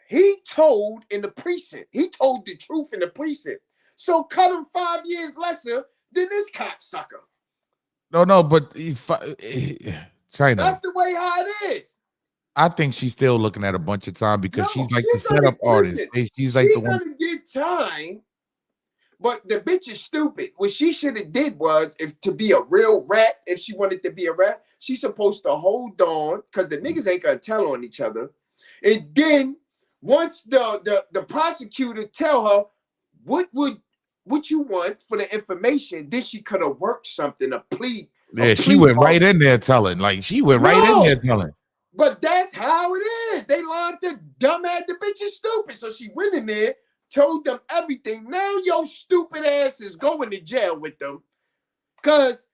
S2: he told in the precinct. He told the truth in the precinct. So cut him 5 years lesser than this cocksucker.
S1: No, but China.
S2: That's the way how it is.
S1: I think she's still looking at a bunch of time because she's like the setup artist. She's like the one
S2: gonna get time, but the bitch is stupid. What she should have did was, if to be a real rat, if she wanted to be a rat, she's supposed to hold on because the niggas ain't gonna tell on each other. And then once the prosecutor tell her what you want for the information, then she could have worked something, a plea.
S1: Yeah, she went right in there telling. Like she went right in there telling.
S2: But that's how it is. They lied to dumbass. The bitch is stupid. So she went in there, told them everything. Now your stupid ass is going to jail with them. Because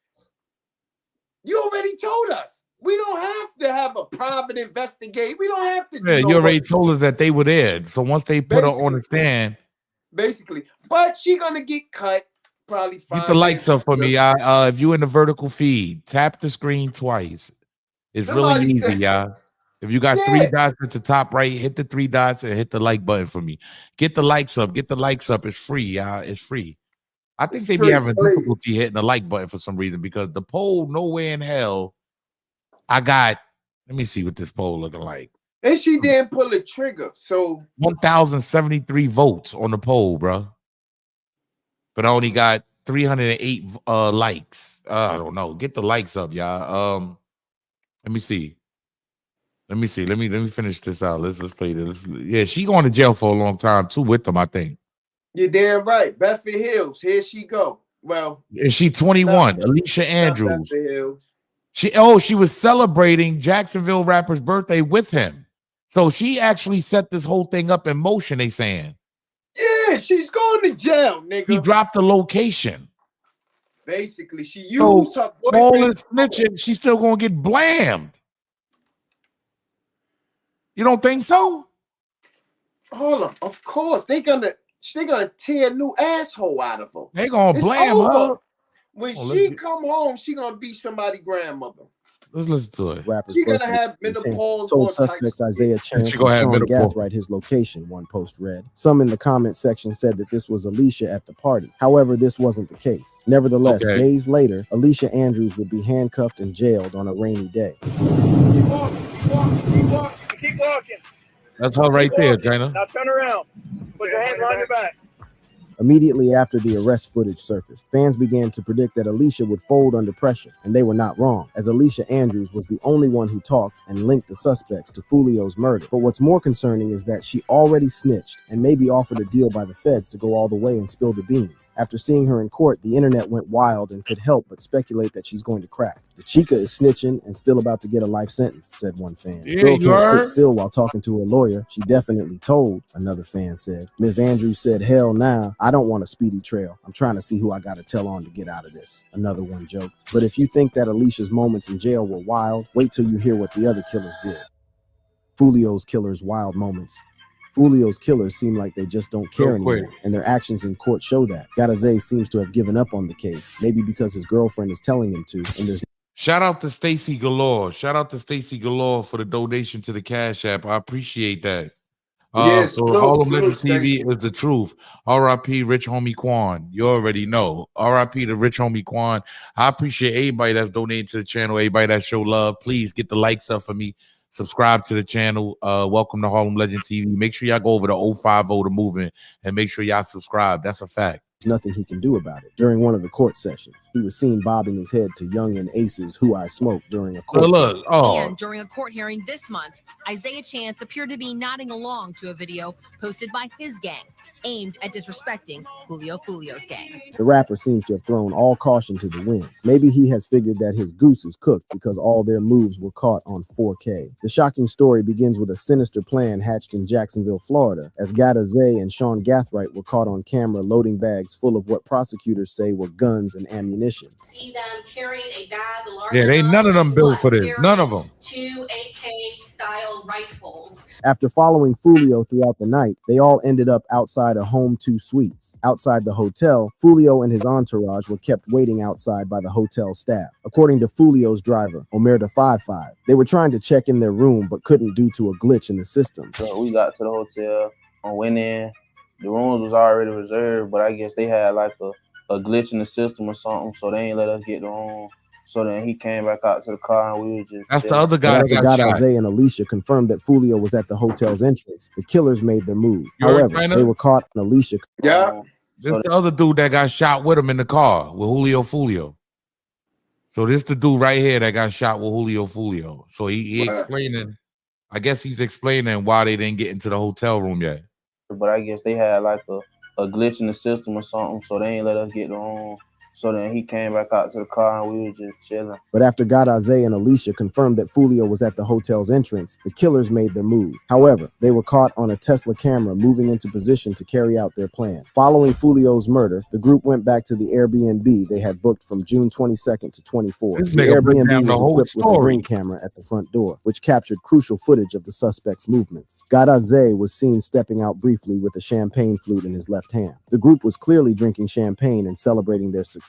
S2: you already told us. We don't have to have a private investigate. We don't have to do
S1: you already told us that they were there. So once they put her on the stand.
S2: Basically. But she gonna get cut. Probably 5
S1: Get the lights up for me, y'all. If you in the vertical feed, tap the screen twice. It's really easy, y'all. If you got 3 dots at the top right, hit the 3 dots and hit the like button for me. Get the likes up. Get the likes up. It's free, y'all. It's free. I think they be having difficulty hitting the like button for some reason because the poll, nowhere in hell. Let me see what this poll looking like.
S2: And she didn't pull a trigger. So
S1: 1,073 votes on the poll, bro. But I only got 308 likes. I don't know. Get the likes up, y'all. Let me see. Let me finish this out. Let's play this. Yeah, she going to jail for a long time too with them, I think.
S2: You're damn right. Bedford Hills, here she go. Well,
S1: is she 21? Alicia Andrews. She was celebrating Jacksonville rapper's birthday with him. So she actually set this whole thing up in motion, they saying.
S2: Yeah, she's going to jail, nigga.
S1: He dropped the location.
S2: Basically, she used her boyfriend.
S1: All this snitching, she's still gonna get blamed. You don't think so?
S2: Hold on. Of course. They're gonna tear a new asshole out of her.
S1: They're gonna blame her.
S2: When she come home, she gonna be somebody's grandmother.
S1: Let's listen to it.
S2: She gonna have menopause.
S3: Told suspects Isaiah Chance and Sean Gathright his location, one post read. Some in the comment section said that this was Alicia at the party. However, this wasn't the case. Nevertheless, days later, Alicia Andrews would be handcuffed and jailed on a rainy day.
S5: Keep walking.
S1: That's her right there, China.
S5: Now turn around. Put your hands behind your back.
S3: Immediately after the arrest footage surfaced, fans began to predict that Alicia would fold under pressure, and they were not wrong, as Alicia Andrews was the only one who talked and linked the suspects to Fulio's murder. But what's more concerning is that she already snitched and maybe offered a deal by the feds to go all the way and spill the beans. After seeing her in court, the internet went wild and could help but speculate that she's going to crack. The chica is snitching and still about to get a life sentence, said one fan. Girl can't sit still while talking to her lawyer. She definitely told, another fan said. Ms. Andrews said, hell nah, I don't want a speedy trail. I'm trying to see who I got to tell on to get out of this. Another one joked. But if you think that Alicia's moments in jail were wild, wait till you hear what the other killers did. Fulio's killers' wild moments. Fulio's killers seem like they just don't care anymore, and their actions in court show that. Garazay seems to have given up on the case, maybe because his girlfriend is telling him to, and there's
S1: Shout out to Stacy Galore. Shout out to Stacy Galore for the donation to the Cash App. I appreciate that.
S2: Yes,
S1: so Harlem Legends TV is the truth. R.I.P. Rich Homie Quan. You already know. R.I.P. to Rich Homie Quan. I appreciate everybody that's donating to the channel, everybody that show love. Please get the likes up for me. Subscribe to the channel. Welcome to Harlem Legends TV. Make sure y'all go over to 050 The Movement and make sure y'all subscribe. That's a fact.
S3: Nothing he can do about it. During one of the court sessions, he was seen bobbing his head to Young and Ace's Who I Smoke during a court.
S22: And during a court hearing this month, Isaiah Chance appeared to be nodding along to a video posted by his gang, aimed at disrespecting Fulio's gang.
S3: The rapper seems to have thrown all caution to the wind. Maybe he has figured that his goose is cooked because all their moves were caught on 4K. The shocking story begins with a sinister plan hatched in Jacksonville, Florida, as Garazay and Sean Gathright were caught on camera loading bags full of what prosecutors say were guns and ammunition.
S23: See them carrying a bag
S1: Yeah, they none of them built for this. None of them.
S23: 2 AK style rifles.
S3: After following Fulio throughout the night, they all ended up outside a Home 2 Suites. Outside the hotel, Fulio and his entourage were kept waiting outside by the hotel staff. According to Fulio's driver, Omerta 55, they were trying to check in their room but couldn't due to a glitch in the system.
S6: So we got to the hotel, went in, the rooms was already reserved, but I guess they had like a glitch in the system or something, so they ain't let us get the room. So then he came back out to the car and we was just
S1: That's
S6: chilling.
S1: the other guy that got shot.
S3: Isaiah and Alicia confirmed that Fulio was at the hotel's entrance. The killers made their move.
S1: You heard,
S3: However,
S1: China?
S3: they were caught and Alicia.
S2: Yeah.
S1: This the other dude that got shot with him in the car with Fulio. So this the dude right here that got shot with Fulio. So he explaining, I guess he's explaining why they didn't get into the hotel room yet.
S6: But I guess they had like a glitch in the system or something, so they ain't let us get the room. So then he came back out to the car and we was just chilling.
S3: But after Isaiah and Alicia confirmed that Fulio was at the hotel's entrance, the killers made their move. However, they were caught on a Tesla camera moving into position to carry out their plan. Following Fulio's murder, the group went back to the Airbnb they had booked from June 22nd to 24th.
S1: This
S3: The
S1: nigga break down
S3: Airbnb
S1: the
S3: was
S1: whole
S3: equipped with a
S1: story.
S3: ring camera at the front door, which captured crucial footage of the suspect's movements. Isaiah was seen stepping out briefly with a champagne flute in his left hand. The group was clearly drinking champagne and celebrating their success.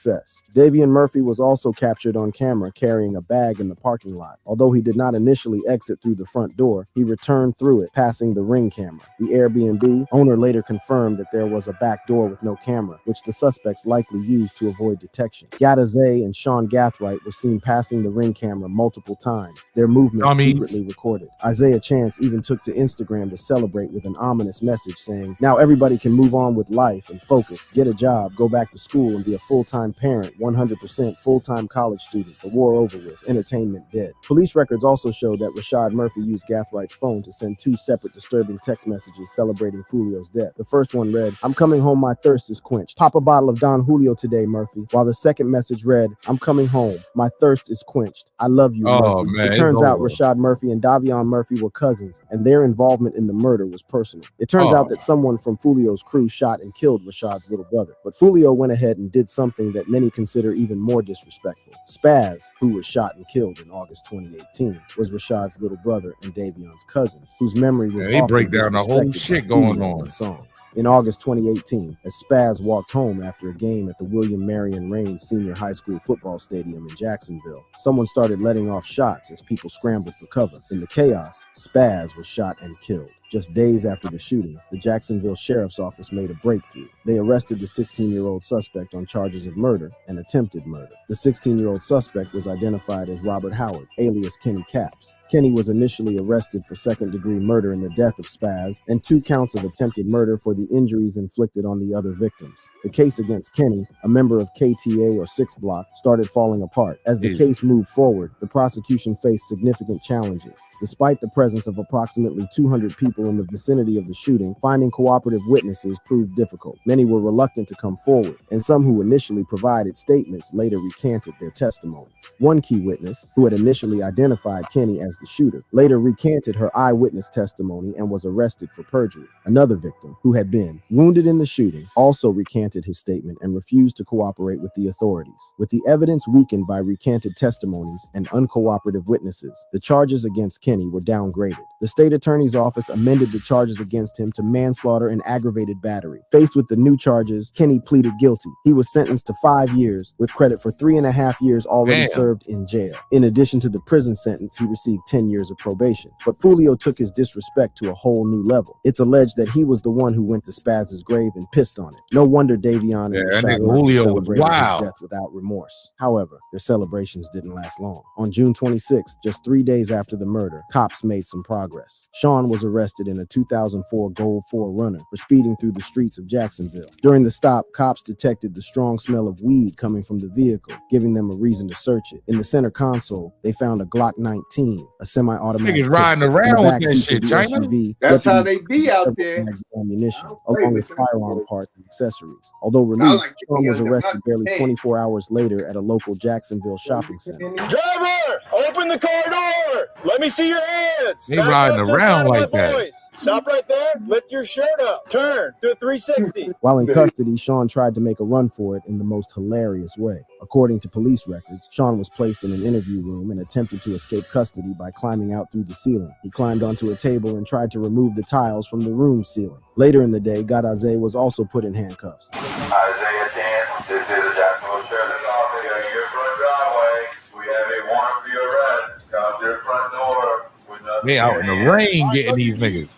S3: Davion Murphy was also captured on camera carrying a bag in the parking lot. Although he did not initially exit through the front door, he returned through it, passing the ring camera. The Airbnb owner later confirmed that there was a back door with no camera, which the suspects likely used to avoid detection. Gadazay and Sean Gathright were seen passing the ring camera multiple times, their movements secretly recorded. Isaiah Chance even took to Instagram to celebrate with an ominous message saying, "Now everybody can move on with life and focus, get a job, go back to school, and be a full-time parent, 100% full-time college student, the war over with, entertainment dead." Police records also show that Rashad Murphy used Gathwright's phone to send two separate disturbing text messages celebrating Fulio's death. The first one read, "I'm coming home, my thirst is quenched. Pop a bottle of Don Julio today, Murphy." While the second message read, "I'm coming home, my thirst is quenched. I love you, Murphy."
S1: Man,
S3: it turns out Rashad Murphy and Davion Murphy were cousins, and their involvement in the murder was personal. It turns out that someone from Fulio's crew shot and killed Rashad's little brother, but Fulio went ahead and did something that many consider even more disrespectful. Spaz, who was shot and killed in August 2018, was Rashad's little brother and Davion's cousin, whose memory was
S1: they
S3: often
S1: break down the whole
S3: disrespected
S1: shit
S3: by
S1: going
S3: Fulio
S1: on.
S3: in songs. In August 2018, as Spaz walked home after a game at the William Marion Raines Senior High School football stadium in Jacksonville, someone started letting off shots as people scrambled for cover. In the chaos, Spaz was shot and killed. Just days after the shooting, the Jacksonville Sheriff's Office made a breakthrough. They arrested the 16-year-old suspect on charges of murder and attempted murder. The 16-year-old suspect was identified as Robert Howard, alias Kenny Caps. Kenny was initially arrested for second-degree murder in the death of Spaz and 2 counts of attempted murder for the injuries inflicted on the other victims. The case against Kenny, a member of KTA or 6 Block, started falling apart. As the case moved forward, the prosecution faced significant challenges. Despite the presence of approximately 200 people in the vicinity of the shooting, finding cooperative witnesses proved difficult. Many were reluctant to come forward, and some who initially provided statements later recanted their testimonies. One key witness, who had initially identified Kenny as the shooter, later recanted her eyewitness testimony and was arrested for perjury. Another victim, who had been wounded in the shooting, also recanted his statement and refused to cooperate with the authorities. With the evidence weakened by recanted testimonies and uncooperative witnesses, the charges against Kenny were downgraded. The state attorney's office amended the charges against him to manslaughter and aggravated battery. Faced with the new charges, Kenny pleaded guilty. He was sentenced to 5 years, with credit for 3.5 years already served in jail. In addition to the prison sentence, he received 10 years of probation. But Fulio took his disrespect to a whole new level. It's alleged that he was the one who went to Spaz's grave and pissed on it. No wonder Davion and Rashad Murphy celebrated his death without remorse. However, their celebrations didn't last long. On June 26th, just 3 days after the murder, cops made some progress. Sean was arrested in a 2004 Gold 4Runner for speeding through the streets of Jacksonville. During the stop, cops detected the strong smell of weed coming from the vehicle, giving them a reason to search it. In the center console, they found a Glock 19, a semi-automatic
S1: Niggas riding
S3: pistol.
S1: around
S3: In the
S1: with that
S3: backseat
S1: shit,
S3: of the
S1: China.
S3: SUV,
S2: That's how
S3: deputies
S2: they be out
S3: found
S2: there.
S3: bags of ammunition, along with firearm parts and accessories. Although released, Sean was arrested barely 24 hours later at a local Jacksonville shopping center.
S7: Driver, open the car door. Let me see your hands.
S1: They riding around like that.
S7: Stop right there. Lift your shirt up. Turn. Do a 360.
S3: While in custody, Sean tried to make a run for it in the most hilarious way. According to police records, Sean was placed in an interview room and attempted to escape custody by by climbing out through the ceiling. He climbed onto a table and tried to remove the tiles from the room's ceiling. Later in the day, Gadaze was also put in handcuffs.
S9: Isaiah Chance, this is a Jacksonville Sheriff's Office. At your front driveway, we have a warrant for your arrest. Come to your front door with nothing.
S1: They out in the rain getting these niggas.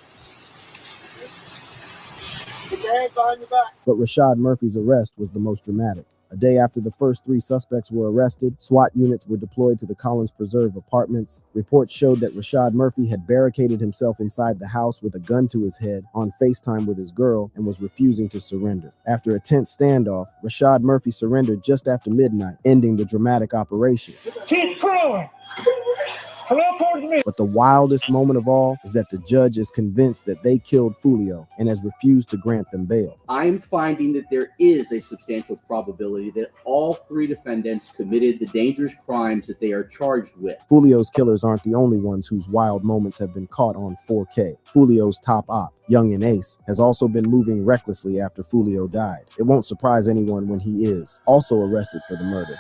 S5: Put your hands behind your back.
S3: But Rashad Murphy's arrest was the most dramatic. A day after the first 3 suspects were arrested, SWAT units were deployed to the Collins Preserve apartments. Reports showed that Rashad Murphy had barricaded himself inside the house with a gun to his head on FaceTime with his girl and was refusing to surrender. After a tense standoff, Rashad Murphy surrendered just after midnight, ending the dramatic operation.
S5: Keep crawling. Come on towards me.
S3: But the wildest moment of all is that the judge is convinced that they killed Fulio and has refused to grant them bail.
S10: I'm finding that there is a substantial probability that all 3 defendants committed the dangerous crimes that they are charged with.
S3: Fulio's killers aren't the only ones whose wild moments have been caught on 4K. Fulio's top op, Youngin Ace, has also been moving recklessly after Fulio died. It won't surprise anyone when he is also arrested for the murder.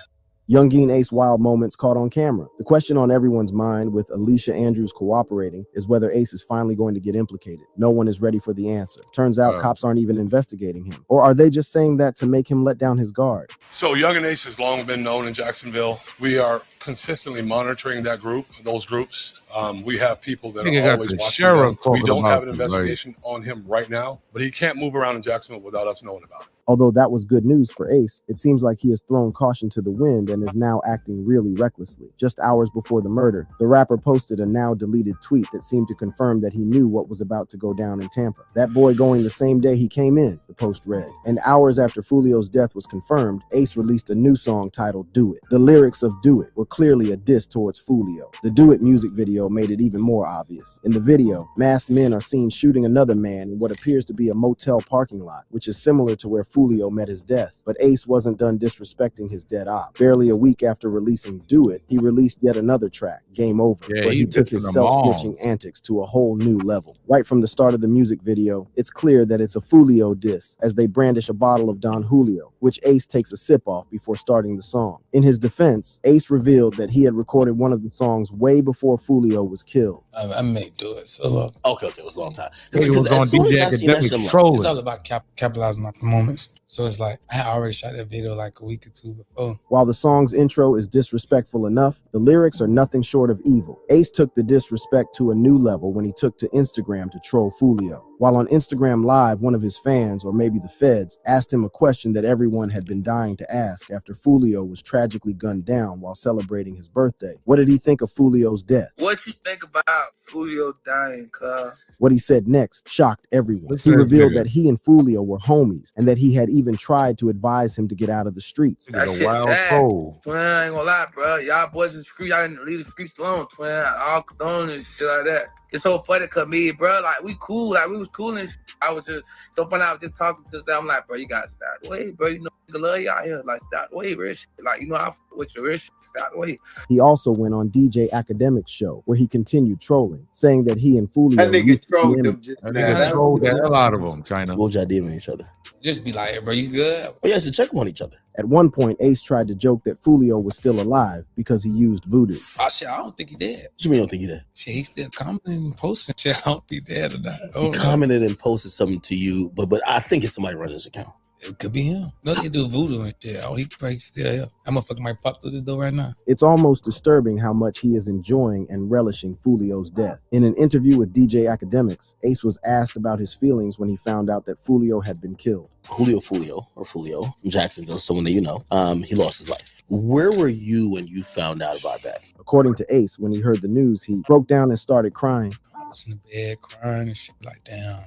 S3: Youngin Ace wild moments caught on camera. The question on everyone's mind, with Alicia Andrews cooperating, is whether Ace is finally going to get implicated. No one is ready for the answer. Turns out cops aren't even investigating him. Or are they just saying that to make him let down his guard?
S23: So Youngin Ace has long been known in Jacksonville. We are consistently monitoring those groups. We have people that are always watching them. We don't have an investigation on him right now, but he can't move around in Jacksonville without us knowing about it.
S3: Although that was good news for Ace, it seems like he has thrown caution to the wind and is now acting really recklessly. Just hours before the murder, the rapper posted a now deleted tweet that seemed to confirm that he knew what was about to go down in Tampa. That boy going the same day he came in, the post read. And hours after Fulio's death was confirmed, Ace released a new song titled Do It. The lyrics of Do It were clearly a diss towards Fulio. The Do It music video made it even more obvious. In the video, masked men are seen shooting another man in what appears to be a motel parking lot, which is similar to where Fulio met his death. But Ace wasn't done disrespecting his dead op. Barely a week after releasing Do It, he released yet another track, Game Over, where he took his self-snitching antics to a whole new level. Right from the start of the music video, it's clear that it's a Fulio diss, as they brandish a bottle of Don Julio, which Ace takes a sip off before starting the song. In his defense, Ace revealed that he had recorded one of the songs way before Fulio was killed.
S24: I may do it so long. Okay, it was a long time.
S1: He was on DJ Academic trolling.
S24: It's all about capitalizing on the moments. So it's like, I already shot that video like a week or 2 before.
S3: While the song's intro is disrespectful enough, the lyrics are nothing short of evil. Ace took the disrespect to a new level when he took to Instagram to troll Fulio. While on Instagram Live, one of his fans, or maybe the feds, asked him a question that everyone had been dying to ask after Fulio was tragically gunned down while celebrating his birthday. What did he think of Fulio's death?
S25: What you think about Fulio dying, cuz?
S3: What he said next shocked everyone. He revealed that he and Fulio were homies and that he had even tried to advise him to get out of the streets.
S25: That shit sad. Twin, I ain't gonna lie, bro. Y'all boys in the street, y'all didn't leave the streets alone, twin. All condone and shit like that. It's so funny because me, bro, like, we cool. Like, we was cool and shit. I was just, so funny, I was just talking to them. I'm like, bro, you gotta stop the way, bro. You know, the love y'all here. Like, stop the way, real shit. Like, you know, I with your real shit. Stop the way.
S3: He also went on DJ Academic's show where he continued trolling, saying that he and Fulio
S1: trolled the hell out of him, China.
S26: What y'all did with each other?
S24: Just be like, hey, bro, you good?
S26: Oh, yeah, so check on each other.
S3: At one point, Ace tried to joke that Fulio was still alive because he used voodoo.
S24: Oh, shit, I don't think he did.
S26: What you mean you don't think he did?
S24: Shit, he still commenting and posting shit. I don't think he dead or not.
S26: He commented and posted something to you, but I think it's somebody running his account.
S24: It could be him. No, they do voodoo and shit. Oh, he probably still here. That motherfucker might pop through the door right now.
S3: It's almost disturbing how much he is enjoying and relishing Fulio's death. In an interview with DJ Academics, Ace was asked about his feelings when he found out that Fulio had been killed.
S26: Fulio from Jacksonville, someone that you know, he lost his life. Where were you when you found out about that?
S3: According to Ace, when he heard the news, he broke down and started crying.
S24: I was in the bed crying and shit like, damn,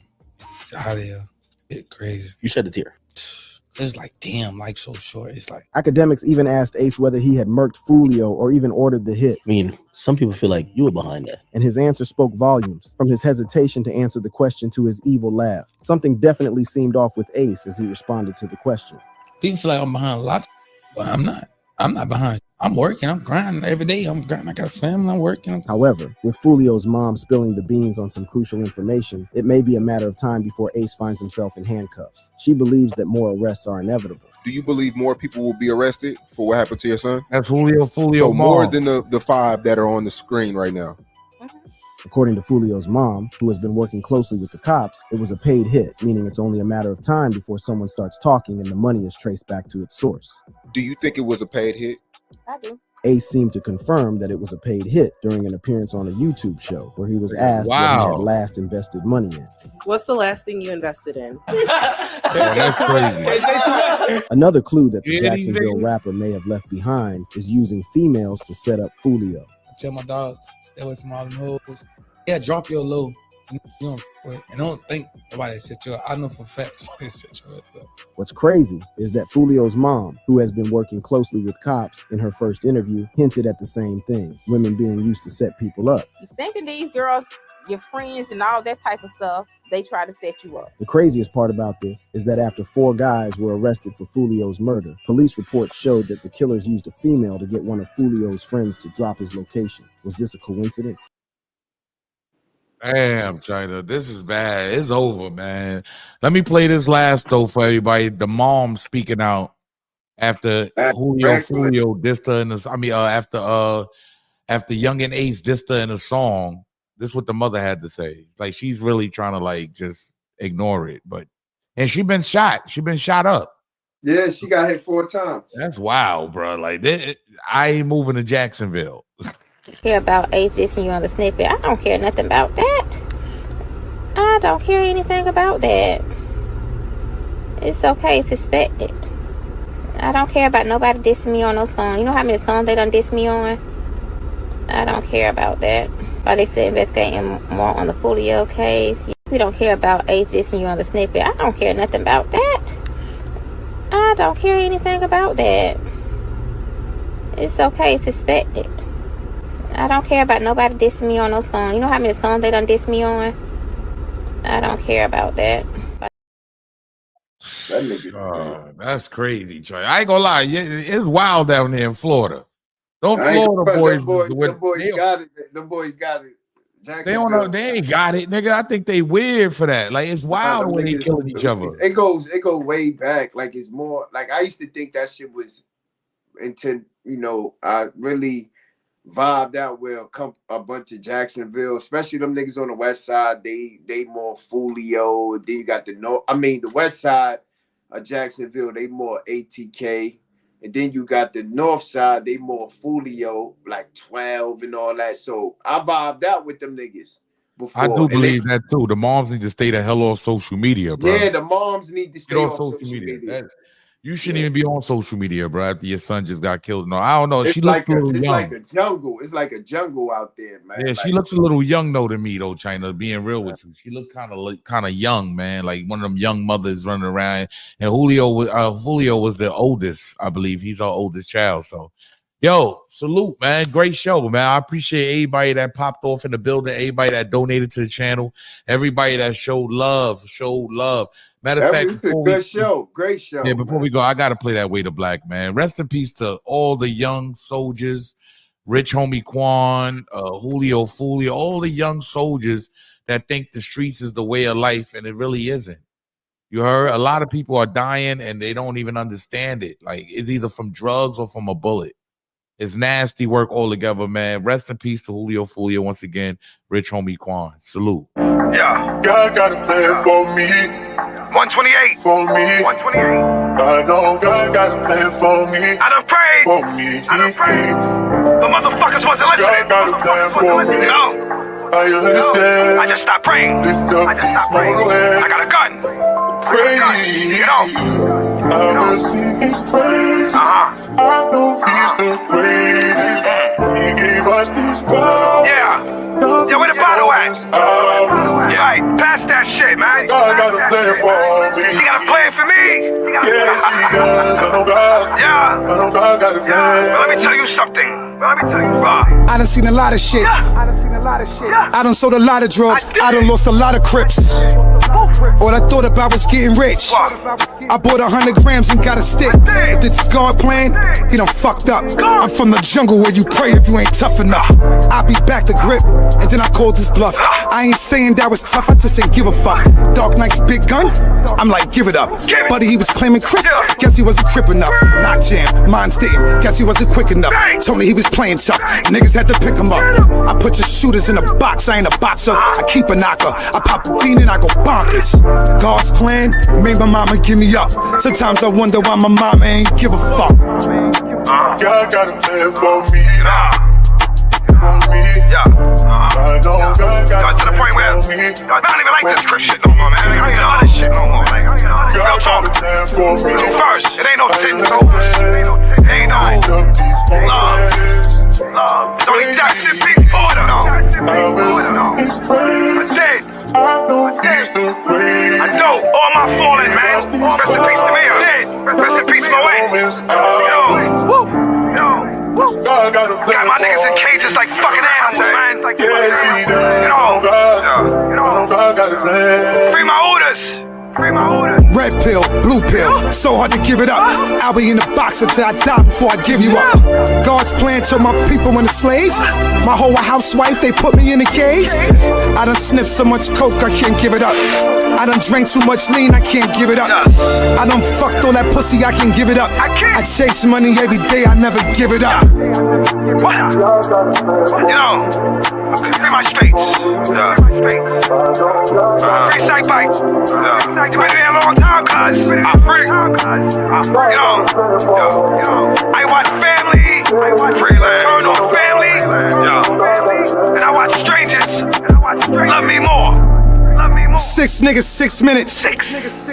S24: it's out of here. It's crazy.
S26: You shed a tear.
S24: It's like, damn, life's so short. It's like,
S3: Academics even asked Ace whether he had murked Fulio or even ordered the hit.
S26: I mean, some people feel like you were behind that.
S3: And his answer spoke volumes, from his hesitation to answer the question to his evil laugh. Something definitely seemed off with Ace as he responded to the question.
S24: People feel like I'm behind a lot, but I'm not. I'm not behind. I'm working. I'm grinding every day. I'm grinding. I got a family. I'm working.
S3: However, with Fulio's mom spilling the beans on some crucial information, it may be a matter of time before Ace finds himself in handcuffs. She believes that more arrests are inevitable.
S27: Do you believe more people will be arrested for what happened to your son?
S1: That's Fulio
S27: so
S1: mom.
S27: More than the 5 that are on the screen right now.
S3: According to Fulio's mom, who has been working closely with the cops, it was a paid hit, meaning it's only a matter of time before someone starts talking and the money is traced back to its source.
S27: Do you think it was a paid hit?
S4: I do.
S3: Ace seemed to confirm that it was a paid hit during an appearance on a YouTube show where he was asked what he had last invested money in.
S4: What's the last thing you invested in?
S1: That's crazy.
S3: Another clue that the Jacksonville rapper may have left behind is using females to set up Fulio.
S24: I tell my dogs, stay away from all them hoes. Yeah, drop your low. And don't think nobody set you up. I know for facts somebody set you up.
S3: What's crazy is that Fulio's mom, who has been working closely with cops in her first interview, hinted at the same thing, women being used to set people up.
S4: Thinking these girls, your friends and all that type of stuff, they try to set you up.
S3: The craziest part about this is that after 4 guys were arrested for Fulio's murder, police reports showed that the killers used a female to get one of Fulio's friends to drop his location. Was this a coincidence?
S1: Damn, China, this is bad. It's over, man. Let me play this last though for everybody. The mom speaking out after Fulio dissed her in this. I mean, after Young and Ace dissed her in a song. This is what the mother had to say. Like, she's really trying to like just ignore it, and she been shot. She been shot up.
S2: Yeah, she got hit 4 times.
S1: That's wild, bro. Like, I ain't moving to Jacksonville.
S4: Care about Ace dissing you on the snippet. I don't care nothing about that. I don't care anything about that. It's okay. It's expected. I don't care about nobody dissing me on no song. You know how many songs they done diss me on? I don't care about that. While they still investigating more on the Fulio case. We don't care about Ace dissing you on the snippet. I don't care nothing about that. I don't care anything about that. It's okay. It's expected. I don't care about nobody dissing me on no song. You know how many songs they done diss me on? I don't care about that.
S1: That's crazy, Trey. I ain't gonna lie. It's wild down there in Florida. Florida boys.
S2: The boys got it. The boys got it.
S1: They don't know. They ain't got it, nigga. I think they weird for that. Like, it's wild when they killing each other.
S2: It goes way back. Like, it's more like I used to think that shit was intent. You know, I really vibed out with a bunch of Jacksonville, especially them niggas on the west side. They more Fulio. Then you got the west side of Jacksonville, they more ATK. And then you got the north side, they more Fulio, like 12 and all that. So I vibed out with them niggas before.
S1: I do believe that too. The moms need to stay the hell off social media, bro.
S2: Yeah, the moms need to stay off social media.
S1: You shouldn't even be on social media, bro, after your son just got killed. No, I don't know.
S2: It's
S1: she looks a little young.
S2: Like a jungle. It's like a jungle out there, man.
S1: Yeah, she looks a little young though to me, though, China, being real with you. She looked kind of young, man, like one of them young mothers running around. And Fulio was the oldest, I believe. He's our oldest child. So, yo, salute, man. Great show, man. I appreciate everybody that popped off in the building, everybody that donated to the channel, everybody that showed love. Matter of fact,
S2: it's a good show, great show.
S1: Yeah, before we go, I gotta play that Way to Black, man. Rest in peace to all the young soldiers, Rich Homie Quan, Fulio, all the young soldiers that think the streets is the way of life, and it really isn't. You heard? A lot of people are dying and they don't even understand it. Like, it's either from drugs or from a bullet. It's nasty work altogether, man. Rest in peace to Fulio once again. Rich Homie Quan. Salute.
S7: Yeah. God got a plan for me. 128 for me. 128. I know God got a plan for me. I done prayed for me. I done prayed. The motherfuckers wasn't listening. God got a plan for me. No. I understand. I just stopped praying. I just stopped praying. I got a gun. Pray. You know. I will sing His praise. I know He's the greatest. He gave us this power. Yeah. Yeah, where the bottle at? Right, pass that shit, man. God got a plan for me. She got a plan for me? Yeah, she does. I know God. Yeah. I know God got a plan. Well, let me tell you something. I done seen a lot of shit. I done sold a lot of drugs. I done lost a lot of crips.
S12: All I thought about was getting rich. I bought 100 grams and got a stick. If this is God plan, he done fucked up. I'm from the jungle where you pray if you ain't tough enough. I be back to grip, and then I called this bluff. I ain't saying that was tough, I just ain't give a fuck. Dark Knight's big gun, I'm like, give it up. Buddy, he was claiming crip, guess he wasn't crip enough. Knock jam, mines didn't, guess he wasn't quick enough. Told me he was playing tough, niggas had to pick him up. I put your shooters in a box, I ain't a boxer, I keep a knocker. I pop a bean and I go bonkers. God's plan made my mama give me up. Sometimes I wonder why my mama ain't give a fuck.
S7: God got a plan for me. For me. I know God got to the point where I don't even like this Chris shit no more, man. I ain't all this shit no more. Like, real talk. Two first. It ain't no titties. It ain't no love. It's only Jackson Peace Border. That's it. I know all my falling, man. Rest in peace to me. Rest in peace, my way. Got my niggas in cages like fucking animals, man. Like, free my orders.
S12: Red pill, blue pill, so hard to give it up. I'll be in the box until I die before I give you up. God's plan turned my people into slaves. My whole housewife, they put me in a cage. I done sniffed so much coke, I can't give it up. I done drank too much lean, I can't give it up. I done fucked all that pussy, I can't give it up. I chase money every day, I never give it up.
S7: You know, free my streets. Free Psych Bite. It's been there a long time, cuz I'm free. You know, I watch family, turn on family, and I watch strangers love me more.
S12: 6 niggas, 6 minutes.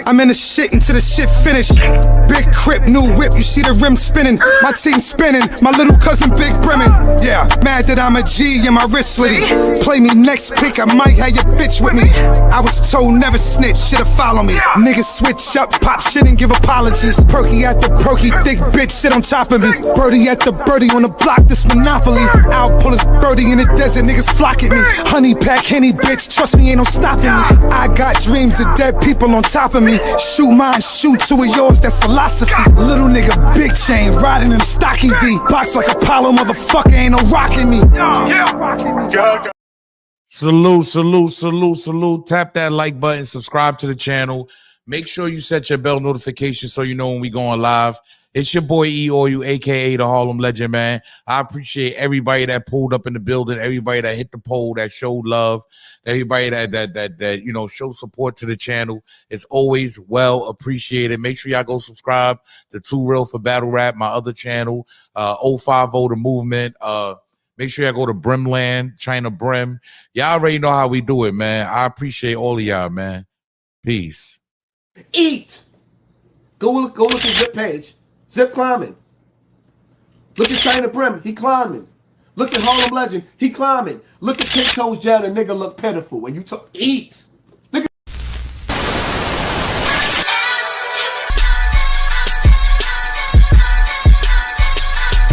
S12: I'm in the shit until the shit finished. Big crip, new whip, you see the rim spinning. My team spinning, my little cousin Big Brimmin'. Yeah, mad that I'm a G and my wrist slitty. Play me next pick, I might have your bitch with me. I was told never snitch, should've followed me. Niggas switch up, pop shit and give apologies. Perky at the perky, thick bitch sit on top of me. Birdie at the birdie on the block, this monopoly. I'll pull his birdie in the desert, niggas flock at me. Honey pack, Henny bitch, trust me, ain't no stopping me. I got dreams of dead people on top of me. Shoot mine, shoot two of yours, that's philosophy. Little nigga, big chain, riding in a stocky V. Box like Apollo, motherfucker, ain't no rocking me.
S1: Salute. Tap that like button, subscribe to the channel. Make sure you set your bell notification so you know when we going live. It's your boy E-Oil, aka the Harlem Legend, man. I appreciate everybody that pulled up in the building, everybody that hit the poll, that showed love, everybody that you know showed support to the channel. It's always well appreciated. Make sure y'all go subscribe to Too Real for Battle Rap, my other channel, 050 The Movement. Make sure y'all go to Brimland, China Brim. Y'all already know how we do it, man. I appreciate all of y'all, man. Peace.
S13: Eat. Go look at Zip page. Zip climbing. Look at China Brim, he climbing. Look at Harlem Legend, he climbing. Look at Kid Toes Jad, a nigga look pitiful. When you talk, eat.